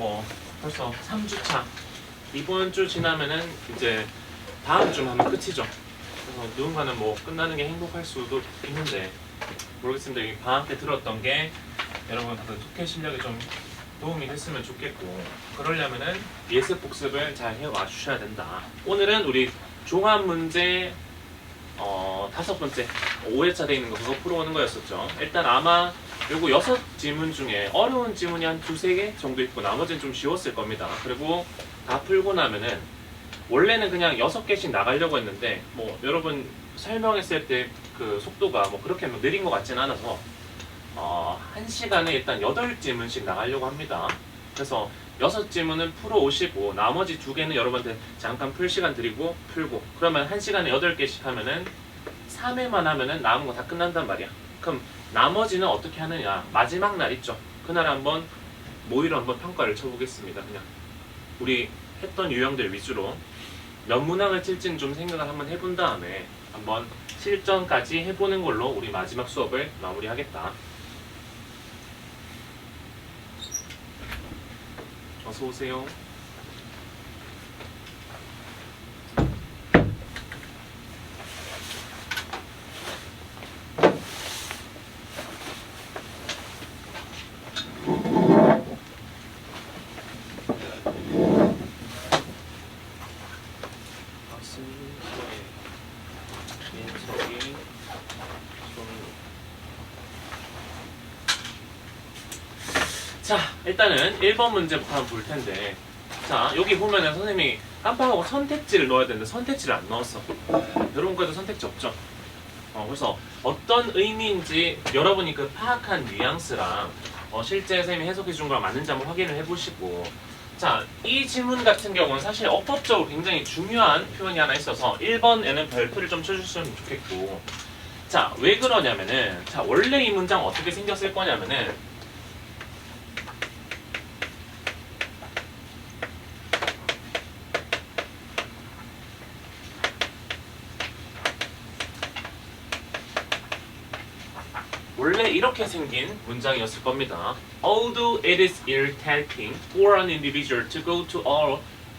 뭐 벌써 3주차. 이번 주 지나면은 이제 다음 주면 하면 끝이죠. 그래서 누군가는 뭐 끝나는 게 행복할 수도 있는데 모르겠습니다. 이 방학 때 들었던 게 여러분 다들 토끼 실력에 좀 도움이 됐으면 좋겠고, 그러려면은 예습 복습을 잘 해와 주셔야 된다. 오늘은 우리 종합 문제 5번째 5회차 돼 있는 거 그거 풀어오는 거였었죠. 일단 아마 요거 6지문 중에 어려운 지문이 한 2-3개 정도 있고 나머지는 좀 쉬웠을 겁니다. 그리고 다 풀고 나면은 원래는 그냥 6개씩 나가려고 했는데 뭐 여러분 설명했을 때 그 속도가 뭐 그렇게 느린 것 같지는 않아서 1시간에 일단 8지문씩 나가려고 합니다. 그래서 6지문은 풀어 오시고 나머지 2개는 여러분한테 잠깐 풀 시간 드리고 풀고, 그러면 1시간에 8개씩 하면은 3회만 하면은 남은 거 다 끝난단 말이야. 그럼 나머지는 어떻게 하느냐, 마지막 날 있죠. 그날 한번 모의로 한번 평가를 쳐보겠습니다. 그냥 우리 했던 유형들 위주로 몇 문항을 칠지는 좀 생각을 한번 해본 다음에 한번 실전까지 해보는 걸로 우리 마지막 수업을 마무리하겠다. 어서 오세요. 자, 일단은 1번 문제부터 한번 볼 텐데, 자, 여기 보면은 선생님이 깜빡하고 선택지를 넣어야 되는데 선택지를 안 넣었어. 여러분 거에도 선택지 없죠? 그래서 어떤 의미인지 여러분이 그 파악한 뉘앙스랑 실제 선생님이 해석해 준 거랑 맞는지 한번 확인을 해보시고, 자, 이 지문 같은 경우는 사실 어법적으로 굉장히 중요한 표현이 하나 있어서 1번에는 별표를 좀 쳐주셨으면 좋겠고, 자, 왜 그러냐면은, 자, 원래 이 문장 어떻게 생겼을 거냐면은, 원래 이렇게 생긴 문장이었을 겁니다. Although it is irritating for an individual to go to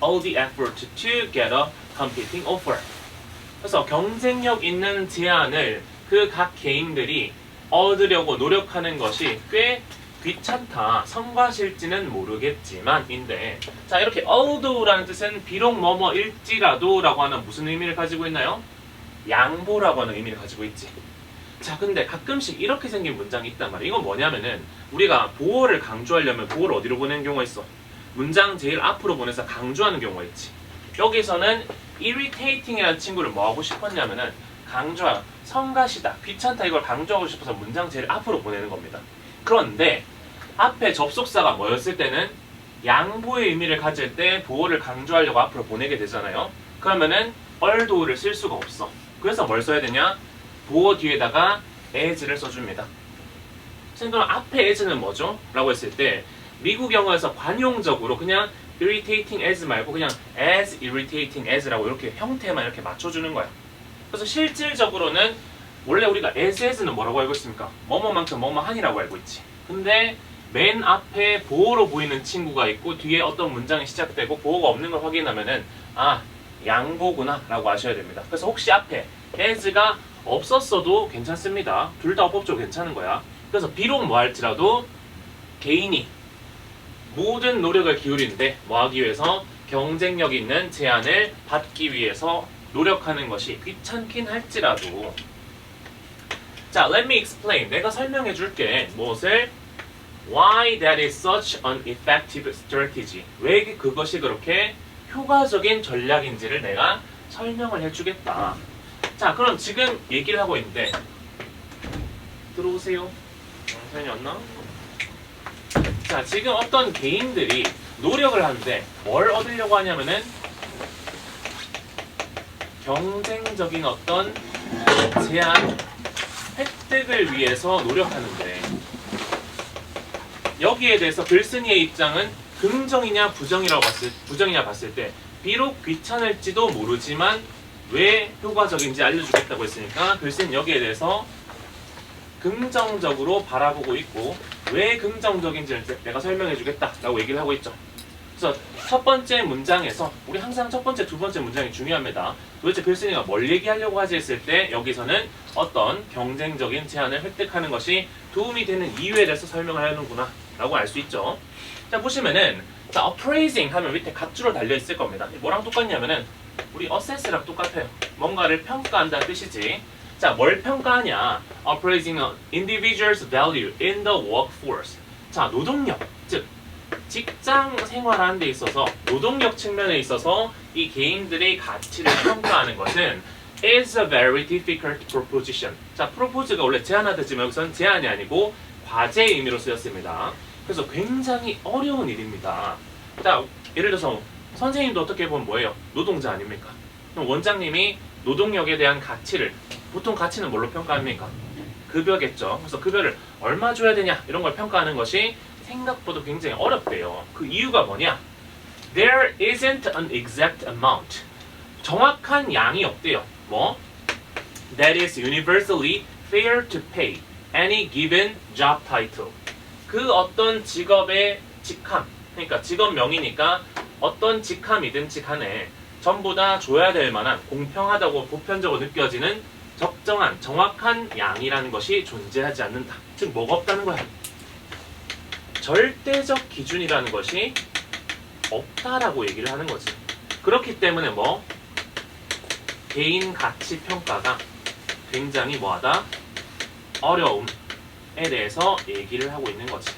all the effort to get a competing offer. 그래서 경쟁력 있는 제안을 그 각 개인들이 얻으려고 노력하는 것이 꽤 귀찮다. 성과실지는 모르겠지만 인데, 자, 이렇게 although라는 뜻은 비록 뭐뭐일지라도 라고 하는 무슨 의미를 가지고 있나요? 양보라고 하는 의미를 가지고 있지. 자, 근데 가끔씩 이렇게 생긴 문장이 있단 말이야. 이건 뭐냐면은 우리가 보어를 강조하려면 보어를 어디로 보내는 경우가 있어? 문장 제일 앞으로 보내서 강조하는 경우가 있지. 여기서는 irritating이라는 친구를 뭐 하고 싶었냐면은 강조하, 성가시다, 귀찮다 이걸 강조하고 싶어서 문장 제일 앞으로 보내는 겁니다. 그런데 앞에 접속사가 뭐였을 때는 양보의 의미를 가질 때 보어를 강조하려고 앞으로 보내게 되잖아요. 그러면은 although를 쓸 수가 없어. 그래서 뭘 써야 되냐? 보어 뒤에다가 as를 써줍니다. 선생님, 그럼 앞에 as는 뭐죠? 라고 했을 때 미국 영어에서 관용적으로 그냥 irritating as 말고 그냥 as irritating as라고 이렇게 형태만 이렇게 맞춰주는 거야. 그래서 실질적으로는 원래 우리가 as는 뭐라고 알고 있습니까? 뭐뭐만큼 뭐뭐하니라고 알고 있지. 근데 맨 앞에 보어로 보이는 친구가 있고 뒤에 어떤 문장이 시작되고 보어가 없는 걸 확인하면은 양보구나 라고 아셔야 됩니다. 그래서 혹시 앞에 as가 없었어도 괜찮습니다. 둘 다 어법적으로 괜찮은 거야. 그래서 비록 뭐 할지라도 개인이 모든 노력을 기울이는데 뭐 하기 위해서 경쟁력 있는 제안을 받기 위해서 노력하는 것이 귀찮긴 할지라도, 자, let me explain. 내가 설명해 줄게. 무엇을? Why that is such an effective strategy. 왜 그것이 그렇게 효과적인 전략인지를 내가 설명을 해주겠다. 자, 그럼 지금 얘기를 하고 있는데 들어오세요. 사연이 왔나? 자, 지금 어떤 개인들이 노력을 하는데 뭘 얻으려고 하냐면은 경쟁적인 어떤 제한 획득을 위해서 노력하는데, 여기에 대해서 글쓴이의 입장은 긍정이냐 부정이냐 봤을 때 비록 귀찮을지도 모르지만 왜 효과적인지 알려주겠다고 했으니까 글쓴이는 여기에 대해서 긍정적으로 바라보고 있고, 왜 긍정적인지를 내가 설명해주겠다라고 얘기를 하고 있죠. 그래서 첫 번째 문장에서 우리 항상 첫 번째, 두 번째 문장이 중요합니다. 도대체 필승이가 뭘 얘기하려고 하지 했을 때 여기서는 어떤 경쟁적인 제한을 획득하는 것이 도움이 되는 이유에 대해서 설명을 하는구나 라고 알 수 있죠. 자, 보시면은 자, appraising 하면 밑에 각주로 달려 있을 겁니다. 뭐랑 똑같냐면은 우리 assess랑 똑같아요. 뭔가를 평가한다는 뜻이지. 자, 뭘 평가하냐? appraising an individual's value in the workforce. 자, 노동력, 즉 직장 생활하는 데 있어서 노동력 측면에 있어서 이 개인들의 가치를 평가하는 것은 is a very difficult proposition. 자, propose가 원래 제안하듯지만 여기서는 제안이 아니고 과제의 의미로 쓰였습니다. 그래서 굉장히 어려운 일입니다. 자, 예를 들어서 선생님도 어떻게 보면 뭐예요? 노동자 아닙니까? 그럼 원장님이 노동력에 대한 가치를, 보통 가치는 뭘로 평가합니까? 급여겠죠. 그래서 급여를 얼마 줘야 되냐 이런 걸 평가하는 것이 생각보다 굉장히 어렵대요. 그 이유가 뭐냐? There isn't an exact amount. 정확한 양이 없대요. 뭐? That is universally fair to pay any given job title. 그 어떤 직업의 직함, 그러니까 직업명이니까 어떤 직함이든지 간에 전부 다 줘야 될 만한 공평하다고 보편적으로 느껴지는 적정한, 정확한 양이라는 것이 존재하지 않는다. 즉 뭐가 없다는 거야? 절대적 기준이라는 것이 없다라고 얘기를 하는 거지. 그렇기 때문에 뭐? 개인 가치 평가가 굉장히 뭐하다? 어려움에 대해서 얘기를 하고 있는 거지.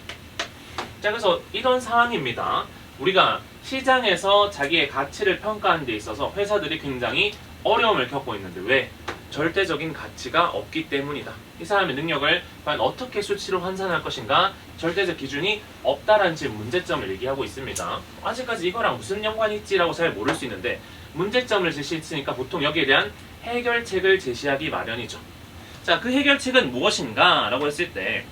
자, 그래서 이런 상황입니다. 우리가 시장에서 자기의 가치를 평가하는 데 있어서 회사들이 굉장히 어려움을 겪고 있는데 왜? 절대적인 가치가 없기 때문이다. 이 사람의 능력을 과연 어떻게 수치로 환산할 것인가? 절대적 기준이 없다라는 지금 문제점을 얘기하고 있습니다. 아직까지 이거랑 무슨 연관이 있지라고 잘 모를 수 있는데 문제점을 제시했으니까 보통 여기에 대한 해결책을 제시하기 마련이죠. 자, 그 해결책은 무엇인가? 라고 했을 때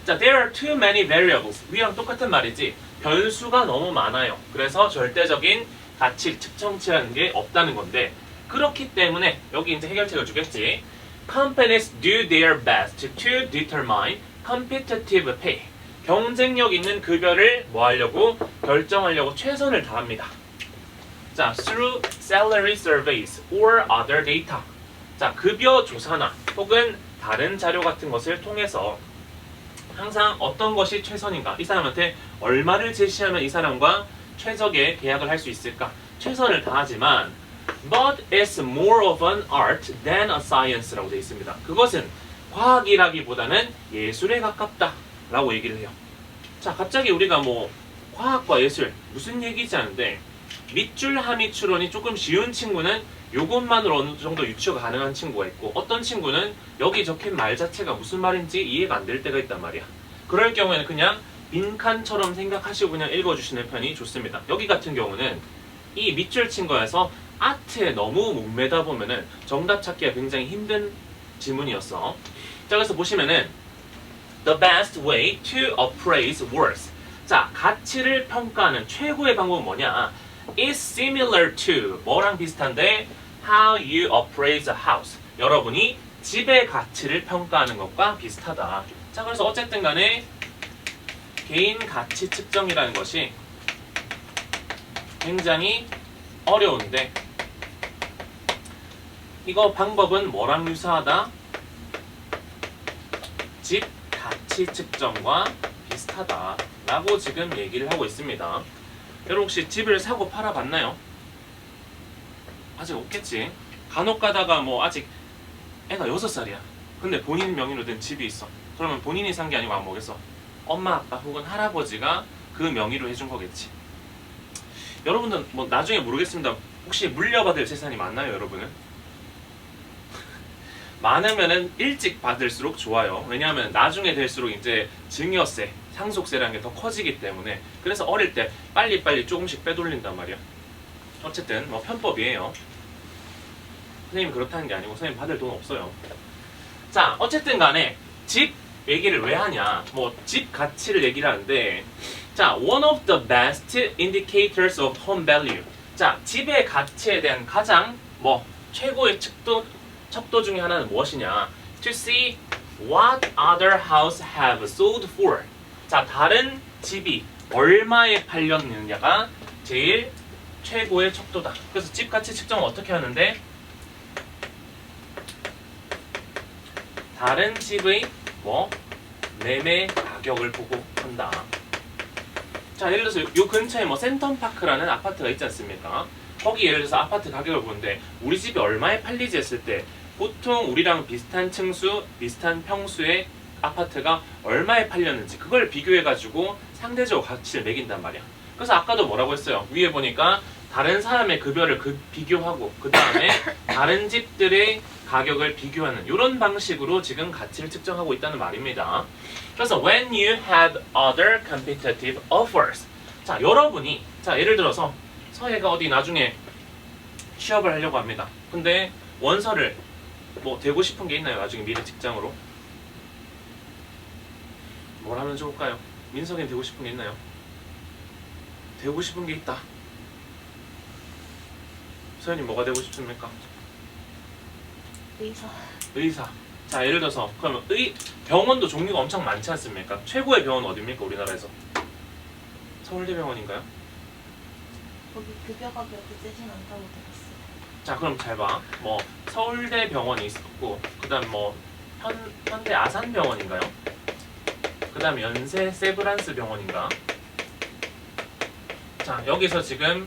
자, there are too many variables. 위랑 똑같은 말이지. 변수가 너무 많아요. 그래서 절대적인 가치, 측정치라는 게 없다는 건데 그렇기 때문에 여기 이제 해결책을 주겠지. Companies do their best to determine competitive pay. 경쟁력 있는 급여를 뭐 하려고? 결정하려고 최선을 다합니다. 자, through salary surveys or other data. 자, 급여 조사나 혹은 다른 자료 같은 것을 통해서 항상 어떤 것이 최선인가? 이 사람한테 얼마를 제시하면 이 사람과 최적의 계약을 할 수 있을까? 최선을 다하지만 But it's more of an art than a science라고 되어 있습니다. 그것은 과학이라기보다는 예술에 가깝다 라고 얘기를 해요. 자, 갑자기 우리가 뭐 과학과 예술 무슨 얘기지 않은데 밑줄 하미 추론이 조금 쉬운 친구는 요것만으로 어느 정도 유추가 가능한 친구가 있고 어떤 친구는 여기 적힌 말 자체가 무슨 말인지 이해가 안 될 때가 있단 말이야. 그럴 경우에는 그냥 빈칸처럼 생각하시고 그냥 읽어주시는 편이 좋습니다. 여기 같은 경우는 이 밑줄 친 거에서 아트에 너무 목매다 보면은 정답 찾기가 굉장히 힘든 지문이었어. 자, 그래서 보시면은 The best way to appraise worth. 자, 가치를 평가하는 최고의 방법은 뭐냐? is similar to 뭐랑 비슷한데 how you appraise a house. 여러분이 집의 가치를 평가하는 것과 비슷하다. 자, 그래서 어쨌든 간에 개인 가치 측정이라는 것이 굉장히 어려운데 이거 방법은 뭐랑 유사하다? 집 가치 측정과 비슷하다 라고 지금 얘기를 하고 있습니다. 여러분 혹시 집을 사고 팔아 봤나요? 아직 없겠지. 간혹 가다가 뭐 아직 애가 6살이야. 근데 본인 명의로 된 집이 있어. 그러면 본인이 산 게 아니고 안 뭐겠어? 엄마, 아빠 혹은 할아버지가 그 명의로 해준 거겠지. 여러분은 뭐 나중에 모르겠습니다. 혹시 물려받을 재산이 많나요, 여러분은? 많으면은 일찍 받을수록 좋아요. 왜냐하면 나중에 될수록 이제 증여세, 상속세라는 게 더 커지기 때문에 그래서 어릴 때 빨리빨리 조금씩 빼돌린단 말이야. 어쨌든 뭐 편법이에요. 선생님 그렇다는 게 아니고 선생님 받을 돈 없어요. 자, 어쨌든 간에 집 얘기를 왜 하냐? 뭐 집 가치를 얘기를 하는데 자, one of the best indicators of home value. 자, 집의 가치에 대한 가장 뭐 최고의 척도 중에 하나는 무엇이냐? To see what other house have sold for. 자, 다른 집이 얼마에 팔렸느냐가 제일 최고의 척도다. 그래서 집 가치 측정을 어떻게 하는데 다른 집의 매매 가격을 보고 한다. 자, 예를 들어서 요 근처에 센텀파크라는 아파트가 있지 않습니까? 거기 예를 들어서 아파트 가격을 보는데 우리 집이 얼마에 팔리지 했을 때 보통 우리랑 비슷한 층수, 비슷한 평수의 아파트가 얼마에 팔렸는지 그걸 비교해가지고 상대적으로 가치를 매긴단 말이야. 그래서 아까도 뭐라고 했어요? 위에 보니까 다른 사람의 급여를 비교하고 그 다음에 다른 집들의 가격을 비교하는 이런 방식으로 지금 가치를 측정하고 있다는 말입니다. 그래서 when you had other competitive offers, 자 여러분이 예를 들어서 서예가 어디 나중에 취업을 하려고 합니다. 근데 원서를 되고 싶은 게 있나요? 나중에 미래 직장으로 뭘 하면 좋을까요? 민석이는 되고 싶은 게 있나요? 되고 싶은 게 있다. 서연이 뭐가 되고 싶습니까? 의사. 자, 예를 들어서 그러면 병원도 종류가 엄청 많지 않습니까? 최고의 병원 어디입니까? 우리나라에서 서울대병원인가요? 거기 급여가 그렇게 세진 않다고 들었어요. 자, 그럼 잘 봐. 서울대병원이 있었고 그다음 현대 아산병원인가요? 그다음 연세 세브란스 병원인가? 자, 여기서 지금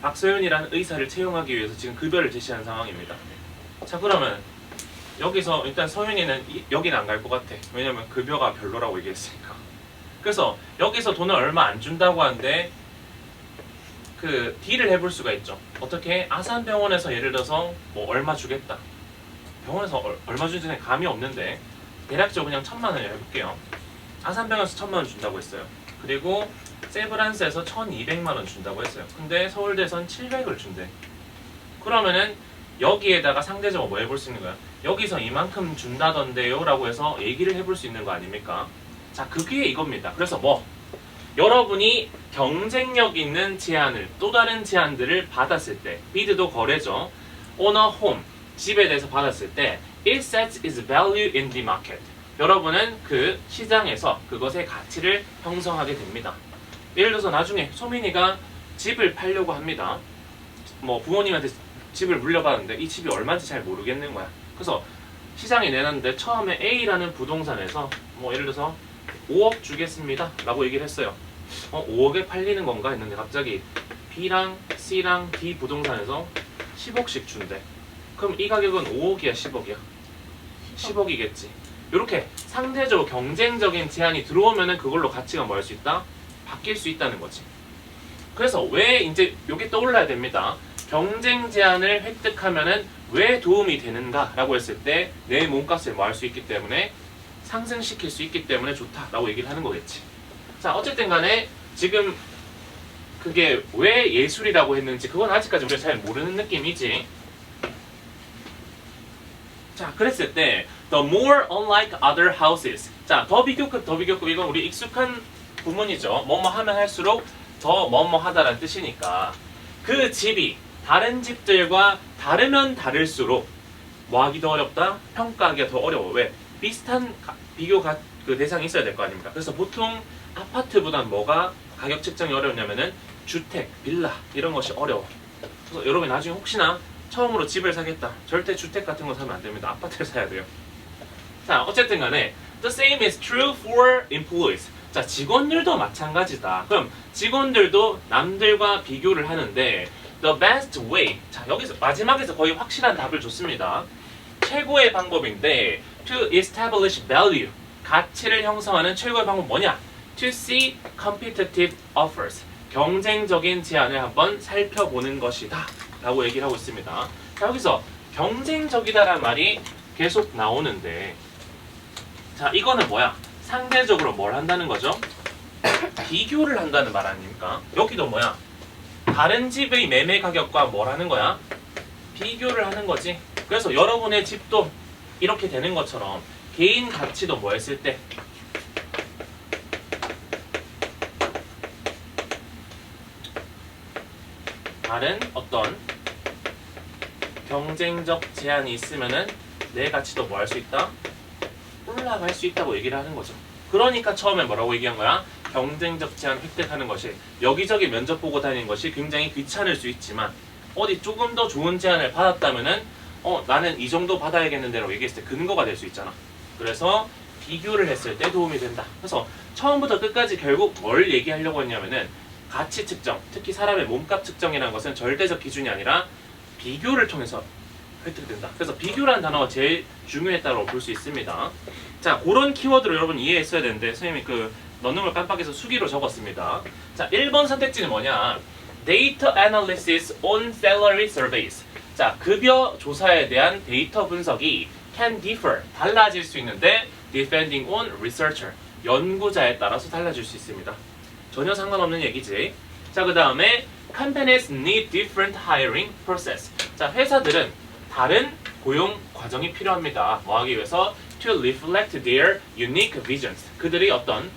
박서윤이라는 의사를 채용하기 위해서 지금 급여를 제시하는 상황입니다. 자, 그러면 여기서 일단 서윤이는 여기는 안 갈 것 같아. 왜냐면 급여가 별로라고 얘기했으니까. 그래서 여기서 돈을 얼마 안 준다고 하는데 그 딜을 해볼 수가 있죠. 어떻게? 아산병원에서 예를 들어서 얼마 주겠다. 병원에서 얼마 주는지 감이 없는데 대략적으로 그냥 1,000만 원을 해볼게요. 아산병원에서 1,000만 원 준다고 했어요. 그리고 세브란스에서 1,200만 원 준다고 했어요. 근데 서울대에선 700을 준대. 그러면은 여기에다가 상대적으로 뭐 해볼 수 있는 거야? 여기서 이만큼 준다던데요 라고 해서 얘기를 해볼 수 있는 거 아닙니까? 자, 그게 이겁니다. 그래서 여러분이 경쟁력 있는 제안을 또 다른 제안들을 받았을 때 비드도 거래죠. on a home, 집에 대해서 받았을 때 it sets its value in the market. 여러분은 그 시장에서 그것의 가치를 형성하게 됩니다. 예를 들어서 나중에 소민이가 집을 팔려고 합니다. 부모님한테 집을 물려받았는데 이 집이 얼마인지 잘 모르겠는 거야. 그래서 시장에 내놨는데 처음에 A라는 부동산에서 예를 들어서 5억 주겠습니다 라고 얘기를 했어요. 5억에 팔리는 건가 했는데 갑자기 B랑 C랑 D 부동산에서 10억씩 준대. 그럼 이 가격은 5억이야 10억이야? 10억이겠지. 이렇게 상대적으로 경쟁적인 제한이 들어오면은 그걸로 가치가 뭐 할 수 있다? 바뀔 수 있다는 거지. 그래서 왜 이제 이게 떠올라야 됩니다. 경쟁 제한을 획득하면은 왜 도움이 되는가 라고 했을 때 내 몸값을 뭐 할 수 있기 때문에 상승시킬 수 있기 때문에 좋다라고 얘기를 하는 거겠지. 자, 어쨌든 간에 지금 그게 왜 예술이라고 했는지 그건 아직까지 우리가 잘 모르는 느낌이지. 자, 그랬을 때 the more unlike other houses. 자, 더 비교급 이건 우리 익숙한 부문이죠. 뭐뭐 하면 할수록 더 뭐뭐 하다라는 뜻이니까 그 집이 다른 집들과 다르면 다를수록 뭐 하기 더 어렵다? 평가하기가 더 어려워. 왜? 비슷한 비교 그 대상이 있어야 될 거 아닙니까? 그래서 보통 아파트보단 뭐가 가격 측정이 어려우냐면은 주택, 빌라 이런 것이 어려워. 그래서 여러분이 나중에 혹시나 처음으로 집을 사겠다. 절대 주택 같은 거 사면 안 됩니다. 아파트를 사야 돼요. 자, 어쨌든 간에 the same is true for employees. 자, 직원들도 마찬가지다. 그럼 직원들도 남들과 비교를 하는데 the best way. 자, 여기서 마지막에서 거의 확실한 답을 줬습니다. 최고의 방법인데 to establish value. 가치를 형성하는 최고의 방법 뭐냐? to see competitive offers. 경쟁적인 제안을 한번 살펴보는 것이다 라고 얘기를 하고 있습니다. 자, 여기서 경쟁적이다라는 말이 계속 나오는데 자, 이거는 뭐야? 상대적으로 뭘 한다는 거죠? 비교를 한다는 말 아닙니까? 여기도 뭐야? 다른 집의 매매 가격과 뭘 하는 거야? 비교를 하는 거지. 그래서 여러분의 집도 이렇게 되는 것처럼 개인 가치도 뭐 했을 때 다른 어떤 경쟁적 제한이 있으면은 내 가치도 뭐 할 수 있다? 올라갈 수 있다고 얘기를 하는 거죠. 그러니까 처음에 뭐라고 얘기한 거야? 경쟁적 제한 획득하는 것이 여기저기 면접 보고 다니는 것이 굉장히 귀찮을 수 있지만 어디 조금 더 좋은 제안을 받았다면은 나는 이 정도 받아야겠는데라고 얘기했을 때 근거가 될 수 있잖아. 그래서 비교를 했을 때 도움이 된다. 그래서 처음부터 끝까지 결국 뭘 얘기하려고 했냐면은 가치 측정, 특히 사람의 몸값 측정이라는 것은 절대적 기준이 아니라 비교를 통해서 획득된다. 그래서 비교라는 단어가 제일 중요했다고 볼 수 있습니다. 자, 그런 키워드를 여러분 이해했어야 되는데 선생님이 넣는 걸 깜빡해서 수기로 적었습니다. 자, 1번 선택지는 뭐냐? Data Analysis on Salary Surveys. 자, 급여 조사에 대한 데이터 분석이 can differ, 달라질 수 있는데 depending on researcher, 연구자에 따라서 달라질 수 있습니다. 전혀 상관없는 얘기지. 자, 그 다음에 companies need different hiring process. 자, 회사들은 다른 고용 과정이 필요합니다. 뭐 하기 위해서? To reflect their unique visions. 그들이 어떤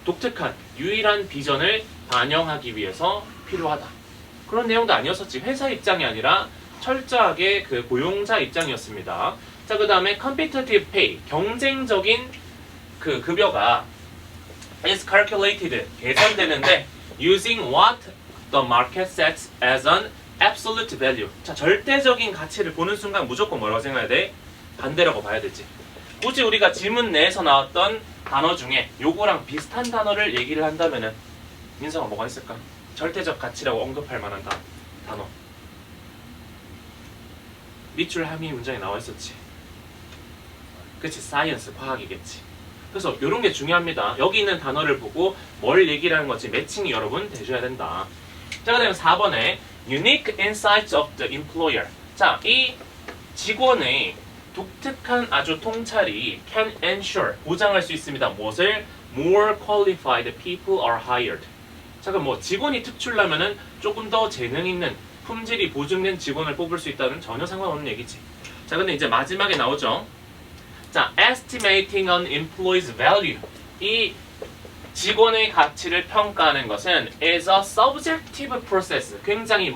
독특한, 유일한 비전을 반영하기 위해서 필요하다. 그런 내용도 아니었었지. 회사 입장이 아니라 철저하게 그 고용자 입장이었습니다. 자, 그 다음에 competitive pay, 경쟁적인 그 급여가 is calculated, 계산되는데 using what the market sets as an absolute value. 자, 절대적인 가치를 보는 순간 무조건 뭐라고 생각해야 돼? 반대라고 봐야 되지. 굳이 우리가 지문 내에서 나왔던 단어 중에 요거랑 비슷한 단어를 얘기를 한다면은 민서가 뭐가 있을까? 절대적 가치라고 언급할 만한 단어. 밑줄 함의 문장에 나와 있었지. 그치, 사이언스, 과학이겠지. 그래서 이런 게 중요합니다. 여기 있는 단어를 보고 뭘 얘기를 하는 건지 매칭이 여러분 되셔야 된다. 자, 그 다음에 4번에 Unique Insights of the Employer. 자, 이 직원의 독특한 아주 통찰이 can ensure, 보장할 수 있습니다. 무엇을? More qualified people are hired. 자, 그럼 뭐 직원이 특출나면은 조금 더 재능 있는, 품질이 보증된 직원을 뽑을 수 있다는 전혀 상관없는 얘기지. 자, 근데 이제 마지막에 나오죠. 자, estimating an employee's value. 이 직원의 가치를 평가하는 것은 is a subjective process. 굉장히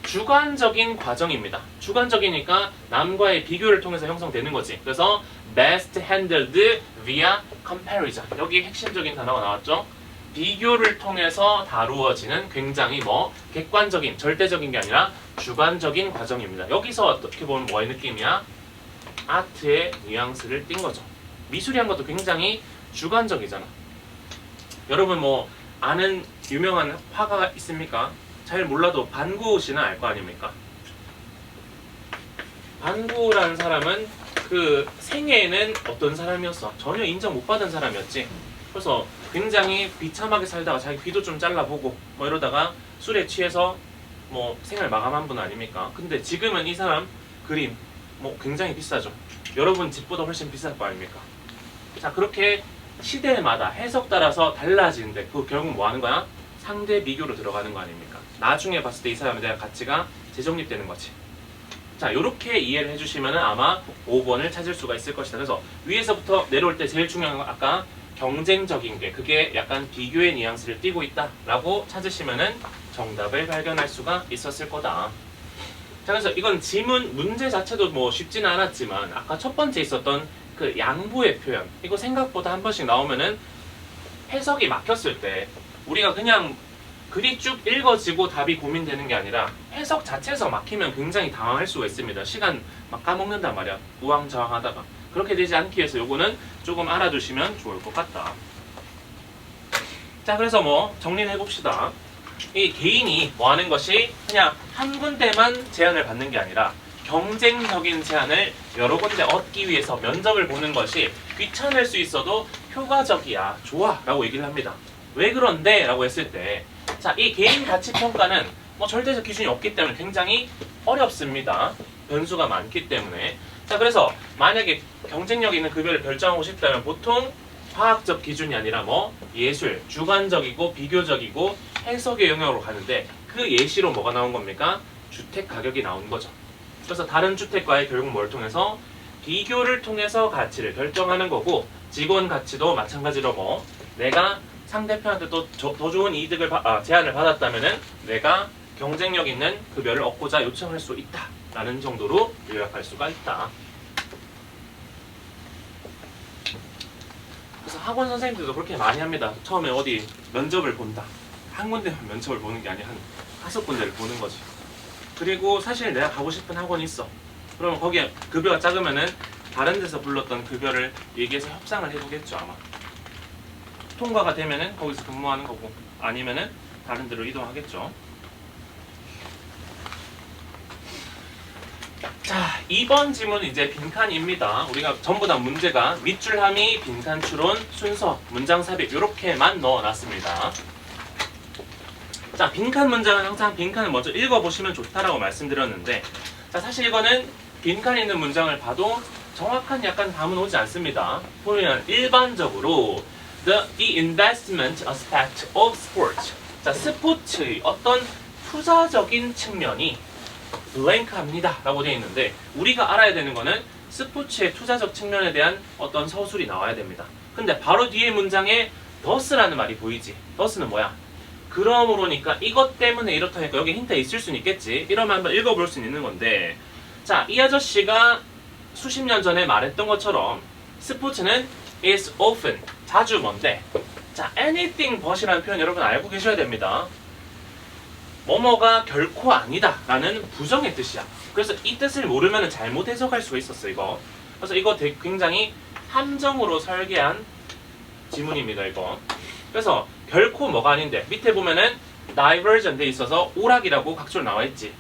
주관적인 과정입니다. 주관적이니까 남과의 비교를 통해서 형성되는 거지. 그래서 best handled via comparison. 여기 핵심적인 단어가 나왔죠. 비교를 통해서 다루어지는 굉장히 객관적인, 절대적인 게 아니라 주관적인 과정입니다. 여기서 어떻게 보면 뭐의 느낌이야? 아트의 뉘앙스를 띈 거죠. 미술이 한 것도 굉장히 주관적이잖아. 여러분 아는 유명한 화가가 있습니까? 잘 몰라도 반구 씨는 알 거 아닙니까? 반구라는 사람은 그 생애에는 어떤 사람이었어? 전혀 인정 못 받은 사람이었지. 그래서 굉장히 비참하게 살다가 자기 귀도 좀 잘라보고 이러다가 술에 취해서 생을 마감한 분 아닙니까? 근데 지금은 이 사람 그림 굉장히 비싸죠. 여러분 집보다 훨씬 비쌀 거 아닙니까? 자, 그렇게 시대마다 해석 따라서 달라지는데 그 결국 뭐 하는 거야? 상대 비교로 들어가는 거 아닙니까? 나중에 봤을 때 이 사람에 대한 가치가 재정립되는 거지. 자, 요렇게 이해를 해주시면 아마 5번을 찾을 수가 있을 것이다. 그래서 위에서부터 내려올 때 제일 중요한 건 아까 경쟁적인 게, 그게 약간 비교의 뉘앙스를 띠고 있다라고 찾으시면은 정답을 발견할 수가 있었을 거다. 자, 그래서 이건 지문 문제 자체도 쉽지는 않았지만 아까 첫 번째 있었던 그 양보의 표현, 이거 생각보다 한 번씩 나오면은 해석이 막혔을 때 우리가 그냥 글이 쭉 읽어지고 답이 고민되는 게 아니라 해석 자체에서 막히면 굉장히 당황할 수가 있습니다. 시간 막 까먹는단 말이야. 우왕좌왕하다가. 그렇게 되지 않기 위해서 요거는 조금 알아두시면 좋을 것 같다. 자, 그래서 정리를 해봅시다. 이 개인이 하는 것이 그냥 한 군데만 제안을 받는 게 아니라 경쟁적인 제안을 여러 군데 얻기 위해서 면접을 보는 것이 귀찮을 수 있어도 효과적이야, 좋아 라고 얘기를 합니다. 왜 그런데? 라고 했을 때, 자, 이 개인 가치 평가는 절대적 기준이 없기 때문에 굉장히 어렵습니다. 변수가 많기 때문에. 자, 그래서 만약에 경쟁력 있는 급여를 결정하고 싶다면 보통 화학적 기준이 아니라 예술, 주관적이고 비교적이고 해석의 영역으로 가는데, 그 예시로 뭐가 나온 겁니까? 주택 가격이 나온 거죠. 그래서 다른 주택과의 결국 뭘 통해서? 비교를 통해서 가치를 결정하는 거고, 직원 가치도 마찬가지로 내가 상대편한테 또 더 좋은 이득을 제안을 받았다면은 내가 경쟁력 있는 급여를 얻고자 요청할 수 있다 라는 정도로 요약할 수가 있다. 그래서 학원 선생님들도 그렇게 많이 합니다. 처음에 어디 면접을 본다. 한 군데만 면접을 보는 게 아니라 한 5군데를 보는 거지. 그리고 사실 내가 가고 싶은 학원이 있어. 그러면 거기에 급여가 작으면은 다른 데서 불렀던 급여를 얘기해서 협상을 해보겠죠 아마. 통과가 되면은 거기서 근무하는 거고 아니면은 다른 데로 이동하겠죠. 자, 2번 지문은 이제 빈칸입니다. 우리가 전부 다 문제가 밑줄 함의, 빈칸 추론, 순서, 문장 삽입 이렇게만 넣어놨습니다. 자, 빈칸 문장은 항상 빈칸을 먼저 읽어보시면 좋다라고 말씀드렸는데, 자, 사실 이거는 빈칸 있는 문장을 봐도 정확한 약간 감은 오지 않습니다. 보면 일반적으로 the investment aspect of sports. 자, 스포츠의 어떤 투자적인 측면이 블랭크합니다 라고 되어 있는데, 우리가 알아야 되는 거는 스포츠의 투자적 측면에 대한 어떤 서술이 나와야 됩니다. 근데 바로 뒤에 문장에 thus라는 말이 보이지. thus는 뭐야? 그러므로니까 이것 때문에 이렇다니까 여기 힌트가 있을 수는 있겠지. 이러면 한번 읽어볼 수 있는 건데, 자, 이 아저씨가 수십 년 전에 말했던 것처럼 스포츠는 is often, 자주 뭔데? 자, anything but이라는 표현 여러분 알고 계셔야 됩니다. 뭐뭐가 결코 아니다 라는 부정의 뜻이야. 그래서 이 뜻을 모르면 잘못 해석할 수가 있었어 이거. 그래서 이거 굉장히 함정으로 설계한 지문입니다 이거. 그래서 결코 뭐가 아닌데, 밑에 보면은 divergent 돼 있어서 오락이라고 각줄 나와 있지.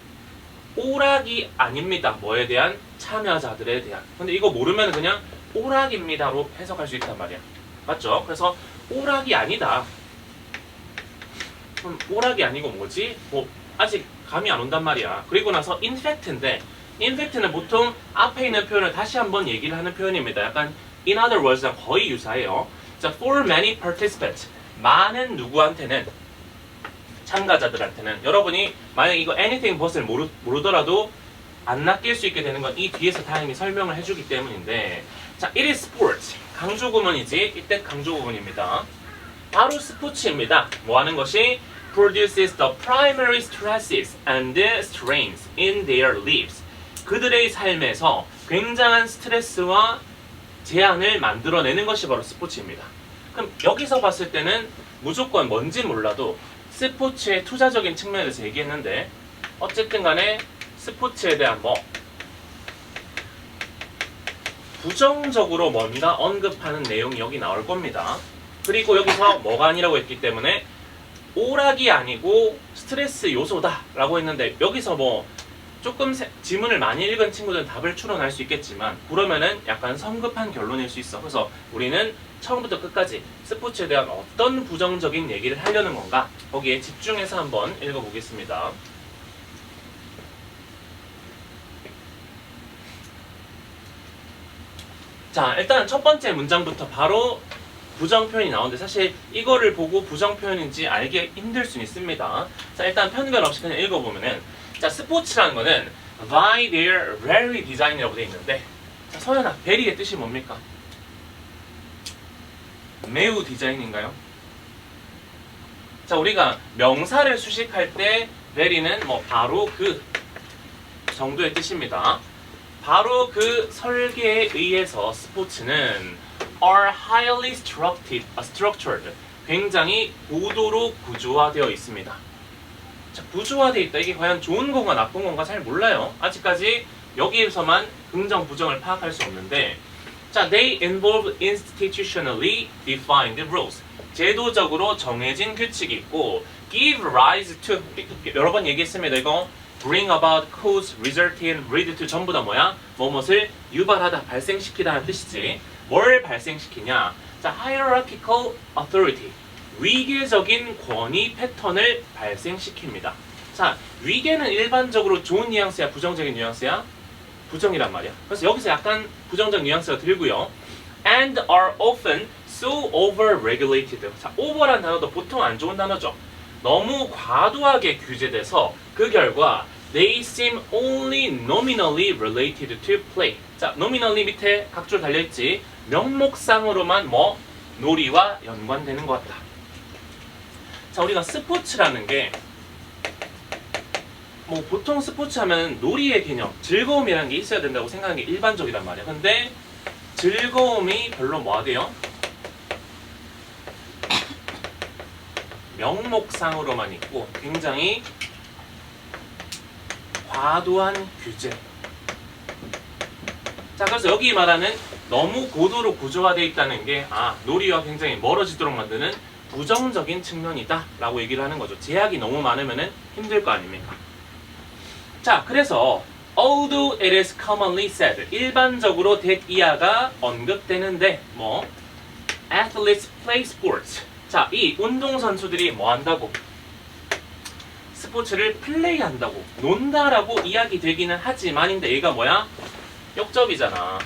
오락이 아닙니다. 뭐에 대한? 참여자들에 대한. 근데 이거 모르면 그냥 오락입니다로 해석할 수 있단 말이야. 맞죠? 그래서 오락이 아니다. 그럼 오락이 아니고 뭐지? 뭐 아직 감이 안 온단 말이야. 그리고 나서 infact인데, infact는 보통 앞에 있는 표현을 다시 한번 얘기를 하는 표현입니다. 약간 in other words랑 거의 유사해요. 자, for many participants, 많은 누구한테는, 참가자들한테는. 여러분이 만약 이거 anything but을 모르더라도 안 낚일 수 있게 되는 건 이 뒤에서 다행히 설명을 해주기 때문인데, 자, it is sports, 강조구문이지. 이때 강조구문입니다. 바로 스포츠입니다. 뭐 하는 것이? produces the primary stresses and strains in their lives. 그들의 삶에서 굉장한 스트레스와 제한을 만들어내는 것이 바로 스포츠입니다. 그럼 여기서 봤을 때는 무조건 뭔지 몰라도 스포츠의 투자적인 측면에 대해서 얘기했는데, 어쨌든 간에 스포츠에 대한 뭐 부정적으로 뭔가 언급하는 내용이 여기 나올 겁니다. 그리고 여기서 뭐가 아니라고 했기 때문에 오락이 아니고 스트레스 요소다 라고 했는데, 여기서 뭐 조금 지문을 많이 읽은 친구들은 답을 추론할 수 있겠지만 그러면은 약간 성급한 결론일 수 있어. 그래서 우리는 처음부터 끝까지 스포츠에 대한 어떤 부정적인 얘기를 하려는 건가, 거기에 집중해서 한번 읽어보겠습니다. 자, 일단 첫 번째 문장부터 바로 부정표현이 나오는데, 사실 이거를 보고 부정표현인지 알기 힘들 수는 있습니다. 자, 일단 편견 없이 그냥 읽어보면은, 자, 스포츠라는 거는 by their very design이라고 되어 있는데, 자, 서연아, very의 뜻이 뭡니까? 매우 디자인인가요? 자, 우리가 명사를 수식할 때 very는 뭐 바로 그 정도의 뜻입니다. 바로 그 설계에 의해서 스포츠는 are highly structured, 굉장히 고도로 구조화되어 있습니다. 자, 구조화되어 있다. 이게 과연 좋은 건가 나쁜 건가 잘 몰라요. 아직까지 여기에서만 긍정 부정을 파악할 수 없는데, 자, they involve institutionally defined rules. 제도적으로 정해진 규칙이 있고, give rise to, 여러 번 얘기했습니다. 이거 bring about, cause, result in, lead to, 전부 다 뭐야? 뭐뭇을 유발하다, 발생시키다는 뜻이지. 뭘 발생시키냐? 자, hierarchical authority, 위계적인 권위 패턴을 발생시킵니다. 자, 위계는 일반적으로 좋은 뉘앙스야, 부정적인 뉘앙스야? 부정이란 말이야. 그래서 여기서 약간 부정적 뉘앙스가 들고요. and are often so over-regulated. 자, over란 단어도 보통 안 좋은 단어죠. 너무 과도하게 규제돼서 그 결과 they seem only nominally related to play. 자, nominally 밑에 각줄 달려있지. 명목상으로만 뭐 놀이와 연관되는 것 같다. 자, 우리가 스포츠라는 게 뭐 보통 스포츠 하면 놀이의 개념, 즐거움이라는 게 있어야 된다고 생각하는 게 일반적이란 말이야. 근데 즐거움이 별로 뭐가 돼요? 명목상으로만 있고 굉장히 과도한 규제. 자, 그래서 여기 말하는 너무 고도로 구조화되어 있다는 게 놀이와 굉장히 멀어지도록 만드는 부정적인 측면이다 라고 얘기를 하는 거죠. 제약이 너무 많으면 힘들 거 아닙니까? 자, 그래서 although it is commonly said, 일반적으로 that 이하가 언급되는데 athletes play sports. 자, 이 운동선수들이 뭐 한다고? 스포츠를 플레이한다고, 논다라고 이야기되기는 하지만인데 얘가 뭐야? 역접이잖아.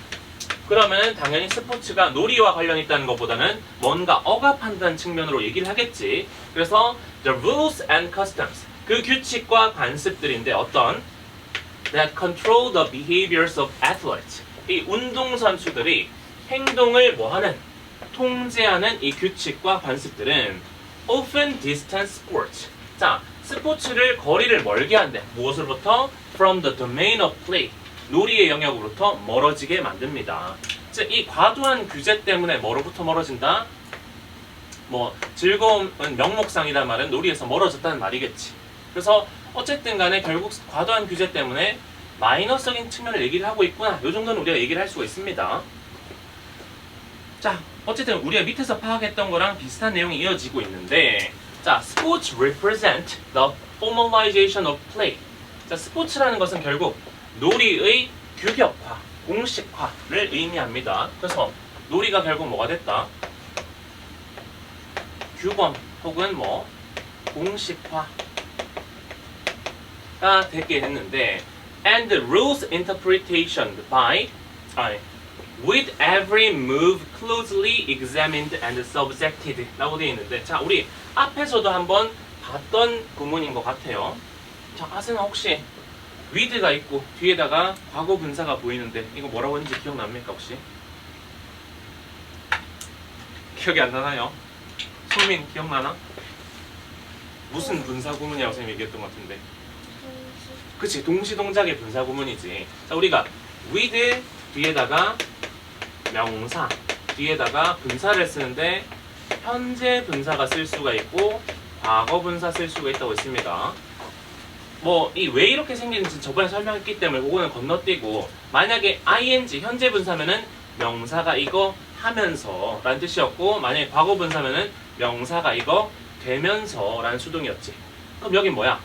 그러면 당연히 스포츠가 놀이와 관련 있다는 것보다는 뭔가 억압한다는 측면으로 얘기를 하겠지. 그래서 the rules and customs, 그 규칙과 관습들인데 어떤 that control the behaviors of athletes, 이 운동선수들이 행동을 뭐하는? 통제하는 이 규칙과 관습들은 often distance sports. 자, 스포츠를 거리를 멀게 한대. 무엇으로부터? From the domain of play. 놀이의 영역으로부터 멀어지게 만듭니다. 즉, 이 과도한 규제 때문에 뭐로부터 멀어진다? 즐거움은 명목상이란 말은 놀이에서 멀어졌다는 말이겠지. 그래서 어쨌든 간에 결국 과도한 규제 때문에 마이너스적인 측면을 얘기를 하고 있구나. 이 정도는 우리가 얘기를 할 수가 있습니다. 자, 어쨌든 우리가 밑에서 파악했던 거랑 비슷한 내용이 이어지고 있는데, 자, sports represent the formalization of play. 자, 스포츠라는 것은 결국 놀이의 규격화, 공식화를 의미합니다. 그래서 놀이가 결국 뭐가 됐다? 규범 혹은 공식화가 되게 했는데, and the rules interpretation by with every move closely examined and subjected 라고 되어 있는데, 자, 우리 앞에서도 한번 봤던 구문인 것 같아요. 자, 아스나 혹시 with가 있고 뒤에다가 과거 분사가 보이는데 이거 뭐라고 했는지 기억납니까 혹시? 기억이 안 나나요? 소민 기억나나? 무슨 분사 구문이라고 선생님이 얘기했던 것 같은데. 그치, 동시동작의 분사 구문이지. 자, 우리가 with 뒤에다가 명사, 뒤에다가 분사를 쓰는데 현재 분사가 쓸 수가 있고 과거 분사 쓸 수가 있다고 했습니다. 이 왜 이렇게 생기는지 저번에 설명했기 때문에 그거는 건너뛰고, 만약에 ing 현재 분사면은 명사가 이거 하면서 라는 뜻이었고, 만약에 과거 분사면은 명사가 이거 되면서 라는 수동이었지. 그럼 여긴 뭐야?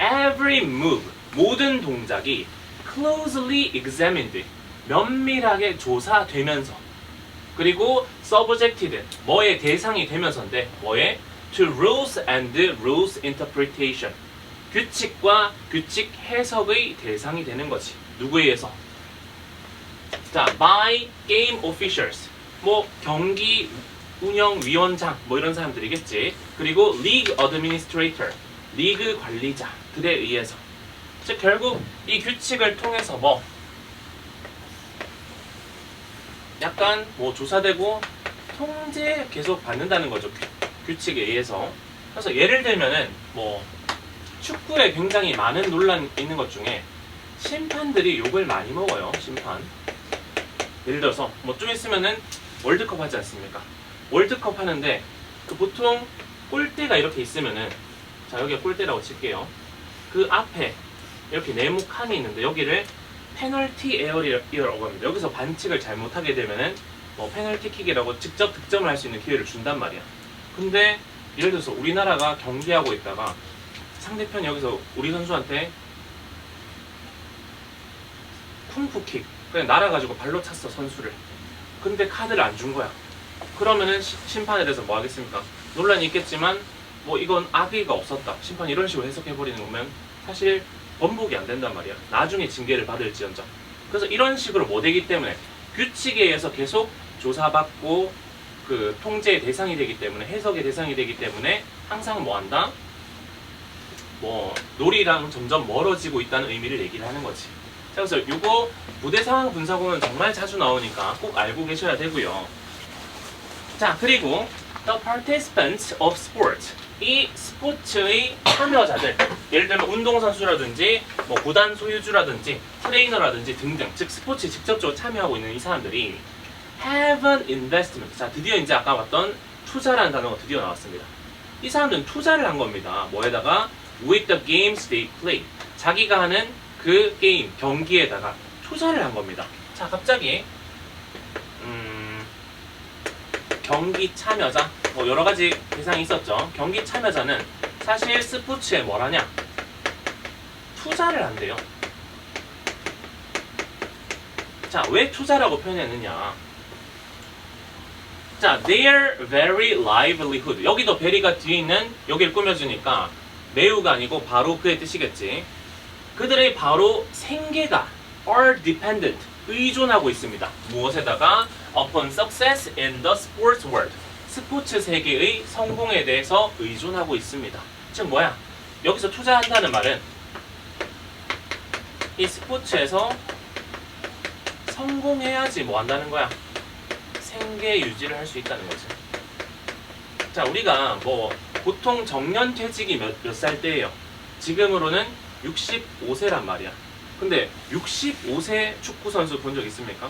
Every move, 모든 동작이 closely examined, 면밀하게 조사되면서, 그리고 subjected, 뭐의 대상이 되면서인데 뭐의? To rules and rules interpretation, 규칙과 규칙 해석의 대상이 되는 거지. 누구에 의해서? 자, by game officials, 경기 운영위원장 이런 사람들이겠지. 그리고 league administrator, 리그 관리자들에 의해서. 즉 결국 이 규칙을 통해서 약간 조사되고 통제 계속 받는다는 거죠. 규칙에 의해서. 그래서 예를 들면은 축구에 굉장히 많은 논란 있는 것 중에 심판들이 욕을 많이 먹어요. 심판. 예를 들어서 좀 있으면은 월드컵 하지 않습니까? 월드컵 하는데 보통 골대가 이렇게 있으면은, 자, 여기가 골대라고 칠게요. 그 앞에 이렇게 네모 칸이 있는데 여기를 페널티 에어리어라고 합니다. 여기서 반칙을 잘못하게 되면은 페널티킥이라고 직접 득점을 할 수 있는 기회를 준단 말이야. 근데 예를 들어서 우리나라가 경기하고 있다가 상대편이 여기서 우리 선수한테 쿵푸킥 그냥 날아가지고 발로 찼어, 선수를. 근데 카드를 안 준 거야. 그러면은 심판에 대해서 뭐 하겠습니까? 논란이 있겠지만 이건 악의가 없었다, 심판이 이런 식으로 해석해버리는 거면 사실 번복이 안 된단 말이야. 나중에 징계를 받을지언정. 그래서 이런 식으로 못 되기 때문에 규칙에 의해서 계속 조사받고 그 통제의 대상이 되기 때문에, 해석의 대상이 되기 때문에 항상 뭐 한다? 놀이랑 점점 멀어지고 있다는 의미를 얘기를 하는 거지. 자, 그래서 이거 부대 상황 분사구는 정말 자주 나오니까 꼭 알고 계셔야 되고요. 자, 그리고 the participants of sport, 이 스포츠의 참여자들, 예를 들면 운동선수라든지 구단 소유주라든지 트레이너라든지 등등, 즉 스포츠에 직접적으로 참여하고 있는 이 사람들이 have an investment. 자, 드디어 이제 아까 봤던 투자라는 단어가 드디어 나왔습니다. 이 사람들은 투자를 한 겁니다. 뭐에다가? With the games they play. 자기가 하는 그 게임, 경기에다가 투자를 한 겁니다. 자, 갑자기 경기 참여자, 뭐 여러 가지 대상이 있었죠. 경기 참여자는 사실 스포츠에 뭘 하냐? 투자를 한대요. 자, 왜 투자라고 표현했느냐? 자, their very livelihood. 여기도 very가 뒤에 있는 여기를 꾸며주니까 매우가 아니고 바로 그의 뜻이겠지. 그들의 바로 생계가 are dependent. 의존하고 있습니다. 무엇에다가? upon success in the sports world. 스포츠 세계의 성공에 대해서 의존하고 있습니다. 즉 뭐야? 여기서 투자한다는 말은 이 스포츠에서 성공해야지 뭐 한다는 거야? 생계 유지를 할 수 있다는 거지. 자, 우리가 뭐 보통 정년 퇴직이 몇 살 때예요? 지금으로는 65세란 말이야. 근데 65세 축구 선수 본 적 있습니까?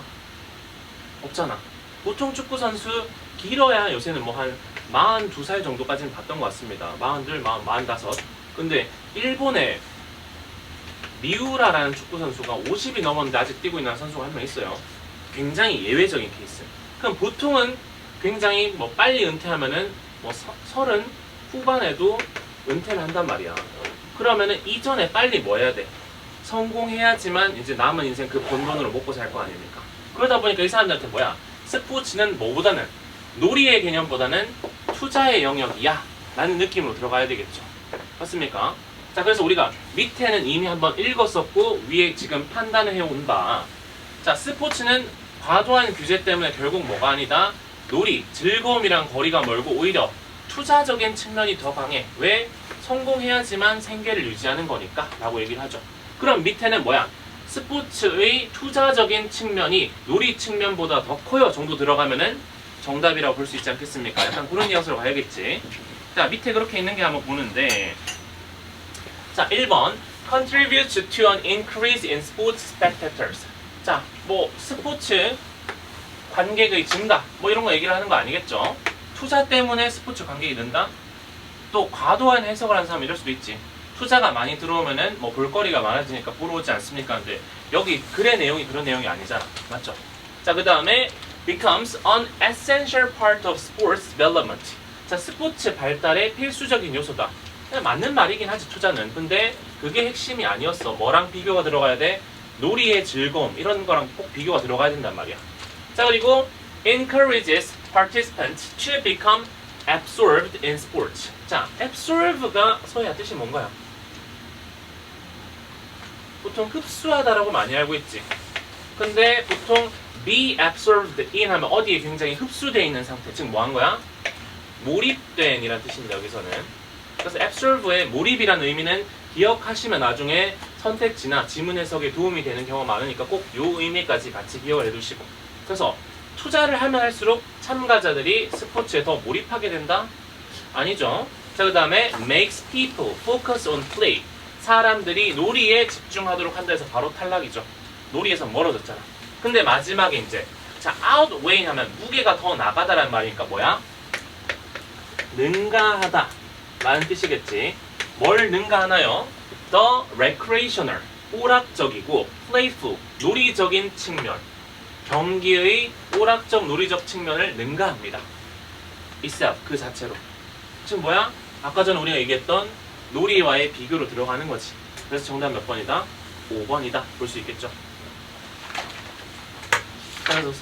없잖아. 보통 축구 선수 길어야 요새는 뭐 한 42살 정도까지는 봤던 것 같습니다. 42, 45. 근데 일본에 미우라라는 축구 선수가 50이 넘었는데 아직 뛰고 있는 선수가 한 명 있어요. 굉장히 예외적인 케이스. 그럼 보통은 굉장히 뭐 빨리 은퇴하면은 뭐 30 후반에도 은퇴를 한단 말이야. 그러면은 이전에 빨리 뭐 해야 돼? 성공해야지만 이제 남은 인생 그 번 돈으로 먹고 살 거 아닙니까? 그러다 보니까 이 사람들한테 뭐야? 스포츠는 뭐보다는 놀이의 개념보다는 투자의 영역이야 라는 느낌으로 들어가야 되겠죠. 맞습니까? 자, 그래서 우리가 밑에는 이미 한번 읽었었고 위에 지금 판단을 해온 바, 자, 스포츠는 과도한 규제 때문에 결국 뭐가 아니다? 놀이, 즐거움이랑 거리가 멀고 오히려 투자적인 측면이 더 강해. 왜? 성공해야지만 생계를 유지하는 거니까 라고 얘기를 하죠. 그럼 밑에는 뭐야? 스포츠의 투자적인 측면이 놀이 측면보다 더 커요 정도 들어가면은 정답이라고 볼 수 있지 않겠습니까? 약간 그런 뉘앙스로 가야겠지. 자, 밑에 그렇게 있는 게 한번 보는데, 자, 1번 contributes to an increase in sports spectators. 자, 뭐 스포츠 관객의 증가 뭐 이런 거 얘기를 하는 거 아니겠죠? 투자 때문에 스포츠 관객이 는다? 또 과도한 해석을 하는 사람 이럴 수도 있지. 투자가 많이 들어오면은 뭐 볼거리가 많아지니까 보러 오지 않습니까? 근데 여기 글의 내용이 그런 내용이 아니잖아. 맞죠? 자, 그 다음에 becomes an essential part of sports development. 자, 스포츠 발달의 필수적인 요소다. 맞는 말이긴 하지, 투자는. 근데 그게 핵심이 아니었어. 뭐랑 비교가 들어가야 돼? 놀이의 즐거움 이런 거랑 꼭 비교가 들어가야 된단 말이야. 자, 그리고 encourages participants to become absorbed in sports. 자, absorbe가 소희야 뜻이 뭔가요? 보통 흡수하다라고 많이 알고 있지. 근데 보통 be absorbed in 하면 어디에 굉장히 흡수되어 있는 상태. 즉 뭐 한 거야? 몰입된 이란 뜻입니다. 여기서는. 그래서 absorbe의 몰입이라는 의미는 기억하시면 나중에 선택지나 지문 해석에 도움이 되는 경우가 많으니까 꼭 이 의미까지 같이 기억을 해두시고. 그래서 투자를 하면 할수록 참가자들이 스포츠에 더 몰입하게 된다? 아니죠. 자, 그 다음에 makes people focus on play. 사람들이 놀이에 집중하도록 한다 해서 바로 탈락이죠. 놀이에서 멀어졌잖아. 근데 마지막에 이제 자, outweigh 하면 무게가 더 나가다라는 말이니까 뭐야? 능가하다 라는 뜻이겠지. 뭘 능가하나요? The recreational, 오락적이고 playful, 놀이적인 측면. 경기의 오락적 놀이적 측면을 능가합니다. itself, 그 자체로. 지금 뭐야? 아까 전에 우리가 얘기했던 놀이와의 비교로 들어가는 거지. 그래서 정답 몇 번이다? 5번이다. 볼 수 있겠죠. 그래서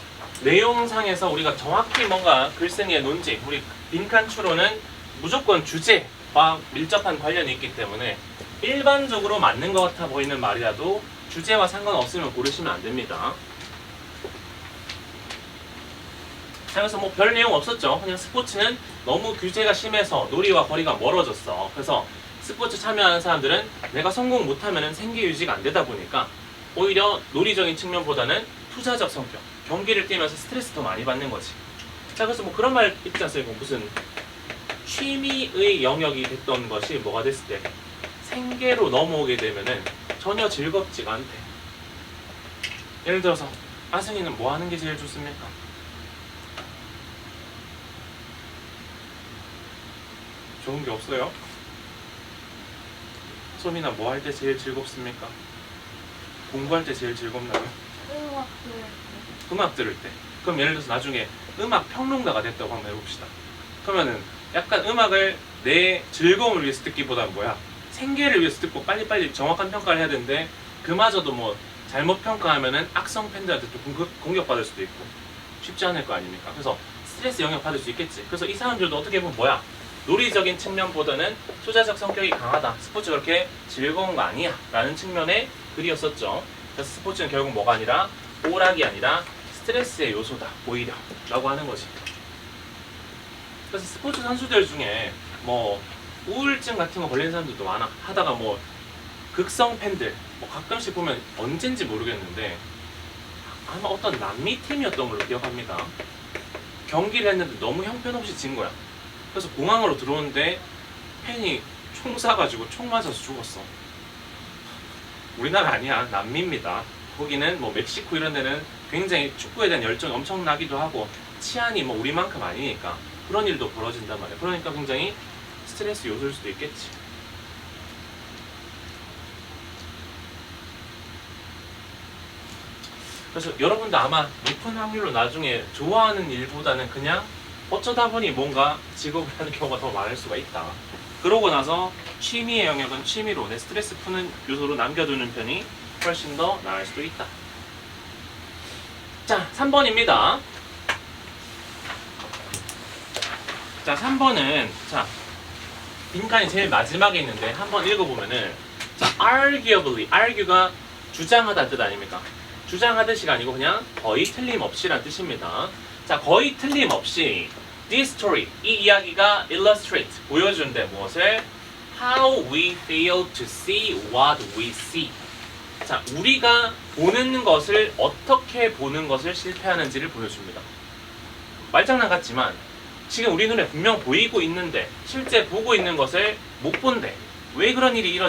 내용상에서 우리가 정확히 뭔가 글쓴이의 논지, 우리 빈칸 추론은 무조건 주제와 밀접한 관련이 있기 때문에 일반적으로 맞는 것 같아 보이는 말이라도 주제와 상관없으면 고르시면 안 됩니다. 자, 그래서 뭐 별 내용 없었죠. 그냥 스포츠는 너무 규제가 심해서 놀이와 거리가 멀어졌어. 그래서 스포츠 참여하는 사람들은 내가 성공 못하면 생계 유지가 안 되다 보니까 오히려 놀이적인 측면보다는 투자적 성격, 경기를 뛰면서 스트레스 더 많이 받는 거지. 자, 그래서 뭐 그런 말 있지 않습니까? 무슨 취미의 영역이 됐던 것이 뭐가 됐을 때 생계로 넘어오게 되면은 전혀 즐겁지가 않대. 예를 들어서 아승이는 뭐 하는 게 제일 좋습니까? 좋은 게 없어요? 소민아 뭐 할 때 제일 즐겁습니까? 공부할 때 제일 즐겁나요? 음악 음악 들을 때. 그럼 예를 들어서 나중에 음악 평론가가 됐다고 한번 해봅시다. 그러면은 약간 음악을 내 즐거움을 위해서 듣기보다는 뭐야? 생계를 위해서 듣고 빨리빨리 정확한 평가를 해야 되는데 그마저도 뭐 잘못 평가하면은 악성 팬들한테 또 공격받을 수도 있고 쉽지 않을 거 아닙니까? 그래서 스트레스 영향 받을 수 있겠지. 그래서 이 사람들도 어떻게 보면 뭐야? 논리적인 측면보다는 소자적 성격이 강하다. 스포츠 그렇게 즐거운 거 아니야. 라는 측면의 글이었었죠. 그래서 스포츠는 결국 뭐가 아니라 오락이 아니라 스트레스의 요소다. 오히려. 라고 하는 거지. 그래서 스포츠 선수들 중에 뭐 우울증 같은 거 걸리는 사람들도 많아. 하다가 뭐 극성 팬들 뭐 가끔씩 보면 언젠지 모르겠는데 아마 어떤 남미 팀이었던 걸로 기억합니다. 경기를 했는데 너무 형편없이 진 거야. 그래서 공항으로 들어오는데 팬이 총 쏴가지고 총 맞아서 죽었어. 우리나라 아니야. 남미입니다. 거기는 뭐 멕시코 이런 데는 굉장히 축구에 대한 열정이 엄청나기도 하고 치안이 뭐 우리만큼 아니니까 그런 일도 벌어진단 말이야. 그러니까 굉장히 스트레스 요소일 수도 있겠지. 그래서 여러분도 아마 높은 확률로 나중에 좋아하는 일보다는 그냥 어쩌다 보니 뭔가 직업을 하는 경우가 더 많을 수가 있다. 그러고 나서 취미의 영역은 취미로 내 스트레스 푸는 요소로 남겨두는 편이 훨씬 더 나을 수도 있다. 자, 3번입니다. 자, 3번은 자 빈칸이 제일 마지막에 있는데 한번 읽어보면은 자, arguably, argu가 주장하다 뜻 아닙니까? 주장하듯이가 아니고 그냥 거의 틀림없이란 뜻입니다. 자, 거의 틀림없이 this story, 이 이야기가 illustrate, 보여주는데 무엇을? How we fail to see what we see. 자, 우리가 보는 것을 어떻게 보는 것을 실패하는지를 보여줍니다. 말장난 같지만 지금 우리 눈에 분명 보이고 있는데 실제 보고 있는 것을 못 본대. 왜 그런 일이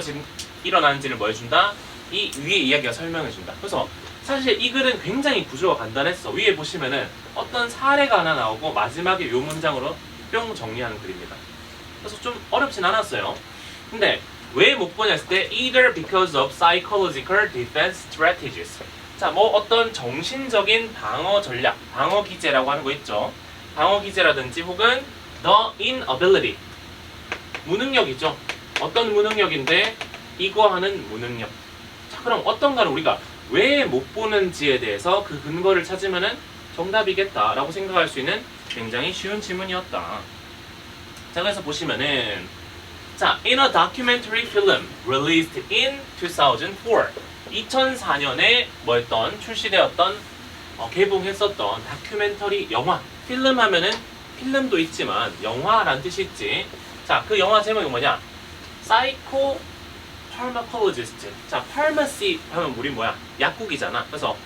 일어나는지를 뭐 해준다? 이 위에 이야기가 설명해준다. 그래서 사실 이 글은 굉장히 구조가 간단했어. 위에 보시면은 어떤 사례가 하나 나오고 마지막에 요 문장으로 뿅 정리하는 글입니다. 그래서 좀 어렵진 않았어요. 근데 왜 못 보냐 했을 때 either because of psychological defense strategies. 자, 뭐 어떤 정신적인 방어 전략, 방어 기제라고 하는 거 있죠. 방어 기제라든지 혹은 the inability. 무능력이죠. 어떤 무능력인데 이거 하는 무능력. 자, 그럼 어떤가를 우리가 왜 못 보는지에 대해서 그 근거를 찾으면은 정답이겠다라고 생각할 수 있는 굉장히 쉬운 질문이었다. 자, 그래서 보시면은 자, in a documentary film released in 2004 2004년에 뭐였던 출시되었던 개봉했었던 다큐멘터리 영화 필름 하면은 필름도 있지만 영화란 뜻이 있지. 자, 그 영화 제목이 뭐냐? 사이코 파르마콜로지스트. 자, 파르마시 하면 우리 뭐야? 약국이잖아. 그래서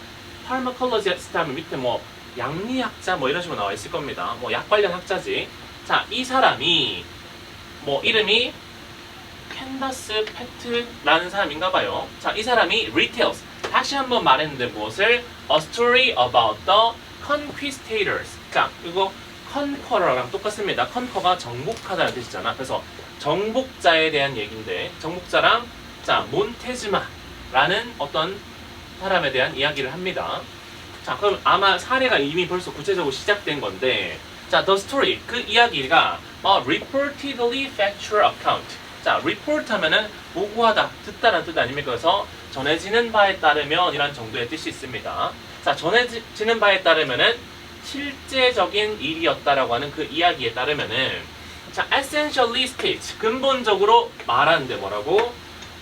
파르마콜로지스트 하면 밑에 뭐 양리학자 뭐 이런 식으로 나와 있을 겁니다. 뭐 약 관련 학자지. 자, 이 사람이 뭐 이름이 캔다스 패트라는 사람인가 봐요. 자, 이 사람이 retells. 다시 한번 말했는데 무엇을? A story about the conquistadors. 자, 이거 컨커러랑 똑같습니다. 컨커가 정복하다는 뜻이잖아. 그래서 정복자에 대한 얘기인데 정복자랑 자, 몬테즈마라는 어떤 사람에 대한 이야기를 합니다. 자, 그럼 아마 사례가 이미 벌써 구체적으로 시작된 건데 자, the story, 그 이야기가 a reportedly factual account. 자, report 하면은 보고하다, 듣다라는 뜻 아닙니까? 그래서 전해지는 바에 따르면 이란 정도의 뜻이 있습니다. 자, 전해지는 바에 따르면은 실제적인 일이었다라고 하는 그 이야기에 따르면은 자, essentially states, 근본적으로 말하는데 뭐라고?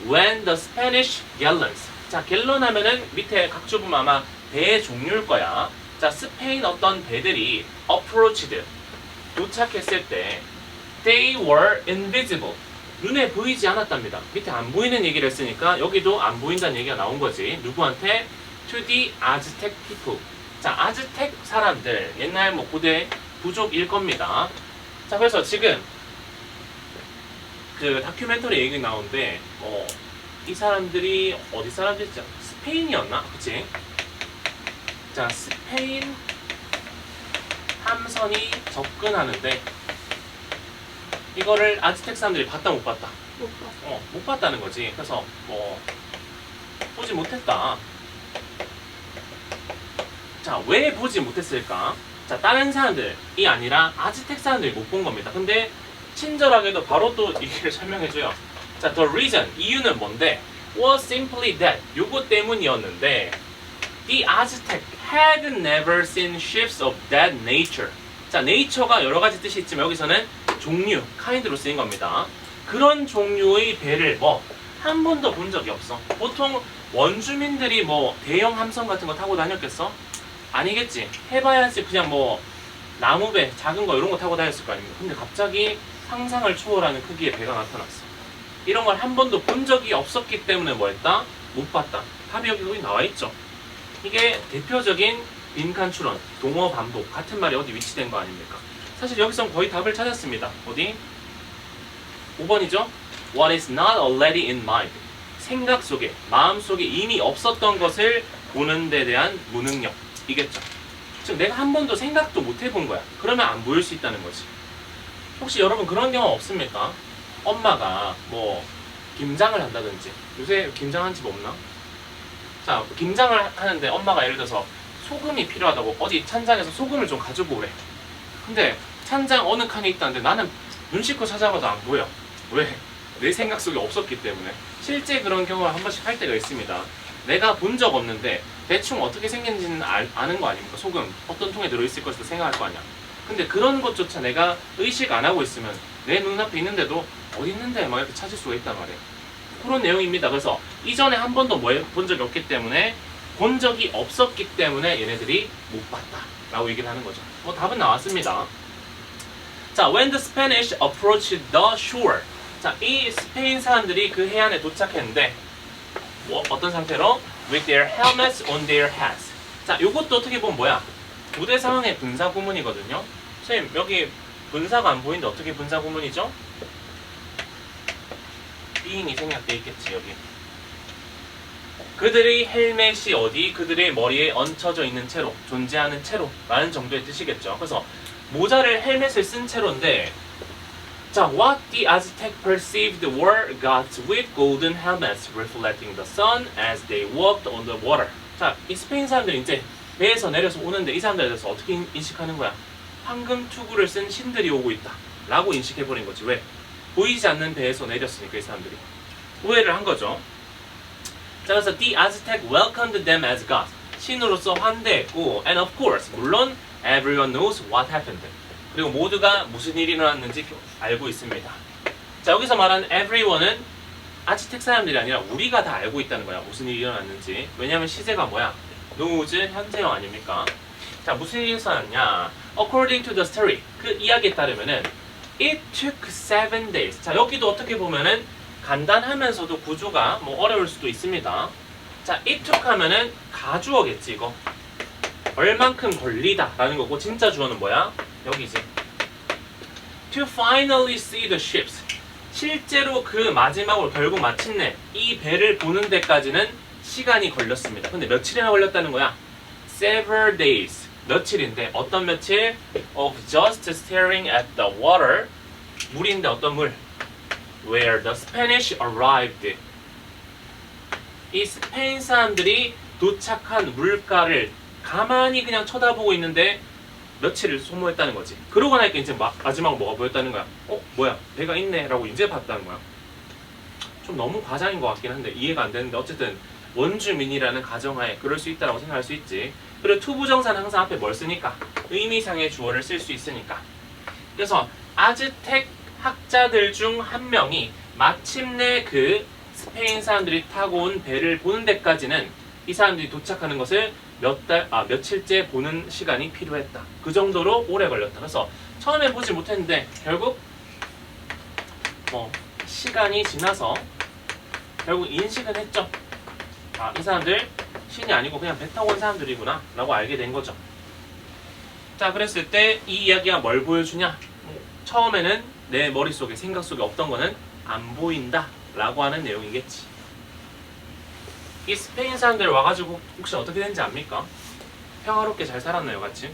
When the Spanish galleons. 자, 갤런 하면은 밑에 각주 보면 아마 배의 종류일 거야. 자, 스페인 어떤 배들이 approached, 도착했을 때 they were invisible. 눈에 보이지 않았답니다. 밑에 안 보이는 얘기를 했으니까 여기도 안 보인다는 얘기가 나온 거지. 누구한테? To the Aztec people. 자, 아즈텍 사람들, 옛날 뭐 고대 부족일 겁니다. 자, 그래서 지금 그 다큐멘터리 얘기 나오는데 이 사람들이 어디 사람들이지? 스페인이었나? 그치? 자, 스페인 함선이 접근하는데 이거를 아즈텍 사람들이 봤다 못 봤다? 못 봤어. 못 봤다는 거지. 그래서 보지 못했다. 자, 왜 보지 못했을까? 자, 다른 사람들이 아니라 아즈텍 사람들이 못 본 겁니다. 근데 친절하게도 바로 또 이게 설명해줘요. 자, the reason, 이유는 뭔데? was simply that, 요거 때문이었는데 the Aztec had never seen ships of that nature. 자, nature가 여러 가지 뜻이 있지만 여기서는 종류, kind로 쓰인 겁니다. 그런 종류의 배를 한 번도 본 적이 없어. 보통 원주민들이 대형 함선 같은 거 타고 다녔겠어? 아니겠지. 해봐야지 그냥 나무배, 작은 거 이런 거 타고 다녔을 거 아닙니까? 근데 갑자기 상상을 초월하는 크기의 배가 나타났어. 이런 걸 한 번도 본 적이 없었기 때문에 뭐했다? 못 봤다. 답이 여기 나와 있죠. 이게 대표적인 빈칸 추론, 동어 반복, 같은 말이 어디 위치된 거 아닙니까? 사실 여기서 거의 답을 찾았습니다. 어디? 5번이죠? What is not already in mind. 생각 속에, 마음 속에 이미 없었던 것을 보는 데 대한 무능력. 이겠죠. 즉 내가 한 번도 생각도 못 해본 거야. 그러면 안 보일 수 있다는 거지. 혹시 여러분 그런 경험 없습니까? 엄마가 김장을 한다든지, 요새 김장한 집 없나? 자, 김장을 하는데 엄마가 예를 들어서 소금이 필요하다고 어디 찬장에서 소금을 좀 가지고 오래. 근데 찬장 어느 칸에 있다는데 나는 눈 씻고 찾아봐도 안 보여. 왜? 내 생각 속에 없었기 때문에. 실제 그런 경우를 한 번씩 할 때가 있습니다. 내가 본 적 없는데 대충 어떻게 생겼는지는 아는 거 아닙니까? 소금 어떤 통에 들어있을 것이다 생각할 거 아니야. 근데 그런 것조차 내가 의식 안 하고 있으면 내 눈앞에 있는데도 어디 있는데 막 이렇게 찾을 수가 있단 말이에요. 그런 내용입니다. 그래서 이전에 한 번도 본 적이 없기 때문에, 본 적이 없었기 때문에 얘네들이 못 봤다 라고 얘기를 하는 거죠. 답은 나왔습니다. 자, when the Spanish approached the shore. 자, 이 스페인 사람들이 그 해안에 도착했는데 어떤 상태로? with their helmets on their heads. 자, 요것도 어떻게 보면 뭐야? 부대 상황의 분사 구문이거든요. 선생님, 여기 분사가 안 보이는데 어떻게 분사 구문이죠? being이 생략되어 있겠지, 여기. 그들의 헬멧이 어디? 그들의 머리에 얹혀져 있는 채로, 존재하는 채로 라는 정도의 뜻이겠죠. 그래서 모자를 헬멧을 쓴 채로인데, 자, what the Aztec perceived were gods with golden helmets reflecting the sun as they walked on the water. 자, 이 스페인 사람들이 이제 배에서 내려서 오는데 이 사람들에 대해서 어떻게 인식하는 거야? 황금 투구를 쓴 신들이 오고 있다 라고 인식해버린 거지. 왜? 보이지 않는 배에서 내렸으니까 이 사람들이 오해를 한 거죠. 자, 그래서 the Aztec welcomed them as gods. 신으로서 환대했고, and of course, 물론 everyone knows what happened. 그리고 모두가 무슨 일이 일어났는지 알고 있습니다. 자, 여기서 말하는 everyone은 아즈텍 사람들이 아니라 우리가 다 알고 있다는 거야. 무슨 일이 일어났는지. 왜냐면 시제가 뭐야? knows 현재형 아닙니까? 자, 무슨 일이 일어났냐? According to the story. 그 이야기에 따르면은 it took 7 days. 자, 여기도 어떻게 보면은 간단하면서도 구조가 어려울 수도 있습니다. 자, it took 하면은 가주어겠지, 이거. 얼만큼 걸리다 라는 거고, 진짜 주어는 뭐야? 여기지. To finally see the ships. 실제로 그 마지막으로 결국 마침내 이 배를 보는 데까지는 시간이 걸렸습니다. 근데 며칠이나 걸렸다는 거야? Several days. 며칠인데 어떤 며칠? Of just staring at the water. 물인데 어떤 물? Where the Spanish arrived. 이 스페인 사람들이 도착한 물가를 가만히 그냥 쳐다보고 있는데 며칠을 소모했다는 거지. 그러고 나니까 이제 마지막으로 뭐가 보였다는 거야? 뭐야? 배가 있네 라고 이제 봤다는 거야. 좀 너무 과장인 것 같긴 한데 이해가 안 되는데, 어쨌든 원주민이라는 가정하에 그럴 수 있다고 생각할 수 있지. 그리고 투부정사는 항상 앞에 뭘 쓰니까? 의미상의 주어를 쓸 수 있으니까. 그래서 아즈텍 학자들 중 한 명이 마침내 그 스페인 사람들이 타고 온 배를 보는 데까지는 이 사람들이 도착하는 것을 며칠째 보는 시간이 필요했다. 그 정도로 오래 걸렸다. 그래서 처음에 보지 못했는데 결국 시간이 지나서 결국 인식은 했죠. 이 사람들 신이 아니고 그냥 배 타고 온 사람들이구나 라고 알게 된 거죠. 자, 그랬을 때 이 이야기가 뭘 보여주냐? 처음에는 내 머릿속에, 생각 속에 없던 거는 안 보인다 라고 하는 내용이겠지. 이 스페인 사람들 와가지고 혹시 어떻게 된지 압니까? 평화롭게 잘 살았나요, 같이?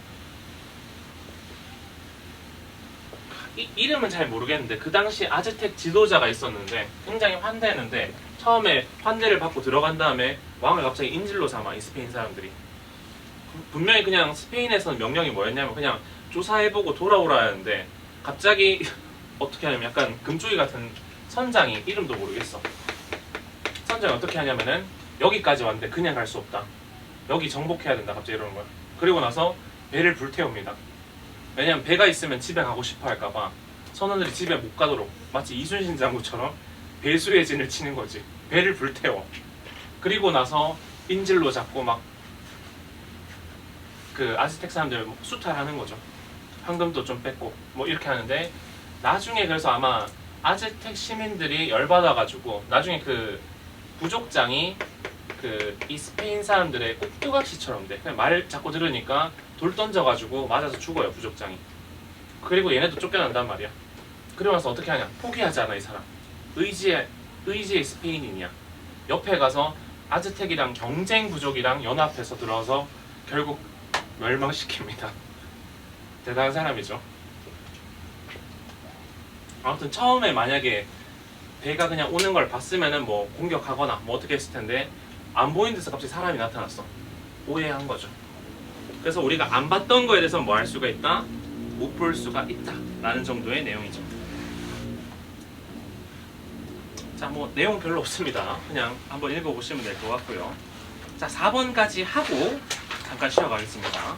이름은 잘 모르겠는데 그 당시 아즈텍 지도자가 있었는데 굉장히 환대했는데 처음에 환대를 받고 들어간 다음에 왕을 갑자기 인질로 삼아 이 스페인 사람들이. 분명히 그냥 스페인에서는 명령이 뭐였냐면 그냥 조사해보고 돌아오라 하는데 갑자기 어떻게 하냐면 약간 금쪽이 같은 선장이 이름도 모르겠어. 선장이 어떻게 하냐면은 여기까지 왔는데 그냥 갈 수 없다. 여기 정복해야 된다. 갑자기 이러는 거야. 그리고 나서 배를 불태웁니다. 왜냐면 배가 있으면 집에 가고 싶어 할까봐 선원들이 집에 못 가도록 마치 이순신 장군처럼 배수의 진을 치는 거지. 배를 불태워. 그리고 나서 인질로 잡고 막 그 아즈텍 사람들 수탈하는 거죠. 황금도 좀 뺏고 뭐 이렇게 하는데 나중에 그래서 아마 아즈텍 시민들이 열받아가지고 나중에 그 부족장이 그 이 스페인 사람들의 꼭두각시처럼 돼. 그냥 말 자꾸 들으니까 돌 던져가지고 맞아서 죽어요 부족장이. 그리고 얘네도 쫓겨난단 말이야. 그러고 나서 어떻게 하냐? 포기하지 않아 이 사람. 의지의 스페인인이야. 옆에 가서 아즈텍이랑 경쟁 부족이랑 연합해서 들어서 결국 멸망시킵니다. 대단한 사람이죠. 아무튼 처음에 만약에 배가 그냥 오는 걸 봤으면은 뭐 공격하거나 뭐 어떻게 했을 텐데 안 보이는 데서 갑자기 사람이 나타났어. 오해한 거죠. 그래서 우리가 안 봤던 거에 대해서 뭐 할 수가 있다? 못 볼 수가 있다 라는 정도의 내용이죠. 자, 뭐 내용 별로 없습니다. 그냥 한번 읽어보시면 될 것 같고요. 자, 4번까지 하고 잠깐 쉬어가겠습니다.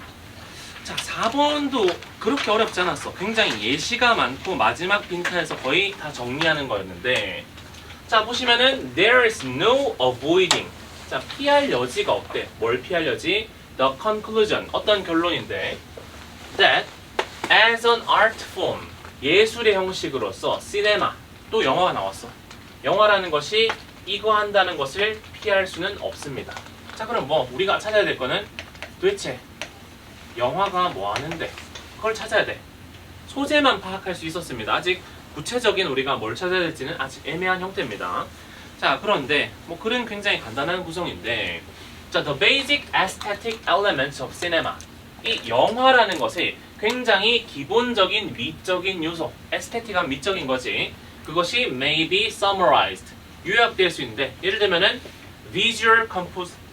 자, 4번도 그렇게 어렵지 않았어. 굉장히 예시가 많고 마지막 빈칸에서 거의 다 정리하는 거였는데, 자 보시면은 there is no avoiding. 자, 피할 여지가 없대. 뭘 피할 여지? The conclusion. 어떤 결론인데 that as an art form. 예술의 형식으로서 시네마. 또 영화가 나왔어. 영화라는 것이 이거 한다는 것을 피할 수는 없습니다. 자, 그럼 뭐 우리가 찾아야 될 거는 도대체 영화가 뭐 하는데 그걸 찾아야 돼. 소재만 파악할 수 있었습니다. 아직 구체적인 우리가 뭘 찾아야 될지는 아직 애매한 형태입니다. 자, 그런데 뭐 글은 굉장히 간단한 구성인데, 자, the basic aesthetic elements of cinema. 이 영화라는 것이 굉장히 기본적인 미적인 요소, 에스테틱한 미적인 거지. 그것이 may be summarized. 요약될 수 있는데, 예를 들면은 visual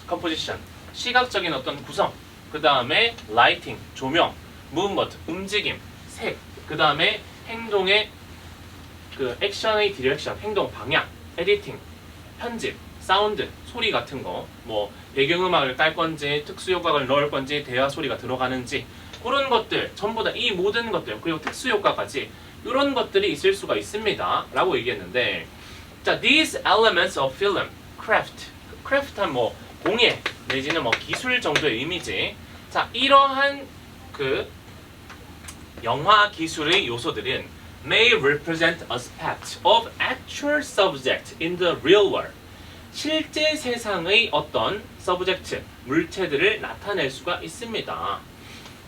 composition. 시각적인 어떤 구성. 그 다음에 lighting, 조명, movement, 움직임, 색, 그 다음에 행동의 그 액션의 디렉션, 행동 방향, 에디팅, 편집, 사운드, 소리 같은 거, 뭐 배경음악을 깔 건지, 특수효과를 넣을 건지, 대화 소리가 들어가는지, 그런 것들 전부 다 이 모든 것들, 그리고 특수효과까지 이런 것들이 있을 수가 있습니다 라고 얘기했는데, 자, these elements of film, craft, craft한 뭐 공예 내지는 뭐 기술 정도의 의미지. 자, 이러한 그 영화 기술의 요소들은 may represent aspects of actual subject in the real world. 실제 세상의 어떤 subject, 물체들을 나타낼 수가 있습니다.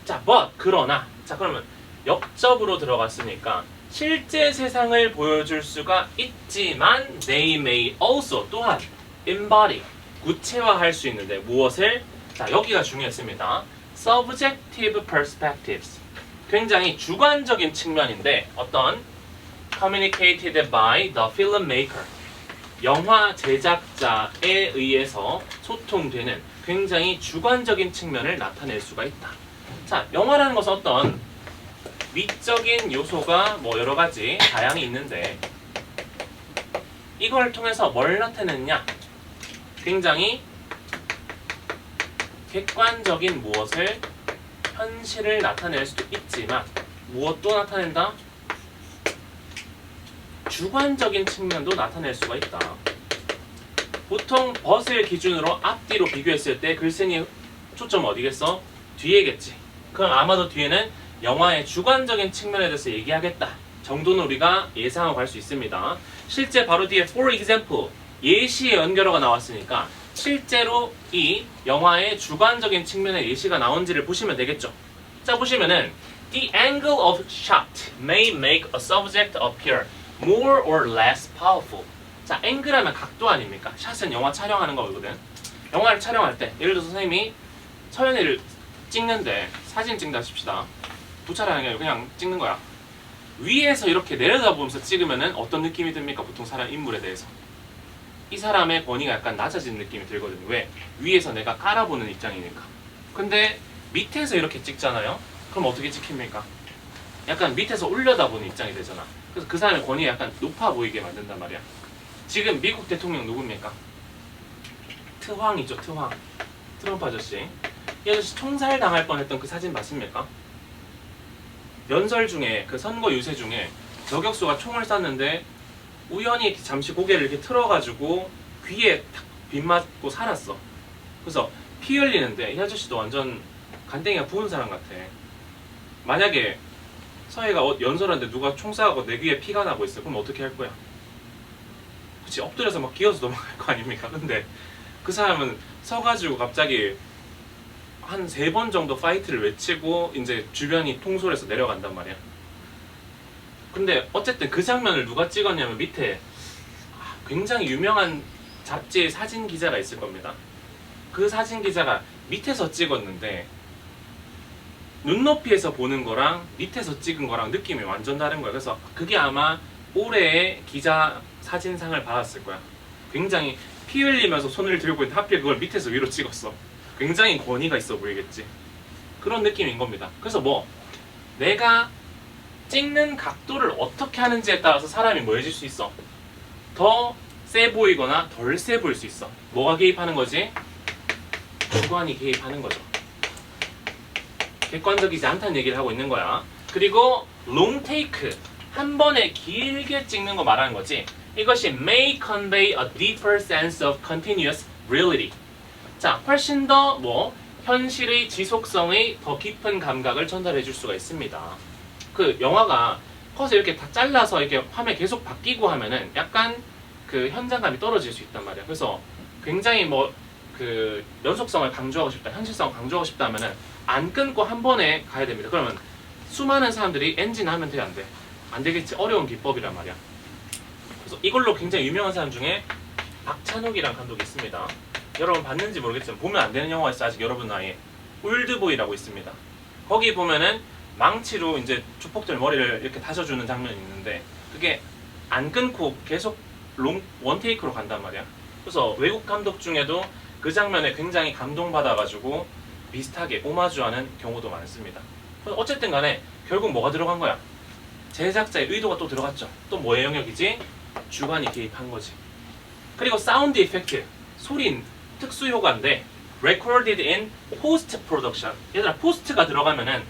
자, but, 그러나, 자, 그러면 역접으로 들어갔으니까 실제 세상을 보여줄 수가 있지만 they may also, 또한 embody, 구체화할 수 있는데 무엇을? 자, 여기가 중요했습니다. subjective perspectives. 굉장히 주관적인 측면인데 어떤 communicated by the filmmaker. 영화 제작자에 의해서 소통되는 굉장히 주관적인 측면을 나타낼 수가 있다. 자, 영화라는 것은 어떤 미적인 요소가 뭐 여러 가지 다양히 있는데 이걸 통해서 뭘 나타내느냐? 굉장히 객관적인 무엇을, 현실을 나타낼 수도 있지만 무엇도 나타낸다? 주관적인 측면도 나타낼 수가 있다. 보통 벗을 기준으로 앞뒤로 비교했을 때 글쓴이 초점 어디겠어? 뒤에겠지. 그럼 아마도 뒤에는 영화의 주관적인 측면에 대해서 얘기하겠다 정도는 우리가 예상하고 갈 수 있습니다. 실제 바로 뒤에 for example, 예시의 연결어가 나왔으니까 실제로 이 영화의 주관적인 측면의 예시가 나온지를 보시면 되겠죠. 자, 보시면은 the angle of shot may make a subject appear more or less powerful. 자, 앵글하면 각도 아닙니까? 샷은 영화 촬영하는 거거든. 영화를 촬영할 때 예를 들어서 선생님이 서연이를 찍는데 사진 찍는다 칩시다. 부촬하는 게 아니라 그냥 찍는 거야. 위에서 이렇게 내려다보면서 찍으면은 어떤 느낌이 듭니까? 보통 사람 인물에 대해서 이 사람의 권위가 약간 낮아지는 느낌이 들거든요. 왜? 위에서 내가 깔아보는 입장이니까. 근데 밑에서 이렇게 찍잖아요. 그럼 어떻게 찍힙니까? 약간 밑에서 올려다보는 입장이 되잖아. 그래서 그 사람의 권위가 약간 높아 보이게 만든단 말이야. 지금 미국 대통령 누굽니까? 트황이죠, 트황. 트럼프 아저씨. 이 아저씨 총살 당할 뻔했던 그 사진 맞습니까? 연설 중에 그 선거 유세 중에 저격수가 총을 쐈는데 우연히 잠시 고개를 이렇게 틀어가지고 귀에 탁 빗맞고 살았어. 그래서 피 흘리는데 이 아저씨도 완전 간댕이가 부은 사람 같아. 만약에 서해가 연설하는데 누가 총 쏴고 내 귀에 피가 나고 있어. 그럼 어떻게 할 거야? 그치, 엎드려서 막 기어서 넘어갈 거 아닙니까? 근데 그 사람은 서가지고 갑자기 한 3번 정도 파이트를 외치고 이제 주변이 통솔해서 내려간단 말이야. 근데 어쨌든 그 장면을 누가 찍었냐면 밑에 굉장히 유명한 잡지의 사진 기자가 있을 겁니다. 그 사진 기자가 밑에서 찍었는데 눈높이에서 보는 거랑 밑에서 찍은 거랑 느낌이 완전 다른 거야. 그래서 그게 아마 올해의 기자 사진상을 받았을 거야. 굉장히 피 흘리면서 손을 들고 있는데 하필 그걸 밑에서 위로 찍었어. 굉장히 권위가 있어 보이겠지. 그런 느낌인 겁니다. 그래서 뭐 내가 찍는 각도를 어떻게 하는지에 따라서 사람이 뭐해질 수 있어? 더 세 보이거나 덜 세 보일 수 있어. 뭐가 개입하는 거지? 주관이 개입하는 거죠. 객관적이지 않다는 얘기를 하고 있는 거야. 그리고 롱 테이크, 한 번에 길게 찍는 거 말하는 거지. 이것이 may convey a deeper sense of continuous reality. 자, 훨씬 더 현실의 지속성의 더 깊은 감각을 전달해 줄 수가 있습니다. 그 영화가 커서 이렇게 다 잘라서 이렇게 화면 계속 바뀌고 하면은 약간 그 현장감이 떨어질 수 있단 말이야. 그래서 굉장히 그 연속성을 강조하고 싶다, 현실성을 강조하고 싶다 하면은 안 끊고 한 번에 가야 됩니다. 그러면 수많은 사람들이 엔진 하면 돼, 안 돼? 안 되겠지. 어려운 기법이란 말이야. 그래서 이걸로 굉장히 유명한 사람 중에 박찬욱이라는 감독이 있습니다. 여러분 봤는지 모르겠지만 보면 안 되는 영화가 있어요. 아직 여러분 나이에. 올드보이라고 있습니다. 거기 보면은 망치로 이제 주폭들 머리를 이렇게 다져주는 장면이 있는데 그게 안 끊고 계속 원테이크로 간단 말이야. 그래서 외국 감독 중에도 그 장면에 굉장히 감동받아가지고 비슷하게 오마주하는 경우도 많습니다. 어쨌든 간에 결국 뭐가 들어간 거야? 제작자의 의도가 또 들어갔죠. 또 뭐의 영역이지? 주관이 개입한 거지. 그리고 사운드 이펙트, 소리 특수 효과인데 recorded in post production. 얘들아, 포스트가 들어가면은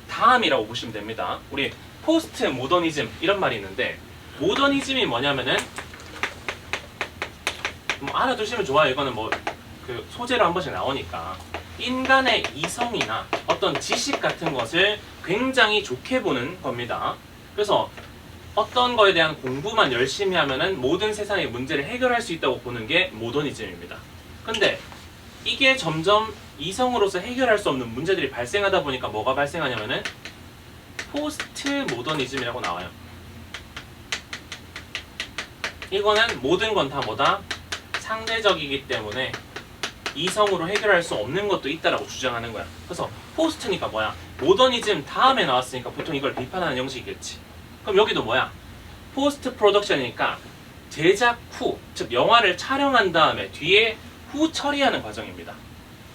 다음이라고 보시면 됩니다. 우리 포스트 모더니즘 이런 말이 있는데 모더니즘이 뭐냐면은 알아두시면 좋아요. 이거는 그 소재로 한 번씩 나오니까 인간의 이성이나 어떤 지식 같은 것을 굉장히 좋게 보는 겁니다. 그래서 어떤 거에 대한 공부만 열심히 하면은 모든 세상의 문제를 해결할 수 있다고 보는 게 모더니즘입니다. 근데 이게 점점 이성으로서 해결할 수 없는 문제들이 발생하다 보니까 뭐가 발생하냐면은 포스트 모더니즘이라고 나와요. 이거는 모든 건 다 뭐다? 상대적이기 때문에 이성으로 해결할 수 없는 것도 있다라고 주장하는 거야. 그래서 포스트니까 뭐야? 모더니즘 다음에 나왔으니까 보통 이걸 비판하는 형식이겠지. 그럼 여기도 뭐야? 포스트 프로덕션이니까 제작 후, 즉 영화를 촬영한 다음에 뒤에 후 처리하는 과정입니다.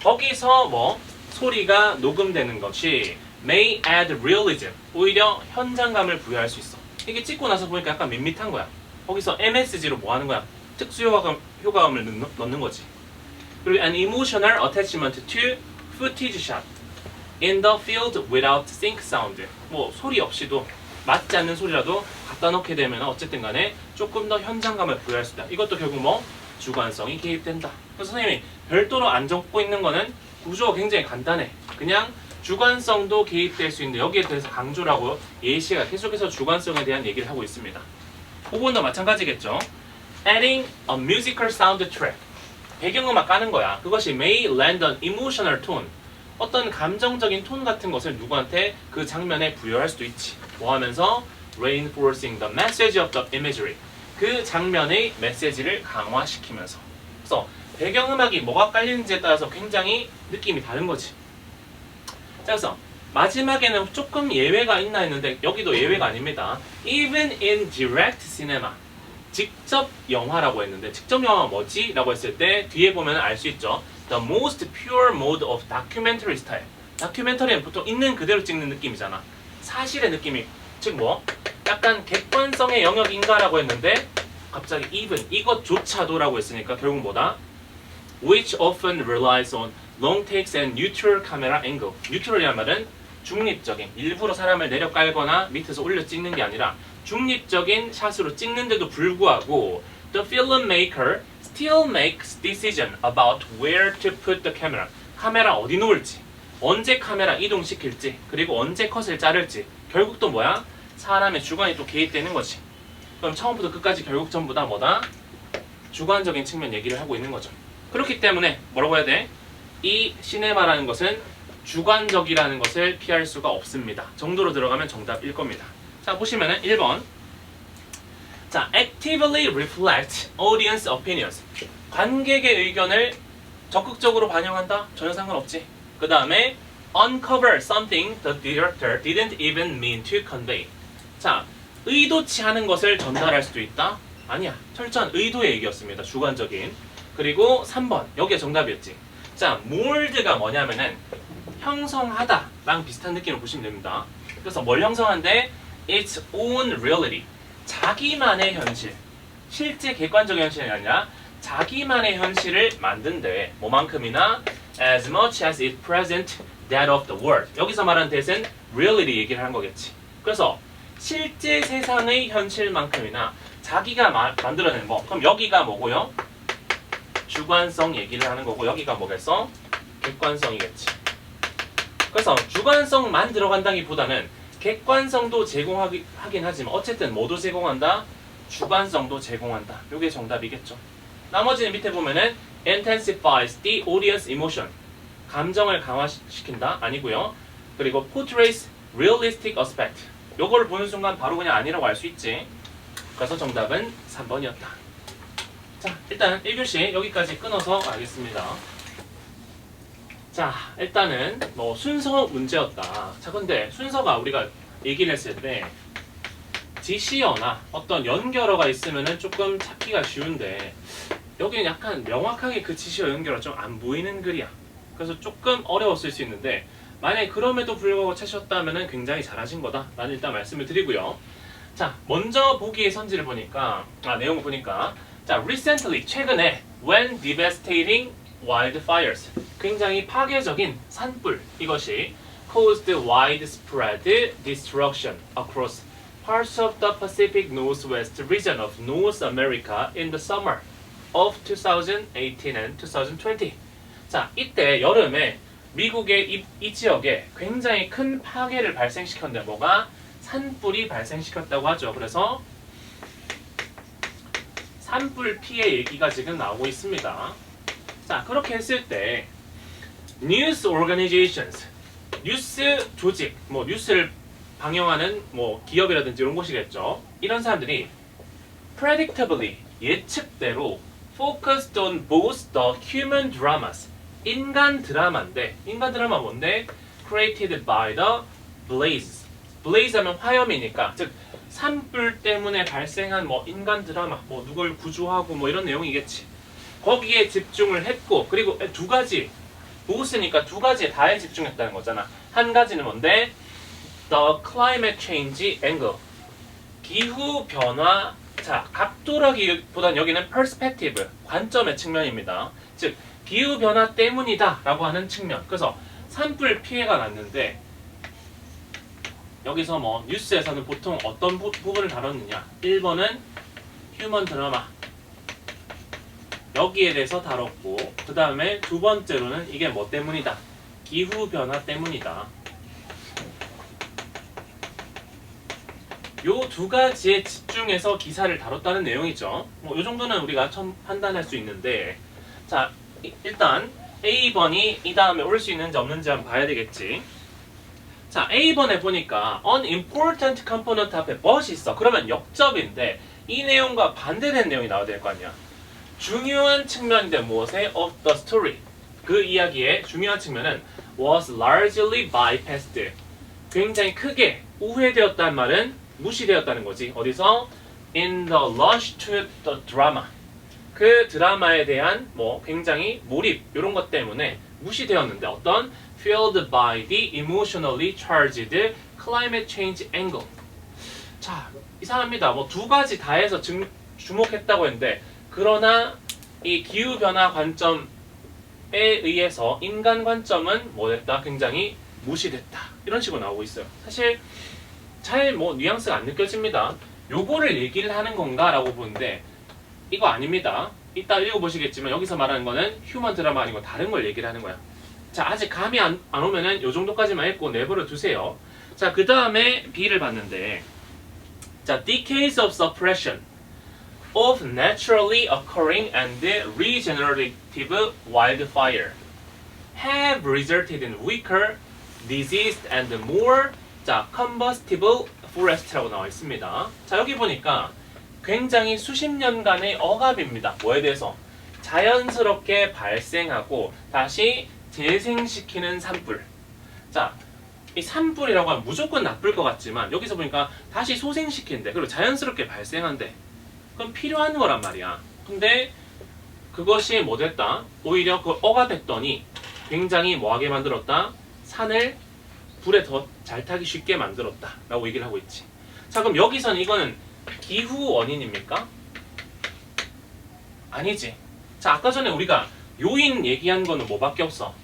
거기서 소리가 녹음되는 것이 may add realism, 오히려 현장감을 부여할 수 있어. 이게 찍고 나서 보니까 약간 밋밋한 거야. 거기서 MSG로 뭐 하는 거야? 특수 효과음을 넣는 거지. 그리고 an emotional attachment to footage shot in the field without sync sound. 소리 없이도 맞지 않는 소리라도 갖다 놓게 되면 어쨌든 간에 조금 더 현장감을 부여할 수 있다. 이것도 결국 주관성이 개입된다. 그래서 선생님이 별도로 안 적고 있는 거는 구조가 굉장히 간단해. 그냥 주관성도 개입될 수 있는데 여기에 대해서 강조를 하고 예시가 계속해서 주관성에 대한 얘기를 하고 있습니다. 5번도 마찬가지겠죠. Adding a musical soundtrack. 배경음악 까는 거야. 그것이 may lend an emotional tone. 어떤 감정적인 톤 같은 것을 누구한테 그 장면에 부여할 수도 있지. 뭐 하면서 reinforcing the message of the imagery. 그 장면의 메시지를 강화시키면서. 그래서 배경음악이 뭐가 깔리는지에 따라서 굉장히 느낌이 다른 거지. 자, 그래서 마지막에는 조금 예외가 있나 했는데 여기도 예외가 아닙니다. Even in direct cinema. 직접 영화라고 했는데 직접 영화가 뭐지? 라고 했을 때 뒤에 보면 알 수 있죠. The most pure mode of documentary style. 다큐멘터리는 보통 있는 그대로 찍는 느낌이잖아. 사실의 느낌이 즉 뭐 약간 객관성의 영역인가라고 했는데 갑자기 even 이것조차도 라고 했으니까 결국 뭐다? Which often relies on long takes and neutral camera angle. neutral이란 말은 중립적인, 일부러 사람을 내려 깔거나 밑에서 올려 찍는 게 아니라 중립적인 샷으로 찍는데도 불구하고 the filmmaker still makes decision about where to put the camera. 카메라 어디 놓을지, 언제 카메라 이동시킬지, 그리고 언제 컷을 자를지 결국 또 뭐야? 사람의 주관이 또 개입되는 거지. 그럼 처음부터 끝까지 결국 전부 다 뭐다? 주관적인 측면 얘기를 하고 있는 거죠. 그렇기 때문에 뭐라고 해야 돼? 이 시네마라는 것은 주관적이라는 것을 피할 수가 없습니다. 정도로 들어가면 정답일 겁니다. 자, 보시면은 1번. 자, actively reflect audience opinions. 관객의 의견을 적극적으로 반영한다? 전혀 상관없지. 그 다음에 uncover something the director didn't even mean to convey. 자, 의도치 않은 것을 전달할 수도 있다? 아니야. 철저한 의도의 얘기였습니다. 주관적인. 그리고 3번. 여기가 정답이었지. 자, mold가 뭐냐면은 형성하다 랑 비슷한 느낌으로 보시면 됩니다. 그래서 뭘 형성한대? Its own reality. 자기만의 현실. 실제 객관적 현실이 아니라 자기만의 현실을 만든대. 뭐만큼이나 as much as it present that of the world. 여기서 말하는 that은 reality 얘기를 한 거겠지. 그래서 실제 세상의 현실만큼이나 자기가 만들어낸 뭐. 그럼 여기가 뭐고요? 주관성 얘기를 하는 거고 여기가 뭐겠어? 객관성이겠지. 그래서 주관성만 들어간다기보다는 객관성도 제공하긴 하지만 어쨌든 뭐도 제공한다? 주관성도 제공한다. 이게 정답이겠죠. 나머지는 밑에 보면은 intensifies the audience emotion. 감정을 강화시킨다? 아니고요. 그리고 portrays realistic aspect. 요거를 보는 순간 바로 그냥 아니라고 알 수 있지. 그래서 정답은 3번이었다. 자, 일단 1교시 여기까지 끊어서 알겠습니다. 자, 일단은 뭐 순서 문제였다. 자, 근데 순서가 우리가 얘기를 했을 때 지시어나 어떤 연결어가 있으면은 조금 찾기가 쉬운데 여기는 약간 명확하게 그 지시어 연결어 좀 안 보이는 글이야. 그래서 조금 어려웠을 수 있는데 만약에 그럼에도 불구하고 찾으셨다면은 굉장히 잘하신 거다. 라는 일단 말씀을 드리고요. 자, 먼저 보기의 선지를 보니까 내용을 보니까 자, recently 최근에 when devastating wildfires 굉장히 파괴적인 산불 이것이 caused widespread destruction across parts of the Pacific Northwest region of North America in the summer of 2018 and 2020. 자, 이때 여름에 미국의 이 지역에 굉장히 큰 파괴를 발생시켰는데 뭐가? 산불이 발생시켰다고 하죠. 그래서 산불 피해 얘기가 지금 나오고 있습니다. 자, 그렇게 했을 때 news organizations, 뉴스 조직, 뭐 뉴스를 방영하는 뭐 기업이라든지 이런 곳이겠죠. 이런 사람들이 predictably, 예측대로 focused on both the human dramas, 인간 드라마인데 인간 드라마 뭔데? created by the blaze. blaze 하면 화염이니까 즉 산불 때문에 발생한 뭐 인간 드라마, 뭐 누굴 구조하고 뭐 이런 내용이겠지. 거기에 집중을 했고 그리고 두 가지 보스니까 두 가지에 다에 집중했다는 거잖아. 한 가지는 뭔데? The climate change angle. 기후 변화. 자, 각도라기보다는 여기는 perspective, 관점의 측면입니다. 즉 기후 변화 때문이다 라고 하는 측면. 그래서 산불 피해가 났는데 여기서 뭐 뉴스에서는 보통 어떤 부분을 다뤘느냐. 1번은 휴먼 드라마. 여기에 대해서 다뤘고 그 다음에 두 번째로는 이게 뭐 때문이다. 기후 변화 때문이다. 요 두 가지에 집중해서 기사를 다뤘다는 내용이죠. 뭐 요 정도는 우리가 처음 판단할 수 있는데 자, 일단 A번이 이 다음에 올 수 있는지 없는지 한번 봐야 되겠지. 자, A번에 보니까 unimportant component 앞에 but이 있어. 그러면 역접인데 이 내용과 반대된 내용이 나와야 될 거 아니야. 중요한 측면인데 무엇에? of the story. 그 이야기의 중요한 측면은 was largely bypassed. 굉장히 크게 우회되었다는 말은 무시되었다는 거지. 어디서? In the rush to the drama. 그 드라마에 대한 뭐 굉장히 몰입 이런 것 때문에 무시되었는데 어떤 fueled by the emotionally charged climate change angle. 자, 이상합니다. 뭐 두 가지 다 해서 주목했다고 했는데 그러나 이 기후 변화 관점에 의해서 인간 관점은 뭐됐다? 굉장히 무시됐다. 이런 식으로 나오고 있어요. 사실 잘 뭐 뉘앙스가 안 느껴집니다. 요거를 얘기를 하는 건가라고 보는데 이거 아닙니다. 이따 읽어보시겠지만 여기서 말하는 거는 휴먼 드라마 아니고 다른 걸 얘기를 하는 거야. 자, 아직 감이 안 오면은 요 정도까지만 읽고 내버려 두세요. 자, 그 다음에 B를 봤는데 자, decades of suppression of naturally occurring and regenerative wildfire have resulted in weaker, diseased and more 자, combustible forest라고 나와 있습니다. 자, 여기 보니까 굉장히 수십 년간의 억압입니다. 뭐에 대해서? 자연스럽게 발생하고 다시 재생시키는 산불. 자, 이 산불이라고 하면 무조건 나쁠 것 같지만 여기서 보니까 다시 소생시킨대. 그리고 자연스럽게 발생한대. 그럼 필요한 거란 말이야. 근데 그것이 뭐 됐다? 오히려 그 억압했더니 굉장히 뭐하게 만들었다? 산을 불에 더 잘 타기 쉽게 만들었다 라고 얘기를 하고 있지. 자, 그럼 여기서는 이거는 기후 원인입니까? 아니지. 자, 아까 전에 우리가 요인 얘기한 거는 뭐밖에 없어?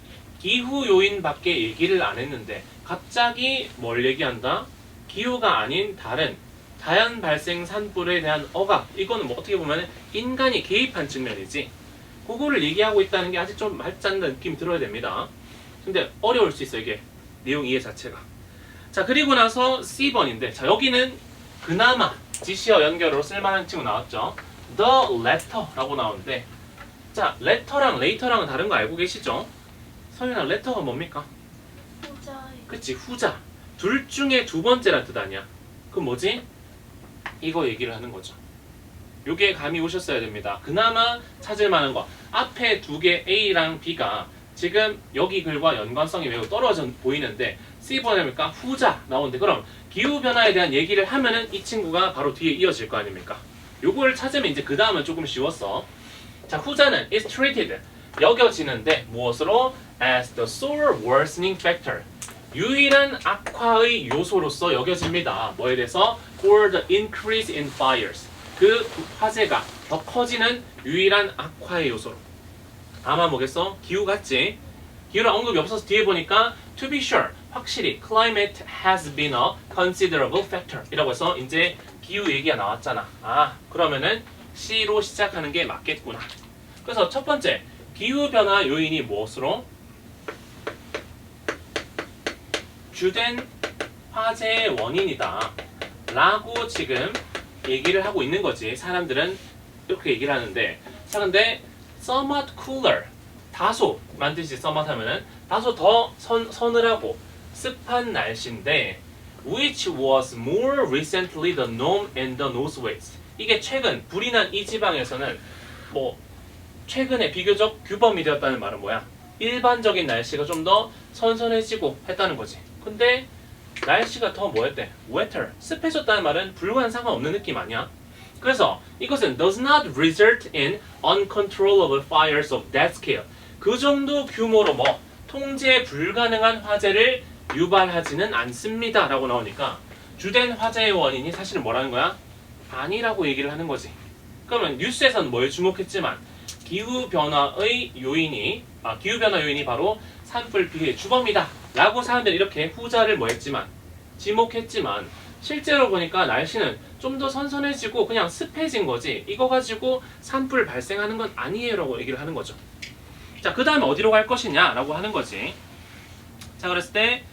기후 요인밖에 얘기를 안 했는데 갑자기 뭘 얘기한다? 기후가 아닌 다른 자연 발생 산불에 대한 억압. 이거는 뭐 어떻게 보면 인간이 개입한 측면이지. 그거를 얘기하고 있다는 게 아직 좀 말짱난 느낌이 들어야 됩니다. 근데 어려울 수 있어 이게 내용 이해 자체가. 자, 그리고 나서 C번인데 자, 여기는 그나마 지시어 연결으로 쓸만한 친구 나왔죠. The letter라고 나오는데 자, letter랑 later랑은 다른 거 알고 계시죠? 서윤아, letter가 뭡니까? 후자. 그치, 후자. 둘 중에 두 번째란 뜻 아니야. 그럼 뭐지? 이거 얘기를 하는 거죠. 요게 감이 오셨어야 됩니다. 그나마 찾을 만한 거. 앞에 두 개 A랑 B가 지금 여기 글과 연관성이 매우 떨어져 보이는데 C번입니까? 후자 나오는데 그럼 기후변화에 대한 얘기를 하면은 이 친구가 바로 뒤에 이어질 거 아닙니까? 요걸 찾으면 이제 그 다음은 조금 쉬웠어. 자, 후자는 is treated 여겨지는데 무엇으로? as the sole worsening factor 유일한 악화의 요소로서 여겨집니다. 뭐에 대해서? for the increase in fires 그 화재가 더 커지는 유일한 악화의 요소로. 아마 뭐겠어? 기후 같지? 기후랑 언급이 없어서 뒤에 보니까 to be sure 확실히 climate has been a considerable factor 이라고 해서 이제 기후 얘기가 나왔잖아. 아, 그러면은 C로 시작하는 게 맞겠구나. 그래서 첫 번째 기후변화 요인이 무엇으로? 주된 화재의 원인이다 라고 지금 얘기를 하고 있는 거지. 사람들은 이렇게 얘기를 하는데 자, 근데 somewhat cooler 다소 만 뜻이 somewhat 하면은 다소 더 서늘하고 습한 날씨인데 which was more recently the norm in the northwest 이게 최근 불이 난 이 지방에서는 뭐 최근에 비교적 규범이 되었다는 말은 뭐야? 일반적인 날씨가 좀 더 선선해지고 했다는 거지. 근데 날씨가 더 뭐였대? wetter 습해졌다는 말은 불과한 상관없는 느낌 아니야? 그래서 이것은 does not result in uncontrollable fires of that scale 그 정도 규모로 뭐 통제 불가능한 화재를 유발하지는 않습니다 라고 나오니까 주된 화재의 원인이 사실은 뭐라는 거야? 아니라고 얘기를 하는 거지. 그러면 뉴스에서는 뭐에 주목했지만 기후변화 요인이 바로 산불 피해 주범이다 라고 사람들이 이렇게 후자를 뭐 했지만 지목했지만 실제로 보니까 날씨는 좀 더 선선해지고 그냥 습해진 거지 이거 가지고 산불 발생하는 건 아니에요 라고 얘기를 하는 거죠. 자, 그 다음에 어디로 갈 것이냐 라고 하는 거지. 자, 그랬을 때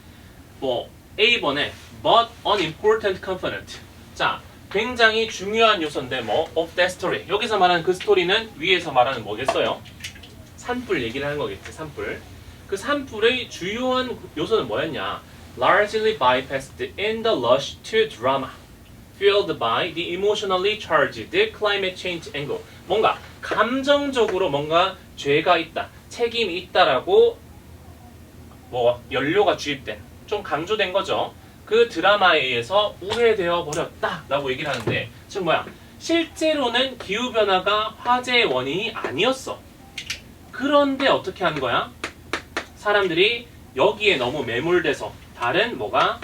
뭐 A번에 but an important component 자, 굉장히 중요한 요소인데 뭐 of that story 여기서 말하는 그 스토리는 위에서 말하는 뭐겠어요? 산불 얘기를 하는 거겠지. 산불. 그 산불의 주요한 요소는 뭐였냐? largely bypassed in the rush to drama fueled by the emotionally charged climate change angle 뭔가 감정적으로 뭔가 죄가 있다, 책임이 있다라고 뭐 연료가 주입된 좀 강조된 거죠. 그 드라마에 의해서 우회되어 버렸다 라고 얘기를 하는데 즉 뭐야? 실제로는 기후변화가 화재의 원인이 아니었어. 그런데 어떻게 하는 거야? 사람들이 여기에 너무 매몰돼서 다른 뭐가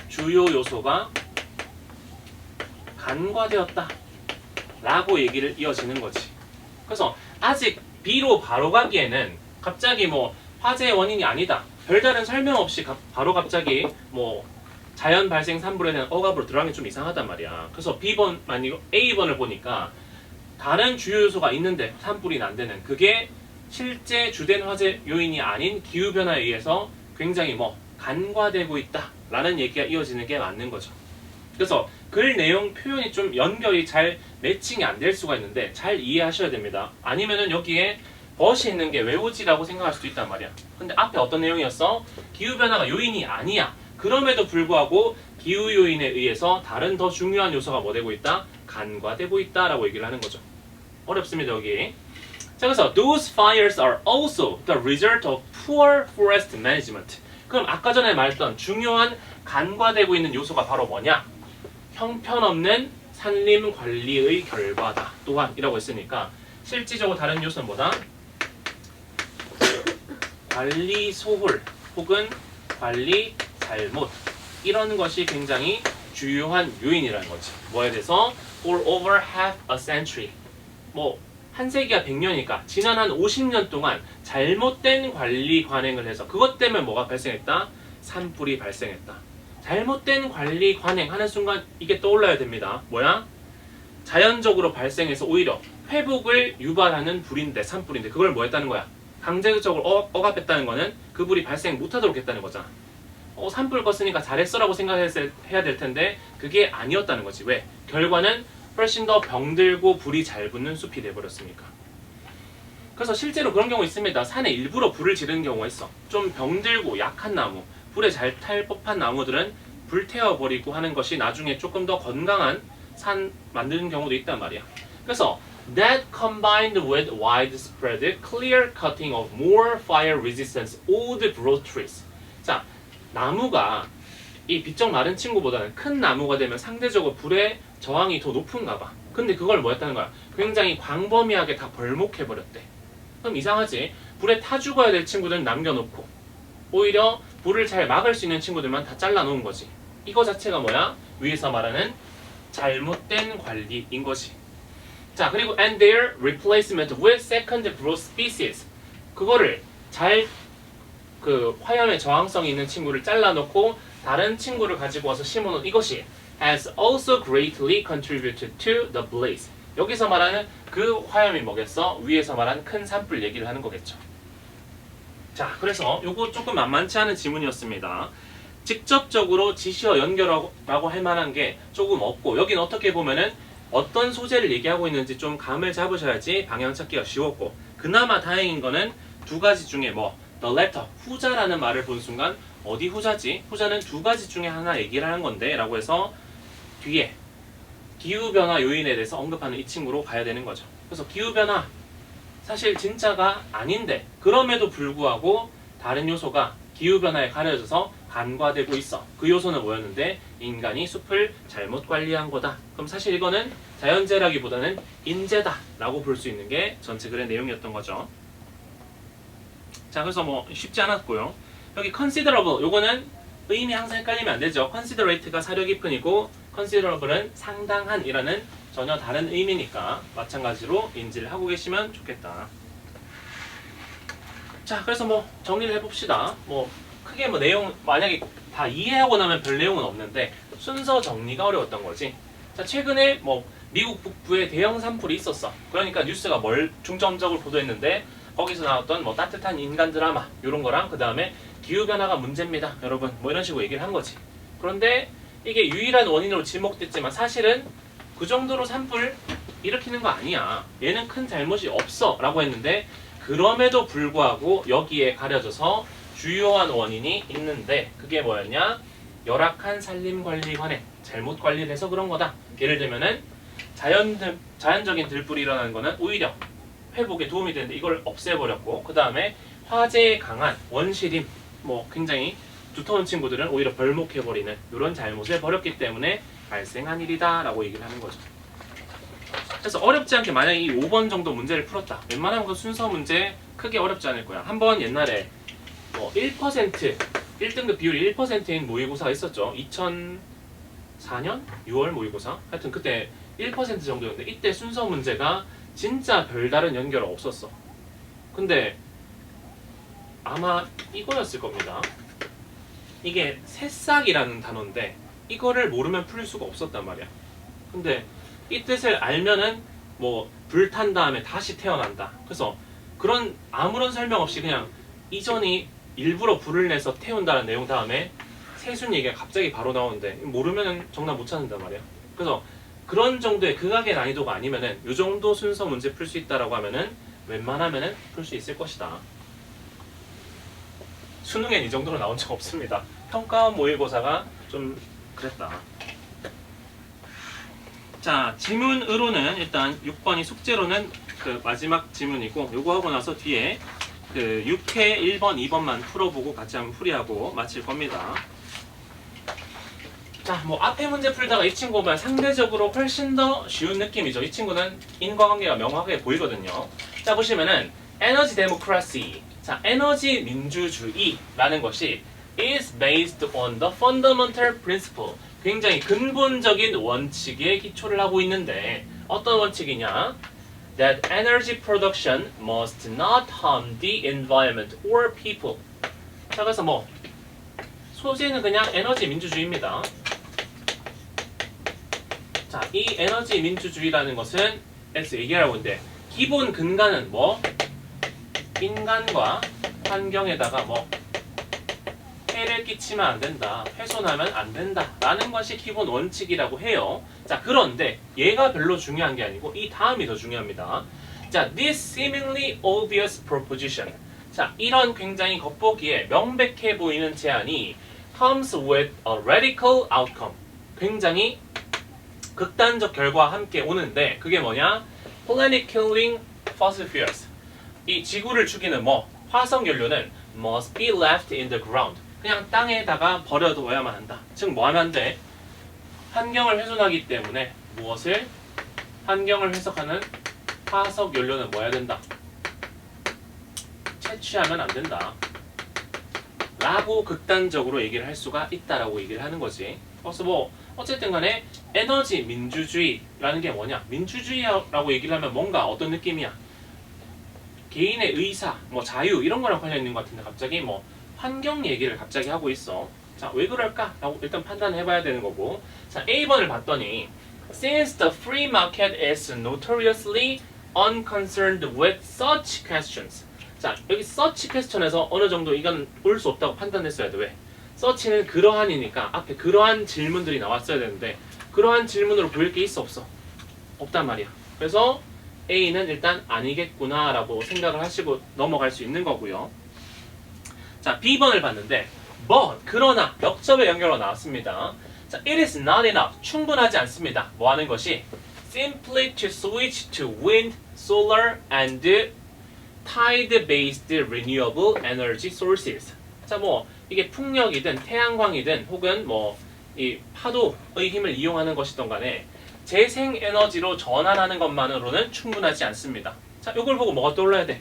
주요 요소가 간과되었다 라고 얘기를 이어지는 거지. 그래서 아직 B로 바로 가기에는 갑자기 뭐 화재의 원인이 아니다, 별다른 설명 없이 바로 갑자기 뭐 자연 발생 산불에 대한 억압으로 들어가는 게 좀 이상하단 말이야. 그래서 B번 아니고 A번을 보니까 다른 주요 요소가 있는데 산불이 난다는 그게 실제 주된 화재 요인이 아닌 기후변화에 의해서 굉장히 뭐 간과되고 있다 라는 얘기가 이어지는 게 맞는 거죠. 그래서 글 내용 표현이 좀 연결이 잘 매칭이 안 될 수가 있는데 잘 이해하셔야 됩니다. 아니면은 여기에 벗이 있는 게 외우지라고 생각할 수도 있단 말이야. 근데 앞에 어떤 내용이었어? 기후변화가 요인이 아니야. 그럼에도 불구하고 기후 요인에 의해서 다른 더 중요한 요소가 뭐 되고 있다? 간과되고 있다 라고 얘기를 하는 거죠. 어렵습니다 여기. 자, 그래서 those fires are also the result of poor forest management. 그럼 아까 전에 말했던 중요한 간과되고 있는 요소가 바로 뭐냐? 형편없는 산림 관리의 결과다. 또한 이라고 했으니까 실질적으로 다른 요소는 뭐다? 관리 소홀 혹은 관리 잘못 이런 것이 굉장히 주요한 요인이라는 거지. 뭐에 대해서? For over half a century. 뭐 한 세기가 100년이니까 지난 한 50년 동안 잘못된 관리 관행을 해서 그것 때문에 뭐가 발생했다? 산불이 발생했다. 잘못된 관리 관행하는 순간 이게 떠올라야 됩니다. 뭐야? 자연적으로 발생해서 오히려 회복을 유발하는 불인데 산불인데 그걸 뭐 했다는 거야? 강제적으로 억압했다는 거는 그 불이 발생 못하도록 했다는 거잖아. 산불 껐으니까 잘했어라고 생각해야 될 텐데 그게 아니었다는 거지. 왜? 결과는 훨씬 더 병들고 불이 잘 붙는 숲이 돼버렸으니까. 그래서 실제로 그런 경우 있습니다. 산에 일부러 불을 지르는 경우가 있어. 좀 병들고 약한 나무, 불에 잘 탈 법한 나무들은 불태워버리고 하는 것이 나중에 조금 더 건강한 산 만드는 경우도 있단 말이야. 그래서 that combined with widespread clear cutting of more fire resistant old broad trees. 자, 나무가 이 비쩍 마른 친구보다는 큰 나무가 되면 상대적으로 불의 저항이 더 높은가 봐. 근데 그걸 뭐 했다는 거야? 굉장히 광범위하게 다 벌목해버렸대. 그럼 이상하지? 불에 타 죽어야 될 친구들은 남겨놓고 오히려 불을 잘 막을 수 있는 친구들만 다 잘라놓은 거지. 이거 자체가 뭐야? 위에서 말하는 잘못된 관리인 거지. 자, 그리고 and their replacement with second growth species. 그거를 잘 그 화염에 저항성이 있는 친구를 잘라놓고 다른 친구를 가지고 와서 심어놓은 이것이 has also greatly contributed to the blaze. 여기서 말하는 그 화염이 뭐겠어? 위에서 말하는 큰 산불 얘기를 하는 거겠죠. 자, 그래서 요거 조금 만만치 않은 지문이었습니다. 직접적으로 지시어 연결하고 할 만한 게 조금 없고 여긴 어떻게 보면은 어떤 소재를 얘기하고 있는지 좀 감을 잡으셔야지 방향 찾기가 쉬웠고 그나마 다행인 거는 두 가지 중에 뭐 the latter, 후자라는 말을 본 순간 어디 후자지? 후자는 두 가지 중에 하나 얘기를 하는 건데 라고 해서 뒤에 기후변화 요인에 대해서 언급하는 이 친구로 가야 되는 거죠. 그래서 기후변화 사실 진짜가 아닌데 그럼에도 불구하고 다른 요소가 기후변화에 가려져서 간과되고 있어. 그 요소는 뭐였는데 인간이 숲을 잘못 관리한 거다. 그럼 사실 이거는 자연재해라기보다는 인재다 라고 볼 수 있는 게 전체 글의 내용이었던 거죠. 자, 그래서 뭐 쉽지 않았고요. 여기 considerable 요거는 의미 항상 헷갈리면 안 되죠. considerate가 사려 깊은이고 considerable은 상당한 이라는 전혀 다른 의미니까 마찬가지로 인지를 하고 계시면 좋겠다. 자, 그래서 뭐 정리를 해봅시다. 뭐 크게 뭐 내용 만약에 다 이해하고 나면 별 내용은 없는데 순서 정리가 어려웠던 거지. 자, 최근에 뭐 미국 북부에 대형 산불이 있었어. 그러니까 뉴스가 뭘 중점적으로 보도했는데 거기서 나왔던 뭐 따뜻한 인간 드라마 이런 거랑 그 다음에 기후변화가 문제입니다 여러분 뭐 이런 식으로 얘기를 한 거지. 그런데 이게 유일한 원인으로 지목됐지만 사실은 그 정도로 산불 일으키는 거 아니야. 얘는 큰 잘못이 없어 라고 했는데 그럼에도 불구하고 여기에 가려져서 주요한 원인이 있는데 그게 뭐였냐? 열악한 산림관리 관행, 잘못 관리를 해서 그런 거다. 예를 들면은 자연적인 들불이 일어나는 거는 오히려 회복에 도움이 되는데 이걸 없애버렸고 그 다음에 화재에 강한 원시림 뭐 굉장히 두터운 친구들은 오히려 벌목해버리는 이런 잘못을 벌였기 때문에 발생한 일이다 라고 얘기를 하는 거죠. 그래서 어렵지 않게 만약에 이 5번 정도 문제를 풀었다. 웬만하면 그 순서 문제 크게 어렵지 않을 거야. 한번 옛날에 뭐 1%, 1등급 비율이 1%인 모의고사가 있었죠. 2004년 6월 모의고사. 하여튼 그때 1% 정도였는데 이때 순서 문제가 진짜 별다른 연결 없었어. 근데 아마 이거였을 겁니다. 이게 새싹이라는 단어인데 이거를 모르면 풀 수가 없었단 말이야. 근데 이 뜻을 알면은 뭐 불탄 다음에 다시 태어난다. 그래서 그런 아무런 설명 없이 그냥 이전이 일부러 불을 내서 태운다는 내용 다음에 세순 얘기가 갑자기 바로 나오는데 모르면은 정답 못 찾는단 말이야. 그래서 그런 정도의 극악의 난이도가 아니면은 이 정도 순서 문제 풀 수 있다라고 하면은 웬만하면은 풀 수 있을 것이다. 수능엔 이 정도로 나온 적 없습니다. 평가원 모의고사가 좀 그랬다. 자, 지문으로는 일단 6번이 숙제로는 그 마지막 지문이고 요거 하고 나서 뒤에 그 6회 1번, 2번만 풀어보고 같이 한번 풀이하고 마칠 겁니다. 자, 뭐 앞에 문제 풀다가 이 친구 보면 상대적으로 훨씬 더 쉬운 느낌이죠. 이 친구는 인과관계가 명확하게 보이거든요. 자, 보시면은 에너지 데모크라시. 자, 에너지 민주주의라는 것이 is based on the fundamental principle. 굉장히 근본적인 원칙에 기초를 하고 있는데 어떤 원칙이냐? That energy production must not harm the environment or people. 자, 그래서 뭐 소재는 그냥 에너지 민주주의입니다. 자, 이 에너지 민주주의라는 것은 에서 얘기하고 있는데 기본 근간은 뭐? 인간과 환경에다가 뭐 해를 끼치면 안 된다, 훼손하면 안 된다 라는 것이 기본 원칙이라고 해요. 자, 그런데 얘가 별로 중요한 게 아니고 이 다음이 더 중요합니다. 자, this seemingly obvious proposition. 자, 이런 굉장히 겉보기에 명백해 보이는 제안이 comes with a radical outcome. 굉장히 극단적 결과와 함께 오는데 그게 뭐냐? planet killing fossil fuels. 이 지구를 죽이는 뭐 화석 연료는 must be left in the ground. 그냥 땅에다가 버려둬야만 한다. 즉 뭐 하면 안 돼? 환경을 훼손하기 때문에 무엇을? 환경을 해석하는 화석 연료는 뭐 해야 된다? 채취하면 안 된다. 라고 극단적으로 얘기를 할 수가 있다라고 얘기를 하는 거지. 그래서 뭐 어쨌든 간에 에너지 민주주의라는 게 뭐냐? 민주주의라고 얘기를 하면 뭔가 어떤 느낌이야? 개인의 의사, 뭐 자유 이런 거랑 관련 있는 것 같은데 갑자기 뭐 환경 얘기를 갑자기 하고 있어. 자, 왜 그럴까? 라고 일단 판단을 해봐야 되는 거고. 자, A번을 봤더니 Since the free market is notoriously unconcerned with such questions. 자, 여기 such question에서 어느 정도 이건 올 수 없다고 판단했어야 돼. 왜? such는 그러한이니까 앞에 그러한 질문들이 나왔어야 되는데 그러한 질문으로 보일 게 있어 없어? 없단 말이야. 그래서 A는 일단 아니겠구나 라고 생각을 하시고 넘어갈 수 있는 거고요. 자, B번을 봤는데 but, 그러나 역접의 연결로 나왔습니다. 자, it is not enough, 충분하지 않습니다. 뭐 하는 것이? simply to switch to wind, solar and tide-based renewable energy sources. 자, 뭐 이게 풍력이든 태양광이든 혹은 뭐 이 파도의 힘을 이용하는 것이든 간에 재생 에너지로 전환하는 것만으로는 충분하지 않습니다. 자, 이걸 보고 뭐가 떠올라야 돼?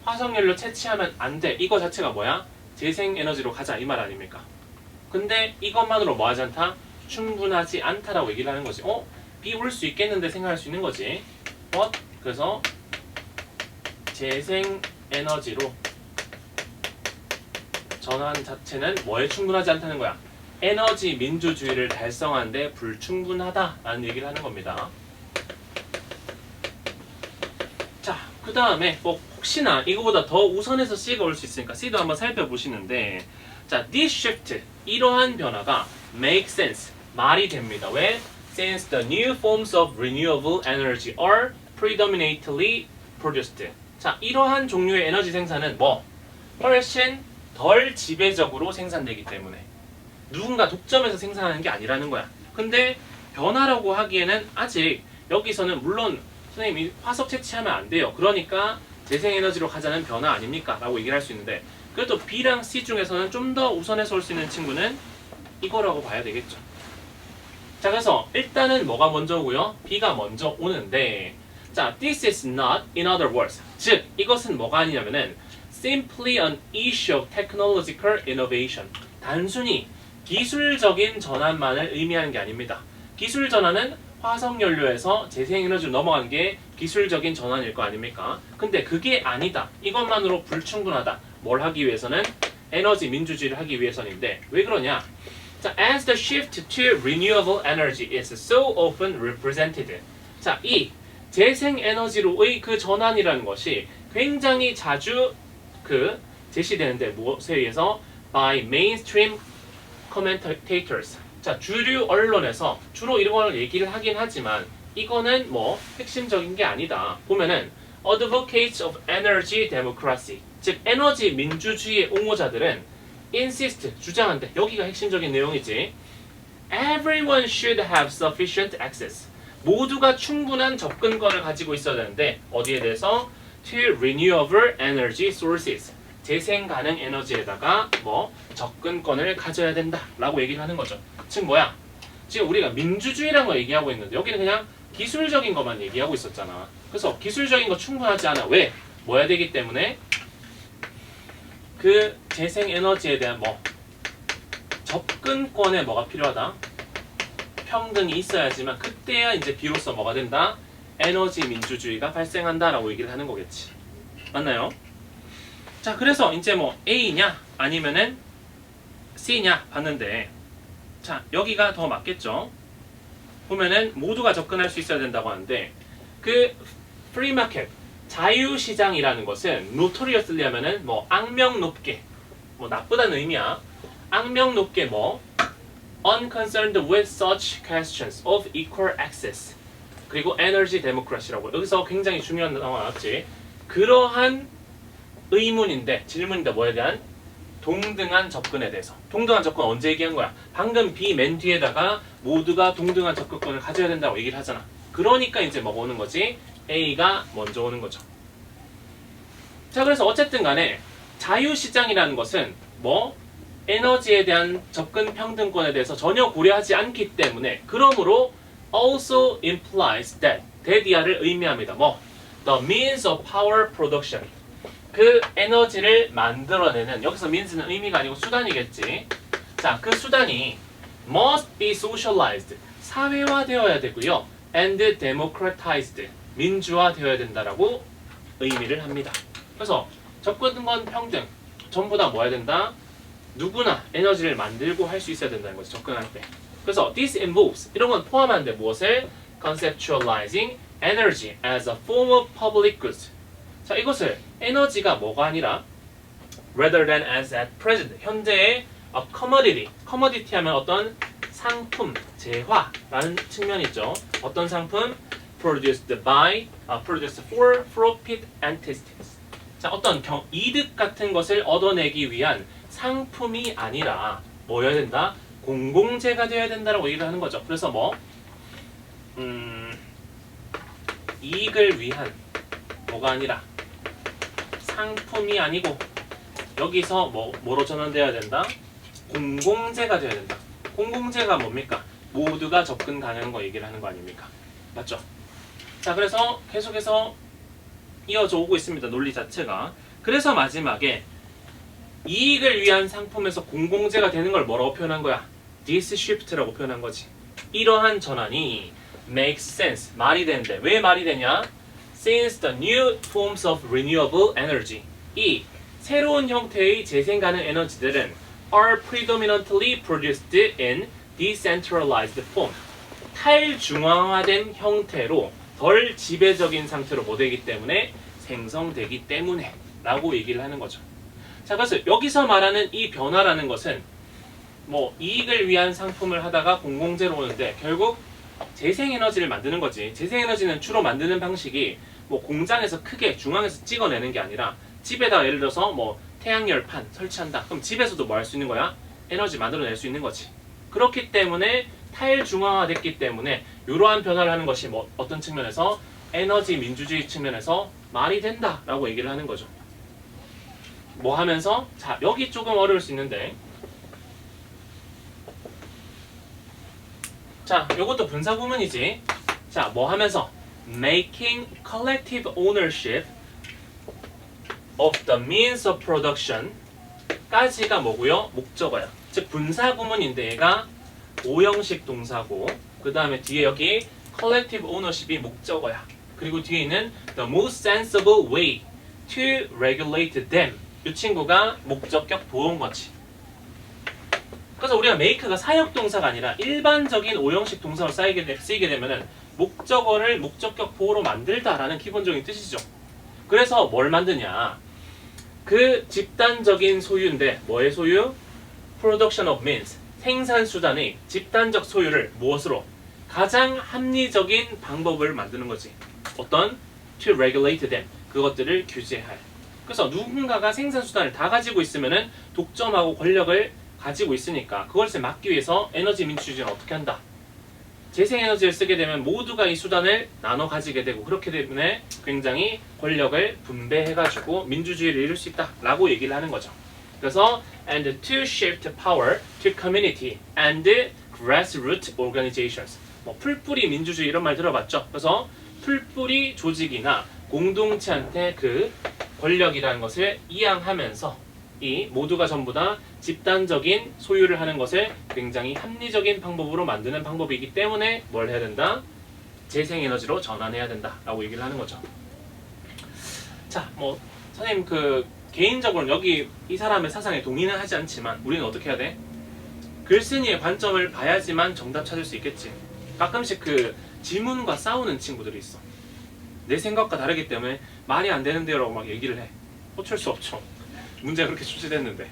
화석연료 채취하면 안 돼. 이거 자체가 뭐야? 재생 에너지로 가자 이 말 아닙니까? 근데 이것만으로 뭐 하지 않다? 충분하지 않다라고 얘기를 하는 거지. B 올 수 있겠는데 생각할 수 있는 거지. 그래서 재생 에너지로 전환 자체는 뭐에 충분하지 않다는 거야? 에너지 민주주의를 달성하는데 불충분하다라는 얘기를 하는 겁니다. 자, 그 다음에 뭐 혹시나 이거보다 더 우선해서 C가 올 수 있으니까 C도 한번 살펴보시는데, 자, this shift, 이러한 변화가 make sense, 말이 됩니다. 왜? Since the new forms of renewable energy are predominantly produced. 자, 이러한 종류의 에너지 생산은 뭐? 훨씬 덜 지배적으로 생산되기 때문에 누군가 독점해서 생산하는 게 아니라는 거야. 근데 변화라고 하기에는 아직 여기서는 물론 선생님이 화석 채취하면 안 돼요. 그러니까 재생에너지로 가자는 변화 아닙니까? 라고 얘기를 할 수 있는데 그래도 B랑 C 중에서는 좀 더 우선해서 올 수 있는 친구는 이거라고 봐야 되겠죠. 자, 그래서 일단은 뭐가 먼저 오고요? B가 먼저 오는데 자, this is not, in other words, 즉 이것은 뭐가 아니냐면은 simply an issue of technological innovation. 단순히 기술적인 전환만을 의미하는 게 아닙니다. 기술 전환은 화석연료에서 재생에너지로 넘어가는 게 기술적인 전환일 거 아닙니까? 근데 그게 아니다. 이것만으로 불충분하다. 뭘 하기 위해서는? 에너지 민주주의를 하기 위해서인데 왜 그러냐? 자, as the shift to renewable energy is so often represented. 자, 이 재생에너지로의 그 전환이라는 것이 굉장히 자주 제시되는데 무엇에 의해서? by mainstream commentators. 자, 주류 언론에서 주로 이런 걸 얘기를 하긴 하지만 이거는 뭐 핵심적인 게 아니다. 보면은 advocates of energy democracy, 즉 에너지 민주주의의 옹호자들은 insist, 주장한대. 여기가 핵심적인 내용이지. Everyone should have sufficient access. 모두가 충분한 접근권을 가지고 있어야 되는데 어디에 대해서? to renewable energy sources. 재생 가능 에너지에다가 뭐 접근권을 가져야 된다라고 얘기를 하는 거죠. 즉 뭐야? 지금 우리가 민주주의라는 거 얘기하고 있는데 여기는 그냥 기술적인 것만 얘기하고 있었잖아. 그래서 기술적인 거 충분하지 않아. 왜? 뭐야 되기 때문에 그 재생 에너지에 대한 뭐 접근권에 뭐가 필요하다? 평등이 있어야지만 그때야 이제 비로소 뭐가 된다? 에너지 민주주의가 발생한다라고 얘기를 하는 거겠지. 맞나요? 자, 그래서 이제 뭐 A냐 아니면은 C냐 봤는데 자, 여기가 더 맞겠죠. 보면은 모두가 접근할 수 있어야 된다고 하는데 그 free market, 자유시장이라는 것은 notoriously 하면은 뭐 악명 높게, 뭐 나쁘다는 의미야. 악명 높게 뭐 unconcerned with such questions of equal access 그리고 energy democracy라고 여기서 굉장히 중요한 단어가 나왔지. 그러한 의문인데 질문인데 뭐에 대한? 동등한 접근에 대해서. 동등한 접근 언제 얘기한 거야? 방금 B 맨 뒤에다가 모두가 동등한 접근권을 가져야 된다고 얘기를 하잖아. 그러니까 이제 뭐가 오는 거지? A가 먼저 오는 거죠. 자, 그래서 어쨌든 간에 자유시장이라는 것은 뭐 에너지에 대한 접근 평등권에 대해서 전혀 고려하지 않기 때문에 그러므로 also implies that 이하를 의미합니다. 뭐 the means of power production, 그 에너지를 만들어내는, 여기서 means는 의미가 아니고 수단이겠지. 자, 그 수단이 must be socialized, 사회화되어야 되고요. and democratized, 민주화되어야 된다라고 의미를 합니다. 그래서 접근권 평등, 전부 다 뭐 해야 된다? 누구나 에너지를 만들고 할 수 있어야 된다는 거죠. 접근할 때. 그래서 this involves, 이런 건 포함하는데 무엇을? conceptualizing energy as a form of public goods. 자, 이것을 에너지가 뭐가 아니라 rather than as at present, 현재의 a commodity, commodity 하면 어떤 상품, 재화라는 측면이죠. 어떤 상품? produced for profit entities. 자, 어떤 이득 같은 것을 얻어내기 위한 상품이 아니라 뭐여야 된다? 공공재가 되어야 된다라고 얘기를 하는 거죠. 그래서 뭐 이익을 위한 뭐가 아니라 상품이 아니고 여기서 뭐로 전환되어야 된다? 공공재가 되어야 된다. 공공재가 뭡니까? 모두가 접근 가능한 거 얘기를 하는 거 아닙니까? 맞죠? 자, 그래서 계속해서 이어져 오고 있습니다. 논리 자체가. 그래서 마지막에 이익을 위한 상품에서 공공재가 되는 걸 뭐라고 표현한 거야? This shift라고 표현한 거지. 이러한 전환이 makes sense, 말이 되는데 왜 말이 되냐? Since the new forms of renewable energy, 이 새로운 형태의 재생 가능 에너지들은 are predominantly produced in decentralized form, 탈중앙화된 형태로 덜 지배적인 상태로 뭐 되기 때문에 생성되기 때문에 라고 얘기를 하는 거죠. 자, 그래서 여기서 말하는 이 변화라는 것은 뭐 이익을 위한 상품을 하다가 공공재로 오는데 결국 재생에너지를 만드는 거지. 재생에너지는 주로 만드는 방식이 뭐 공장에서 크게 중앙에서 찍어내는 게 아니라 집에다가 예를 들어서 뭐 태양열판 설치한다. 그럼 집에서도 뭐 할 수 있는 거야? 에너지 만들어낼 수 있는 거지. 그렇기 때문에 탈중앙화됐기 때문에 이러한 변화를 하는 것이 뭐 어떤 측면에서 에너지 민주주의 측면에서 말이 된다라고 얘기를 하는 거죠. 뭐 하면서 자 여기 조금 어려울 수 있는데 자 요것도 분사 구문이지. 자 뭐 하면서 making collective ownership of the means of production 까지가 뭐고요? 목적어야. 즉 분사 구문인데 얘가 오형식 동사고 그 다음에 뒤에 여기 collective ownership이 목적어야. 그리고 뒤에 있는 the most sensible way to regulate them 이 친구가 목적격 보호인 그래서 우리가 make가 사역 동사가 아니라 일반적인 오형식 동사로 쓰이게 되면은 목적어를 목적격 보호로 만들다라는 기본적인 뜻이죠. 그래서 뭘 만드냐? 그 집단적인 소유인데 뭐의 소유? production of means 생산 수단의 집단적 소유를 무엇으로? 가장 합리적인 방법을 만드는 거지. 어떤? to regulate them 그것들을 규제할. 그래서 누군가가 생산 수단을 다 가지고 있으면은 독점하고 권력을 가지고 있으니까 그것을 막기 위해서 에너지 민주주의는 어떻게 한다? 재생에너지를 쓰게 되면 모두가 이 수단을 나눠 가지게 되고 그렇기 때문에 굉장히 권력을 분배해가지고 민주주의를 이룰 수 있다라고 얘기를 하는 거죠. 그래서 and to shift power to community and grassroots organizations 뭐 풀뿌리 민주주의 이런 말 들어봤죠? 그래서 풀뿌리 조직이나 공동체한테 그 권력이라는 것을 이양하면서 이 모두가 전부 다 집단적인 소유를 하는 것을 굉장히 합리적인 방법으로 만드는 방법이기 때문에 뭘 해야 된다? 재생에너지로 전환해야 된다라고 얘기를 하는 거죠. 자, 뭐 선생님 그 개인적으로는 여기 이 사람의 사상에 동의는 하지 않지만 우리는 어떻게 해야 돼? 글쓴이의 관점을 봐야지만 정답 찾을 수 있겠지. 가끔씩 그 지문과 싸우는 친구들이 있어. 내 생각과 다르기 때문에 말이 안 되는데요라고 막 얘기를 해. 어쩔 수 없죠. 문제가 그렇게 출제됐는데.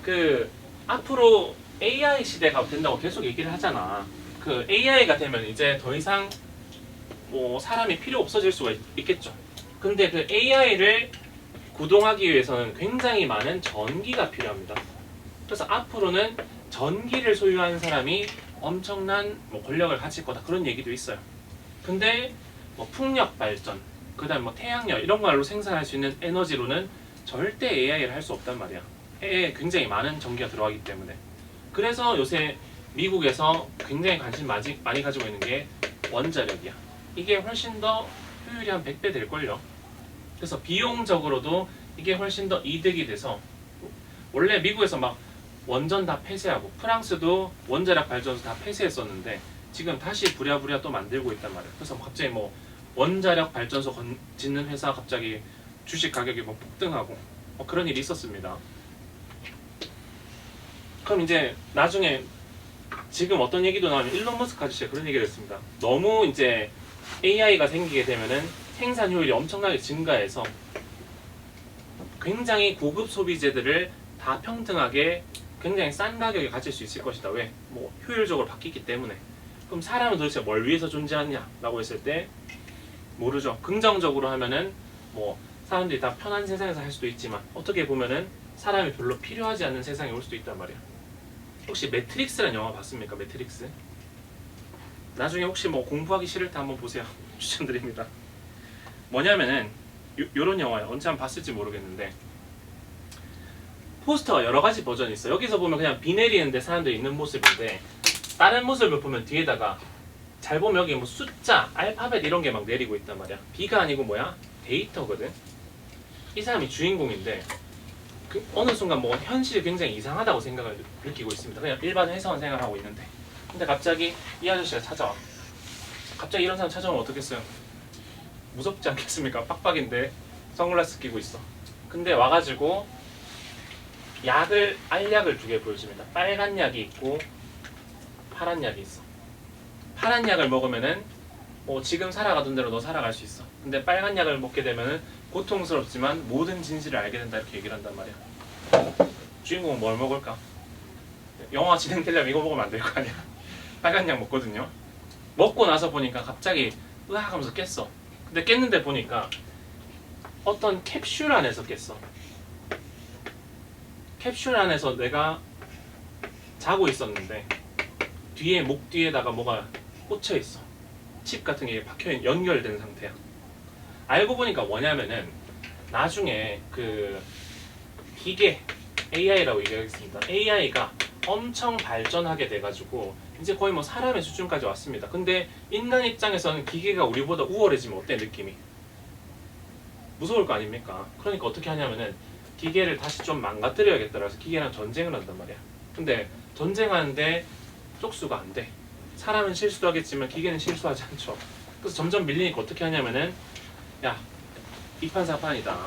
그 앞으로 AI 시대가 된다고 계속 얘기를 하잖아. 그 AI가 되면 이제 더 이상 뭐 사람이 필요 없어질 수가 있겠죠. 근데 그 AI를 구동하기 위해서는 굉장히 많은 전기가 필요합니다. 그래서 앞으로는 전기를 소유하는 사람이 엄청난 뭐 권력을 가질 거다 그런 얘기도 있어요. 근데 뭐 풍력 발전, 그다음 뭐 태양열 이런 걸로 생산할 수 있는 에너지로는 절대 AI를 할 수 없단 말이야. 해에 굉장히 많은 전기가 들어가기 때문에. 그래서 요새 미국에서 굉장히 관심 많이 가지고 있는 게 원자력이야. 이게 훨씬 더 효율이 한 100배 될걸요. 그래서 비용적으로도 이게 훨씬 더 이득이 돼서 원래 미국에서 막 원전 다 폐쇄하고 프랑스도 원자력 발전소 다 폐쇄했었는데 지금 다시 부랴부랴 또 만들고 있단 말이에요. 그래서 갑자기 뭐 원자력 발전소 짓는 회사 갑자기 주식 가격이 뭐 폭등하고 뭐 그런 일이 있었습니다. 그럼 이제 나중에 지금 어떤 얘기도 나오면 일론 머스크 아저씨가 그런 얘기를 했습니다. 너무 이제 AI가 생기게 되면은 생산 효율이 엄청나게 증가해서 굉장히 고급 소비재들을 다 평등하게 굉장히 싼 가격에 가질 수 있을 것이다. 왜? 뭐 효율적으로 바뀌기 때문에. 그럼 사람은 도대체 뭘 위해서 존재하냐라고 했을 때 모르죠. 긍정적으로 하면은 뭐 사람들이 다 편한 세상에서 할 수도 있지만 어떻게 보면은 사람이 별로 필요하지 않는 세상에 올 수도 있단 말이야. 혹시 매트릭스라는 영화 봤습니까? 매트릭스? 나중에 혹시 뭐 공부하기 싫을 때 한번 보세요. 추천드립니다. 뭐냐면은 요런 영화예요. 언제 한번 봤을지 모르겠는데 포스터가 여러 가지 버전이 있어. 여기서 보면 그냥 비 내리는데 사람들이 있는 모습인데 다른 모습을 보면 뒤에다가 잘 보면 여기 뭐 숫자, 알파벳 이런 게 막 내리고 있단 말이야. 비가 아니고 뭐야? 데이터거든. 이 사람이 주인공인데 그 어느 순간 뭐 현실이 굉장히 이상하다고 생각을 느끼고 있습니다. 그냥 일반 회사원 생활하고 있는데 근데 갑자기 이 아저씨가 찾아와. 갑자기 이런 사람 찾아오면 어떻겠어요? 무섭지 않겠습니까? 빡빡인데 선글라스 끼고 있어. 근데 와가지고 알약을 두 개 보여줍니다. 빨간 약이 있고 파란 약이 있어. 파란 약을 먹으면은 뭐 지금 살아가던 대로 너 살아갈 수 있어. 근데 빨간 약을 먹게 되면은 고통스럽지만 모든 진실을 알게 된다 이렇게 얘기를 한단 말이야. 주인공은 뭘 먹을까? 영화 진행되려면 이거 먹으면 안 될 거 아니야. 빨간 약 먹거든요. 먹고 나서 보니까 갑자기 으악 하면서 깼어. 근데 깼는데 보니까 어떤 캡슐 안에서 깼어. 캡슐 안에서 내가 자고 있었는데 뒤에 목 뒤에다가 뭐가 꽂혀 있어. 칩 같은 게 박혀 연결된 상태야. 알고 보니까 뭐냐면은 나중에 그 기계 AI라고 얘기하겠습니다. AI가 엄청 발전하게 돼가지고 이제 거의 뭐 사람의 수준까지 왔습니다. 근데 인간 입장에서는 기계가 우리보다 우월해지면 어때 느낌이? 무서울 거 아닙니까? 그러니까 어떻게 하냐면은 기계를 다시 좀 망가뜨려야겠다 그래서 기계랑 전쟁을 한단 말이야. 근데 전쟁하는데 쪽수가 안 돼. 사람은 실수도 하겠지만 기계는 실수하지 않죠. 그래서 점점 밀리니까 어떻게 하냐면은 야 이판사판이다.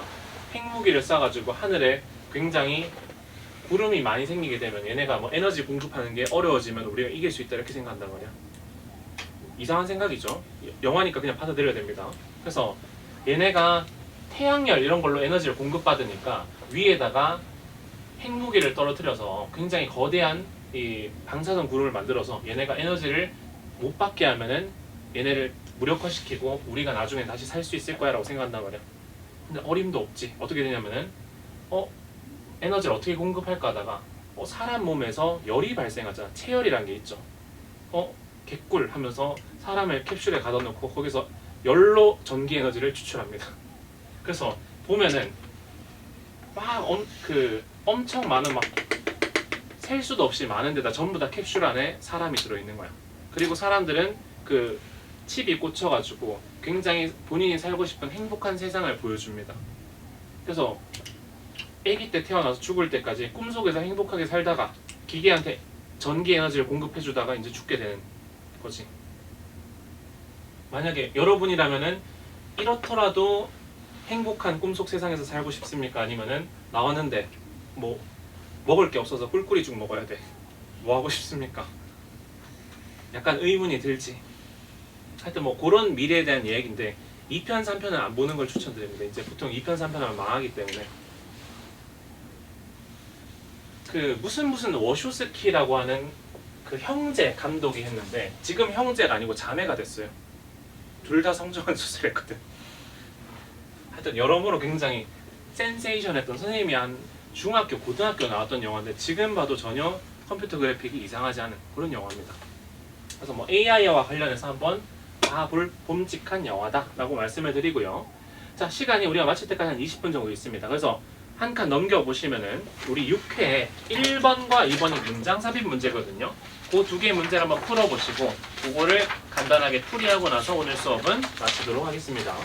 핵무기를 쏴가지고 하늘에 굉장히 구름이 많이 생기게 되면 얘네가 뭐 에너지 공급하는 게 어려워지면 우리가 이길 수 있다 이렇게 생각한단 말이야. 이상한 생각이죠. 영화니까 그냥 받아들여야 됩니다. 그래서 얘네가 태양열 이런 걸로 에너지를 공급받으니까 위에다가 핵무기를 떨어뜨려서 굉장히 거대한 이 방사선 구름을 만들어서 얘네가 에너지를 못 받게 하면은 얘네를 무력화시키고 우리가 나중에 다시 살 수 있을 거야 라고 생각한단 말이야. 근데 어림도 없지. 어떻게 되냐면은 에너지를 어떻게 공급할까 하다가 사람 몸에서 열이 발생하잖아. 체열이라는 게 있죠. 개꿀 하면서 사람을 캡슐에 가둬놓고 거기서 열로 전기 에너지를 추출합니다. 그래서 보면은 막 엄청 많은 막 셀 수도 없이 많은 데다 전부 다 캡슐 안에 사람이 들어있는 거야. 그리고 사람들은 그 칩이 꽂혀가지고 굉장히 본인이 살고 싶은 행복한 세상을 보여줍니다. 그래서 아기 때 태어나서 죽을 때까지 꿈속에서 행복하게 살다가 기계한테 전기 에너지를 공급해주다가 이제 죽게 되는 거지. 만약에 여러분이라면은 이렇더라도 행복한 꿈속 세상에서 살고 싶습니까? 아니면은 나왔는데 뭐 먹을 게 없어서 꿀꿀이죽 먹어야 돼. 뭐 하고 싶습니까? 약간 의문이 들지. 하여튼 뭐 그런 미래에 대한 이야기인데 2편, 3편은 안 보는 걸 추천드립니다. 이제 보통 2편, 3편 하면 망하기 때문에. 그 무슨 워쇼스키라고 하는 그 형제 감독이 했는데 지금 형제가 아니고 자매가 됐어요. 둘 다 성정환 수술했거든. 하여튼 여러모로 굉장히 센세이션했던 선생님이 한 중학교, 고등학교 나왔던 영화인데 지금 봐도 전혀 컴퓨터 그래픽이 이상하지 않은 그런 영화입니다. 그래서 뭐 AI와 관련해서 한번 볼 봄직한 영화다 라고 말씀을 드리고요. 자, 시간이 우리가 마칠 때까지 한 20분 정도 있습니다. 그래서 한 칸 넘겨보시면은 우리 6회 1번과 2번이 문장 삽입 문제거든요. 그 두 개의 문제를 한번 풀어보시고 그거를 간단하게 풀이하고 나서 오늘 수업은 마치도록 하겠습니다.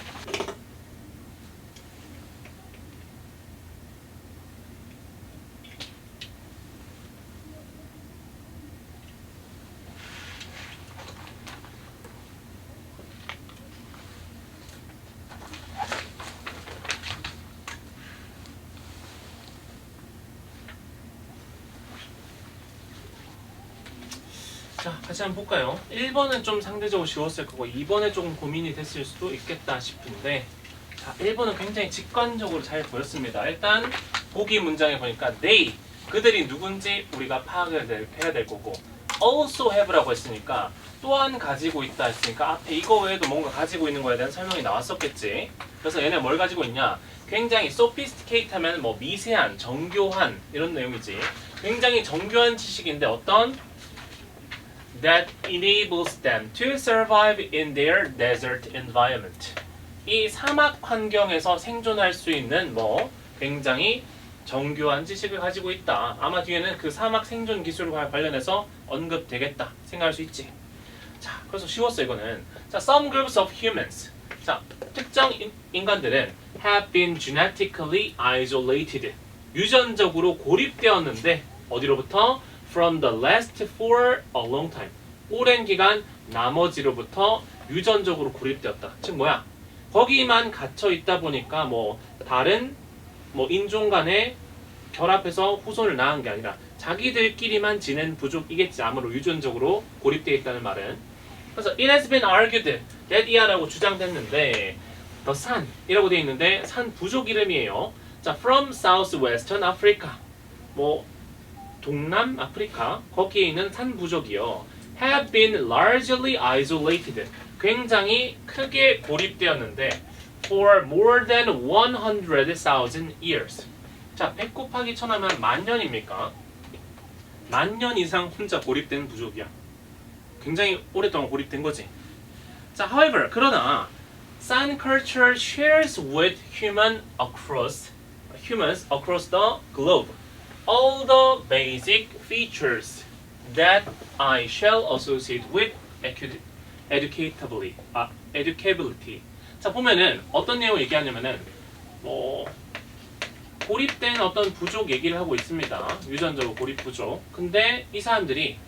자, 같이 한번 볼까요? 1번은 좀 상대적으로 쉬웠을 거고 2번에 조금 고민이 됐을 수도 있겠다 싶은데 자, 1번은 굉장히 직관적으로 잘 보였습니다. 일단 보기 문장에 보니까 they, 그들이 누군지 우리가 파악을 해야 될 거고 also have라고 했으니까 또한 가지고 있다 했으니까 앞에 이거 외에도 뭔가 가지고 있는 거에 대한 설명이 나왔었겠지. 그래서 얘네 뭘 가지고 있냐? 굉장히 sophisticate 하면 뭐 미세한, 정교한 이런 내용이지. 굉장히 정교한 지식인데 어떤 that enables them to survive in their desert environment. 이 사막 환경에서 생존할 수 있는 뭐 굉장히 정교한 지식을 가지고 있다. 아마 뒤에는 그 사막 생존 기술과 관련해서 언급되겠다 생각할 수 있지. 자, 그래서 쉬웠어 이거는. 자, some groups of humans. 자, 특정 인간들은 have been genetically isolated. 유전적으로 고립되었는데 어디로부터? From the last for a long time. 오랜 기간 나머지로부터 유전적으로 고립되었다. 즉 뭐야? 거기만 갇혀 있다 보니까 뭐 다른 뭐 인종 간에 결합해서 후손을 낳은 게 아니라 자기들끼리만 지낸 부족이겠지. 아무로 유전적으로 고립되어 있다는 말은. 그래서 it has been argued that 이하라고 주장됐는데 the sun이라고 되어 있는데 산 부족 이름이에요. 자, from southwestern Africa. 뭐 동남 아프리카 거기에 있는 산 부족이요. have been largely isolated. 굉장히 크게 고립되었는데 for more than 100,000 years. 자, 100 곱하기 1000 하면 만년입니까? 만년 이상 혼자 고립된 부족이야. 굉장히 오랫동안 고립된 거지. 자, however, 그러나 San culture shares with humans across the globe all the basic features that I shall associate with educability. 자, 보면은 어떤 내용을 얘기하냐면은 고립된 어떤 부족 얘기를 하고 있습니다. 유전적으로 고립 부족. 근데 이 사람들이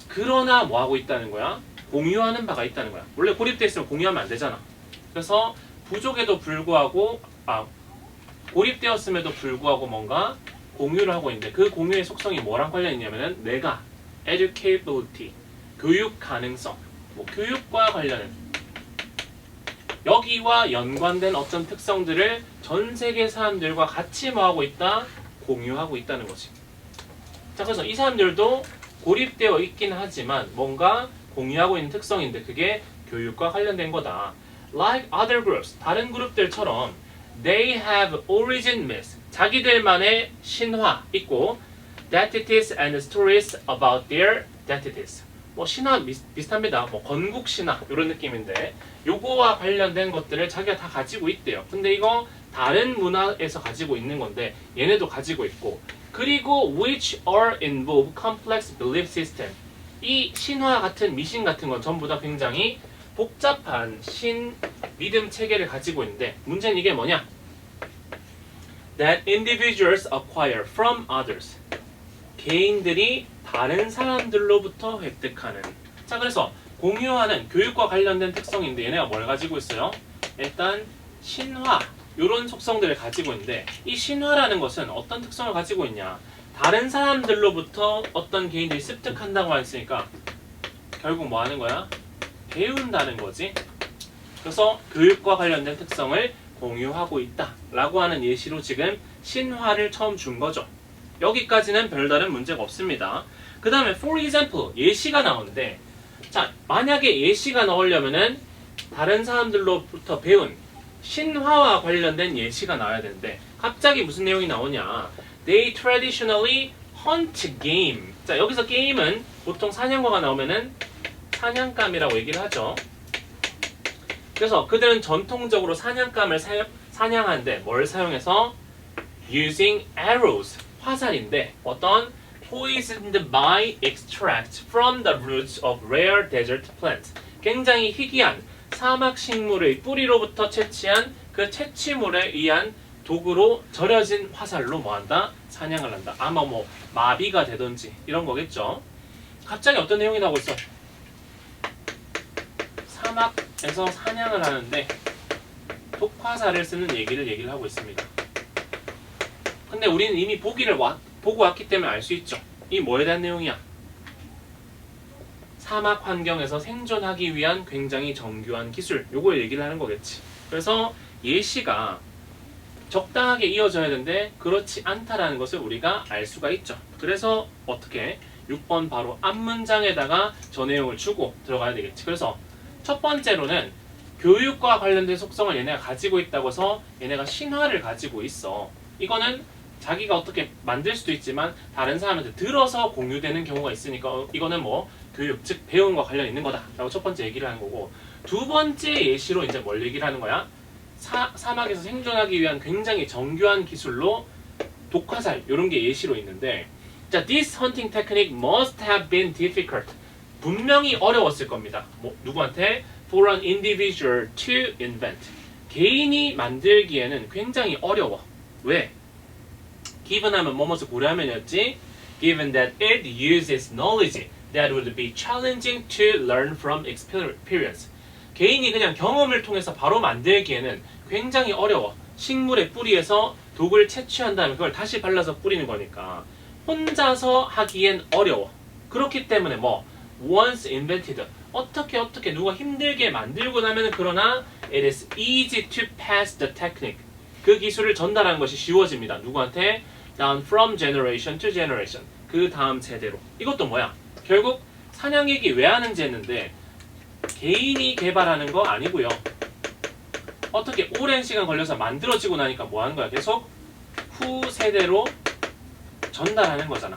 그러나 뭐 하고 있다는 거야? 공유하는 바가 있다는 거야. 원래 고립돼 있으면 공유하면 안 되잖아. 그래서 부족에도 불구하고 고립되었음에도 불구하고 뭔가 공유를 하고 있는데 그 공유의 속성이 뭐랑 관련이 있냐면은 내가 educability 교육 가능성 뭐 교육과 관련된 여기와 연관된 어떤 특성들을 전 세계 사람들과 같이 뭐 하고 있다? 공유하고 있다는 거지. 자, 그래서 이 사람들도 고립되어 있긴 하지만 뭔가 공유하고 있는 특성인데 그게 교육과 관련된 거다. Like other groups, 다른 그룹들처럼 they have origin myths, 자기들만의 신화 있고 deities and stories about their deities. 뭐 신화 비슷합니다. 뭐 건국 신화 이런 느낌인데 요거와 관련된 것들을 자기가 다 가지고 있대요. 근데 이거 다른 문화에서 가지고 있는 건데 얘네도 가지고 있고 그리고 which are involve complex belief system. 이 신화 같은 미신 같은 건 전부 다 굉장히 복잡한 믿음 체계를 가지고 있는데 문제는 이게 뭐냐? That individuals acquire from others. 개인들이 다른 사람들로부터 획득하는. 자, 그래서 공유하는 교육과 관련된 특성인데 얘네가 뭘 가지고 있어요? 일단 신화 이런 속성들을 가지고 있는데 이 신화라는 것은 어떤 특성을 가지고 있냐? 다른 사람들로부터 어떤 개인들이 습득한다고 했으니까 결국 뭐 하는 거야? 배운다는 거지. 그래서 교육과 관련된 특성을 공유하고 있다 라고 하는 예시로 지금 신화를 처음 준 거죠. 여기까지는 별다른 문제가 없습니다. 그 다음에 for example 예시가 나오는데 자, 만약에 예시가 나오려면은 다른 사람들로부터 배운 신화와 관련된 예시가 나와야 되는데 갑자기 무슨 내용이 나오냐? They traditionally hunt game. 자, 여기서 게임은 보통 사냥과가 나오면은 사냥감이라고 얘기를 하죠. 그래서 그들은 전통적으로 사냥감을 사냥하는데 뭘 사용해서 using arrows 화살인데 어떤 poisoned by extract from the roots of rare desert plants. 굉장히 희귀한 사막 식물의 뿌리로부터 채취한 그 채취물에 의한 도구로 절여진 화살로 뭐한다? 사냥을 한다. 아마 뭐 마비가 되든지 이런 거겠죠. 갑자기 어떤 내용이 나오고 있어? 사막에서 사냥을 하는데 독화살을 쓰는 얘기를 하고 있습니다. 근데 우리는 이미 보고 왔기 때문에 알 수 있죠. 이 뭐에 대한 내용이야? 사막 환경에서 생존하기 위한 굉장히 정교한 기술 요걸 얘기를 하는 거겠지. 그래서 예시가 적당하게 이어져야 되는데 그렇지 않다라는 것을 우리가 알 수가 있죠. 그래서 어떻게 6번 바로 앞문장에다가 저 내용을 주고 들어가야 되겠지. 그래서 첫 번째로는 교육과 관련된 속성을 얘네가 가지고 있다고 해서 얘네가 신화를 가지고 있어. 이거는 자기가 어떻게 만들 수도 있지만 다른 사람한테 들어서 공유되는 경우가 있으니까 이거는 뭐 교육, 즉 배움과 관련 있는 거다 라고 첫 번째 얘기를 하는 거고 두 번째 예시로 이제 뭘 얘기를 하는 거야? 사막에서 생존하기 위한 굉장히 정교한 기술로 독화살 이런 게 예시로 있는데 자, this hunting technique must have been difficult. 분명히 어려웠을 겁니다. 뭐, 누구한테? For an individual to invent. 개인이 만들기에는 굉장히 어려워. 왜? given 하면 뭐뭐서 고려하면이었지? given that it uses knowledge that would be challenging to learn from experience. 개인이 그냥 경험을 통해서 바로 만들기에는 굉장히 어려워. 식물의 뿌리에서 독을 채취한 다음에 그걸 다시 발라서 뿌리는 거니까 혼자서 하기엔 어려워. 그렇기 때문에 뭐 once invented 어떻게 누가 힘들게 만들고 나면 그러나 it is easy to pass the technique. 그 기술을 전달하는 것이 쉬워집니다. 누구한테? down from generation to generation. 그 다음 세대로. 이것도 뭐야? 결국 사냥 얘기 왜 하는지 했는데 개인이 개발하는 거 아니고요. 어떻게 오랜 시간 걸려서 만들어지고 나니까 뭐 하는 거야? 계속 후 세대로 전달하는 거잖아.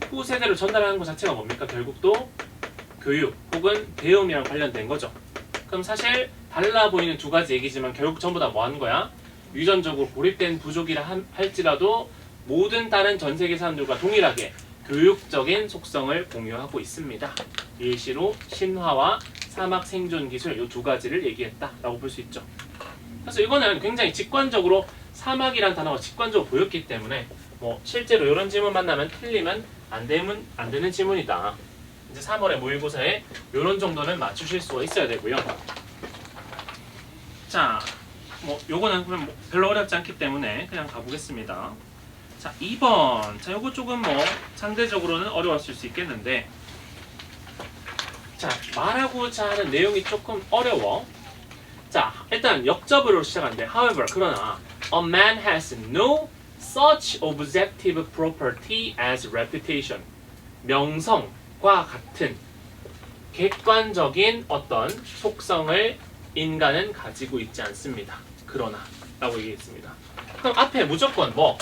후 세대로 전달하는 것 자체가 뭡니까? 결국 또 교육 혹은 배움이랑 관련된 거죠. 그럼 사실 달라 보이는 두 가지 얘기지만 결국 전부 다 뭐 하는 거야? 유전적으로 고립된 부족이라 할지라도 모든 다른 전 세계 사람들과 동일하게 교육적인 속성을 공유하고 있습니다. 예시로 신화와 사막 생존 기술 이 두 가지를 얘기했다라고 볼 수 있죠. 그래서 이거는 굉장히 직관적으로 사막이란 단어가 직관적으로 보였기 때문에 뭐 실제로 이런 질문 만나면 틀리면 안 되는 질문이다. 이제 3월에 모의고사에 이런 정도는 맞추실 수가 있어야 되고요. 자, 뭐 요거는 그럼 뭐 별로 어렵지 않기 때문에 그냥 가보겠습니다. 자, 2번. 자, 요거 조금 뭐 상대적으로는 어려웠을 수 있겠는데, 자, 말하고자 하는 내용이 조금 어려워. 자, 일단 역접으로 시작하는데, however, 그러나 a man has no such objective property as reputation. 명성과 같은 객관적인 어떤 속성을 인간은 가지고 있지 않습니다. 그러나 라고 얘기했습니다. 그럼 앞에 무조건 뭐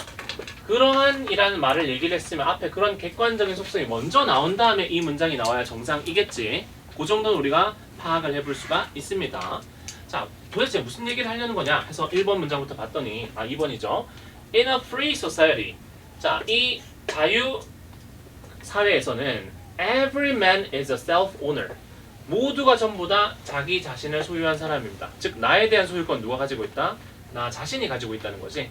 그러한이라는 말을 얘기를 했으면 앞에 그런 객관적인 속성이 먼저 나온 다음에 이 문장이 나와야 정상이겠지. 그 정도는 우리가 파악을 해볼 수가 있습니다. 자, 도대체 무슨 얘기를 하려는 거냐 해서 1번 문장부터 봤더니 2번이죠. In a free society. 자, 이 자유 사회에서는 every man is a self-owner. 모두가 전부 다 자기 자신을 소유한 사람입니다. 즉 나에 대한 소유권 누가 가지고 있다? 나 자신이 가지고 있다는 거지.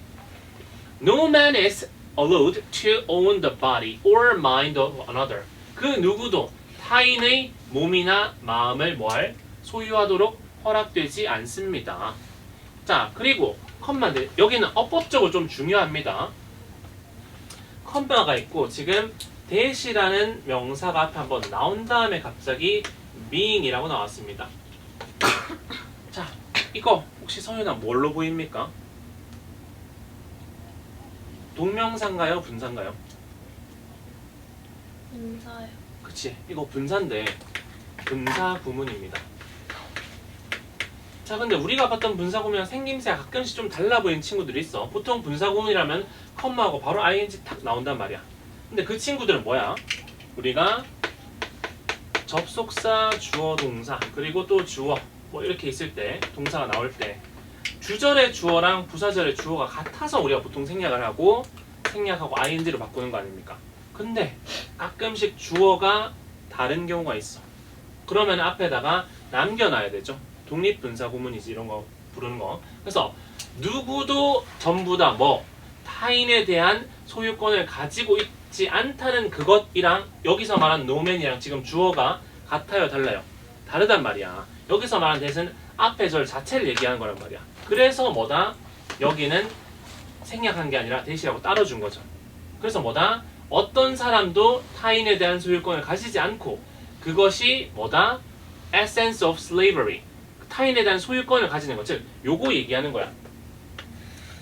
No man is allowed to own the body or mind of another. 그 누구도 타인의 몸이나 마음을 뭐할 소유하도록 허락되지 않습니다. 자, 그리고 컴마인데 여기는 어법적으로 좀 중요합니다. 컴마가 있고 지금 대시라는 명사가 앞에 한번 나온 다음에 갑자기 being이라고 나왔습니다. 자, 이거 혹시 서윤아 뭘로 보입니까? 동명사인가요? 분사인가요? 분사요. 그치, 이거 분사인데 분사 구문입니다. 자, 근데 우리가 봤던 분사 구문이랑 생김새가 가끔씩 좀 달라 보이는 친구들이 있어. 보통 분사 구문이라면 컴마하고 바로 ing 탁 나온단 말이야. 근데 그 친구들은 뭐야? 우리가 접속사, 주어, 동사, 그리고 또 주어 뭐 이렇게 있을 때 동사가 나올 때 주절의 주어랑 부사절의 주어가 같아서 우리가 보통 생략을 하고 생략하고 ing로 바꾸는 거 아닙니까? 근데 가끔씩 주어가 다른 경우가 있어. 그러면 앞에다가 남겨놔야 되죠. 독립분사 구문이지 이런 거 부르는 거. 그래서 누구도 전부 다 뭐 타인에 대한 소유권을 가지고 있지 않다는 그것이랑 여기서 말한 노맨이랑 지금 주어가 같아요, 달라요? 다르단 말이야. 여기서 말한 대신 앞에 절 자체를 얘기하는 거란 말이야. 그래서 뭐다? 여기는 생략한 게 아니라 대시라고 따로 준 거죠. 그래서 뭐다? 어떤 사람도 타인에 대한 소유권을 가지지 않고 그것이 뭐다? essence of slavery. 타인에 대한 소유권을 가지는 것. 즉, 요거 얘기하는 거야.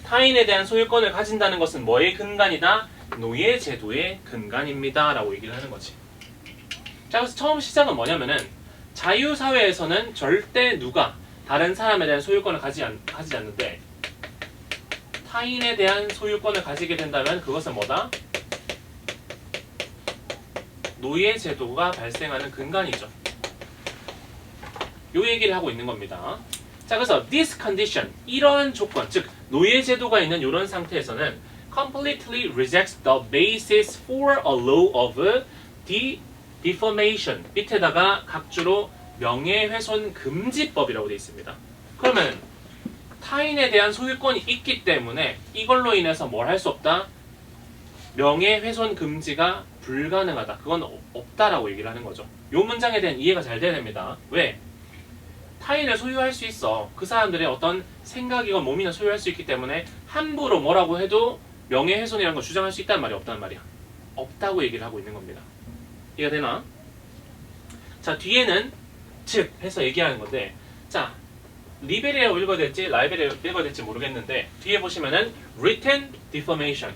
타인에 대한 소유권을 가진다는 것은 뭐의 근간이다? 노예제도의 근간입니다. 라고 얘기를 하는 거지. 자, 그래서 처음 시작은 뭐냐면은 자유사회에서는 절대 누가 다른 사람에 대한 소유권을 가지지 않는데 타인에 대한 소유권을 가지게 된다면 그것은 뭐다? 노예제도가 발생하는 근간이죠. 요 얘기를 하고 있는 겁니다. 자, 그래서 this condition, 이러한 조건, 즉 노예제도가 있는 이런 상태에서는 completely rejects the basis for a law of defamation. 밑에다가 각주로 명예훼손 금지법이라고 되어 있습니다. 그러면 타인에 대한 소유권이 있기 때문에 이걸로 인해서 뭘 할 수 없다? 명예훼손 금지가 불가능하다. 그건 없다라고 얘기를 하는 거죠. 이 문장에 대한 이해가 잘 돼야 됩니다. 왜? 타인을 소유할 수 있어. 그 사람들의 어떤 생각이건 몸이나 소유할 수 있기 때문에 함부로 뭐라고 해도 명예훼손이라는 걸 주장할 수 있다는 말이 없다는 말이야. 없다고 얘기를 하고 있는 겁니다. 이해가 되나? 자, 뒤에는 즉 해서 얘기하는 건데, 자, 리베리라고 읽어야 될지 라이베리라고 읽어야 될지 모르겠는데 뒤에 보시면은 written defamation,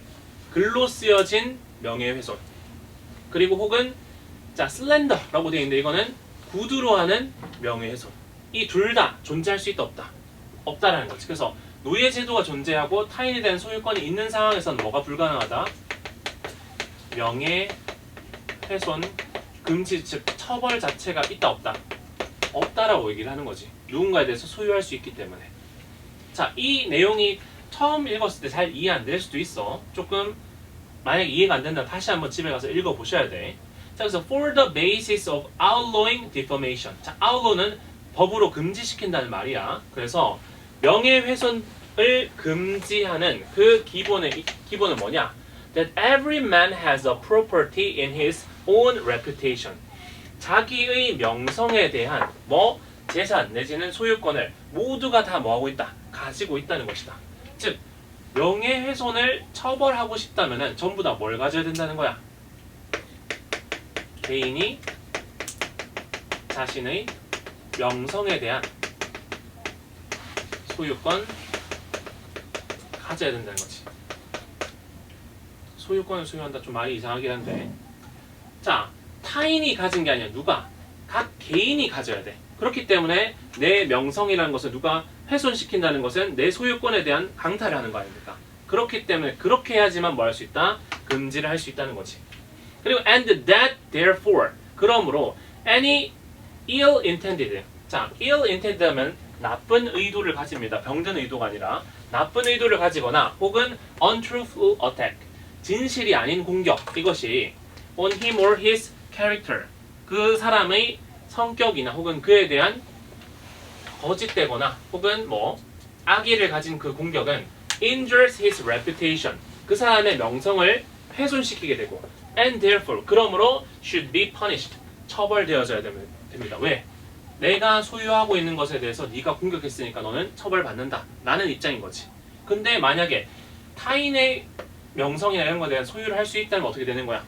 글로 쓰여진 명예훼손, 그리고 혹은 자 slander라고 되어 있는데 이거는 구두로 하는 명예훼손. 이 둘 다 존재할 수 있다 없다? 없다라는 거지. 그래서 노예제도가 존재하고 타인에 대한 소유권이 있는 상황에서는 뭐가 불가능하다? 명예훼손 금지, 즉 처벌 자체가 있다 없다? 없다라고 얘기를 하는 거지. 누군가에 대해서 소유할 수 있기 때문에. 자, 이 내용이 처음 읽었을 때 잘 이해 안 될 수도 있어. 조금 만약에 이해가 안 된다면 다시 한번 집에 가서 읽어보셔야 돼. 자, 그래서 for the basis of outlawing defamation. 자, outlaw는 법으로 금지시킨다는 말이야. 그래서 명예훼손을 금지하는 그 기본은 뭐냐? That every man has a property in his own reputation. 자기의 명성에 대한 재산 내지는 소유권을 모두가 다 뭐하고 있다? 가지고 있다는 것이다. 즉 명예훼손을 처벌하고 싶다면은 전부 다 뭘 가져야 된다는 거야? 개인이 자신의 명성에 대한 소유권 가져야 된다는 거지. 소유권을 소유한다 좀 말이 이상하긴 한데, 자, 타인이 가진 게 아니라 누가? 각 개인이 가져야 돼. 그렇기 때문에 내 명성이라는 것을 누가 훼손시킨다는 것은 내 소유권에 대한 강탈을 하는 거 아닙니까? 그렇기 때문에 그렇게 해야지만 뭐 할 수 있다? 금지를 할 수 있다는 거지. 그리고 and that therefore, 그러므로 any ill-intended. 자, ill-intended 하면 나쁜 의도를 가집니다. 병든 의도가 아니라 나쁜 의도를 가지거나 혹은 untruthful attack, 진실이 아닌 공격, 이것이 on him or his character, 그 사람의 성격이나 혹은 그에 대한 거짓되거나 혹은 악의를 가진 그 공격은 injures his reputation, 그 사람의 명성을 훼손시키게 되고 and therefore, 그러므로 should be punished, 처벌되어져야 됩니다. 왜? 내가 소유하고 있는 것에 대해서 네가 공격했으니까 너는 처벌받는다 라는 입장인 거지. 근데 만약에 타인의 명성이나 이런 것에 대한 소유를 할 수 있다면 어떻게 되는 거야?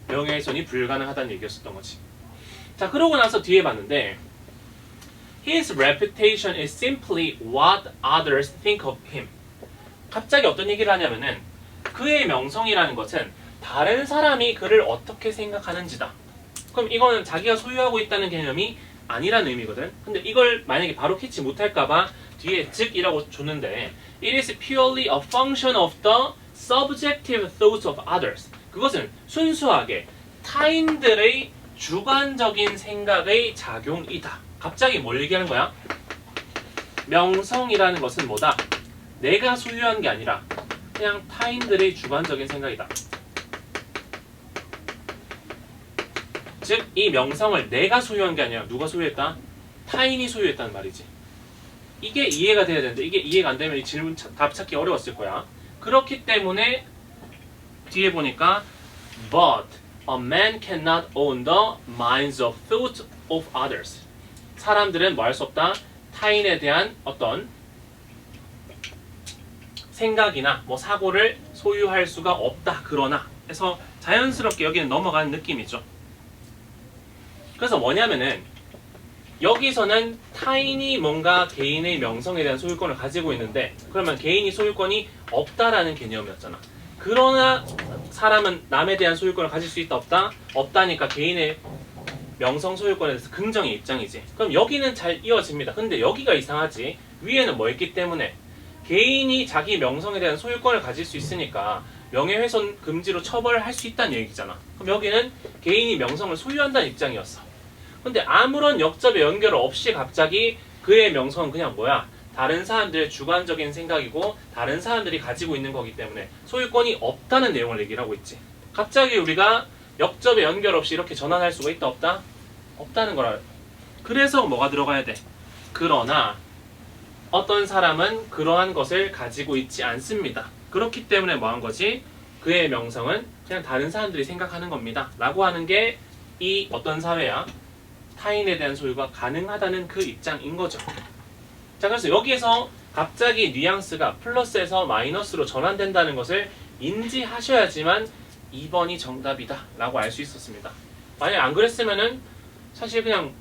명예훼손이 불가능하다는 얘기였었던 거지. 자, 그러고 나서 뒤에 봤는데 His reputation is simply what others think of him. 갑자기 어떤 얘기를 하냐면은 그의 명성이라는 것은 다른 사람이 그를 어떻게 생각하는지다. 그럼 이거는 자기가 소유하고 있다는 개념이 아니라는 의미거든. 근데 이걸 만약에 바로 캐치 못할까봐 뒤에 즉이라고 줬는데 It is purely a function of the subjective thoughts of others. 그것은 순수하게 타인들의 주관적인 생각의 작용이다. 갑자기 뭘 얘기하는 거야? 명성이라는 것은 뭐다? 내가 소유한 게 아니라 그냥 타인들의 주관적인 생각이다. 즉, 이 명성을 내가 소유한 게 아니라 누가 소유했다? 타인이 소유했다는 말이지. 이게 이해가 돼야 되는데 이게 이해가 안 되면 이 질문 답 찾기 어려웠을 거야. 그렇기 때문에 뒤에 보니까 But a man cannot own the minds of thoughts of others. 사람들은 뭐 할 수 없다? 타인에 대한 어떤 생각이나 사고를 소유할 수가 없다. 그러나 해서 자연스럽게 여기는 넘어가는 느낌이죠. 그래서 뭐냐면은 여기서는 타인이 뭔가 개인의 명성에 대한 소유권을 가지고 있는데 그러면 개인이 소유권이 없다라는 개념이었잖아. 그러나 사람은 남에 대한 소유권을 가질 수 있다 없다? 없다니까 개인의 명성 소유권에 대해서 긍정의 입장이지. 그럼 여기는 잘 이어집니다. 근데 여기가 이상하지. 위에는 뭐 있기 때문에 개인이 자기 명성에 대한 소유권을 가질 수 있으니까 명예훼손 금지로 처벌할 수 있다는 얘기잖아. 그럼 여기는 개인이 명성을 소유한다는 입장이었어. 근데 아무런 역접의 연결 없이 갑자기 그의 명성은 그냥 다른 사람들의 주관적인 생각이고 다른 사람들이 가지고 있는 거기 때문에 소유권이 없다는 내용을 얘기를 하고 있지. 갑자기 우리가 역접의 연결 없이 이렇게 전환할 수가 있다 없다? 없다는 거라. 그래서 뭐가 들어가야 돼? 그러나 어떤 사람은 그러한 것을 가지고 있지 않습니다. 그렇기 때문에 뭐 한 거지? 그의 명성은 그냥 다른 사람들이 생각하는 겁니다. 라고 하는 게 이 어떤 사회야? 타인에 대한 소유가 가능하다는 그 입장인 거죠. 자, 그래서 여기에서 갑자기 뉘앙스가 플러스에서 마이너스로 전환된다는 것을 인지하셔야지만 2번이 정답이다 라고 알 수 있었습니다. 만약 안 그랬으면은 사실 그냥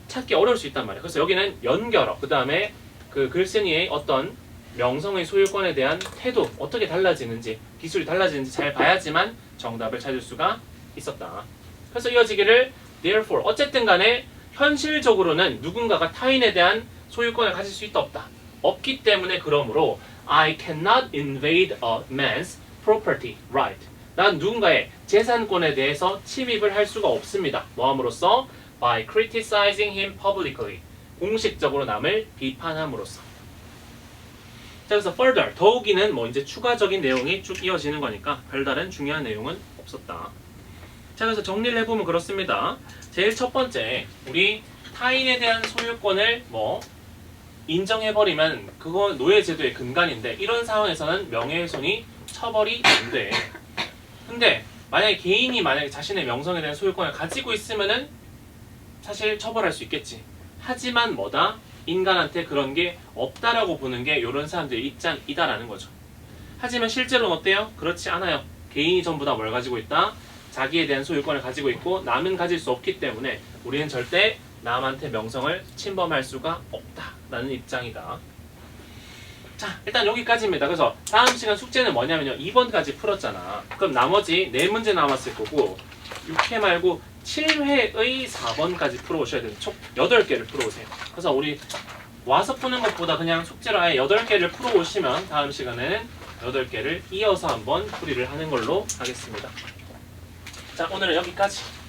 찾기 어려울 수 있단 말이에요. 그래서 여기는 연결어, 그 다음에 그 글쓴이의 어떤 명성의 소유권에 대한 태도, 어떻게 달라지는지, 기술이 달라지는지 잘 봐야지만 정답을 찾을 수가 있었다. 그래서 이어지기를 therefore, 어쨌든 간에 현실적으로는 누군가가 타인에 대한 소유권을 가질 수 있다 없다. 없기 때문에 그러므로 I cannot invade a man's property right. 난 누군가의 재산권에 대해서 침입을 할 수가 없습니다. 뭐함으로써? By criticizing him publicly. 공식적으로 남을 비판함으로써. 자, 그래서 further 더욱이는 뭐 이제 추가적인 내용이 쭉 이어지는 거니까 별다른 중요한 내용은 없었다. 자, 그래서 정리를 해보면 그렇습니다. 제일 첫 번째, 우리 타인에 대한 소유권을 뭐 인정해버리면 그거 노예제도의 근간인데 이런 상황에서는 명예훼손이 처벌이 안 돼. 근데 만약에 개인이 만약에 자신의 명성에 대한 소유권을 가지고 있으면은 사실 처벌할 수 있겠지. 하지만 뭐다? 인간한테 그런 게 없다라고 보는 게 이런 사람들의 입장이다라는 거죠. 하지만 실제로는 어때요? 그렇지 않아요. 개인이 전부 다 뭘 가지고 있다? 자기에 대한 소유권을 가지고 있고 남은 가질 수 없기 때문에 우리는 절대 남한테 명성을 침범할 수가 없다라는 입장이다. 자, 일단 여기까지입니다. 그래서 다음 시간 숙제는 뭐냐면요. 2번까지 풀었잖아. 그럼 나머지 4문제 남았을 거고 6회 말고 7회의 4번까지 풀어오셔야 되는 총 8개를 풀어오세요. 그래서 우리 와서 푸는 것보다 그냥 숙제로 아예 8개를 풀어오시면 다음 시간에는 8개를 이어서 한번 풀이를 하는 걸로 하겠습니다. 자, 오늘은 여기까지.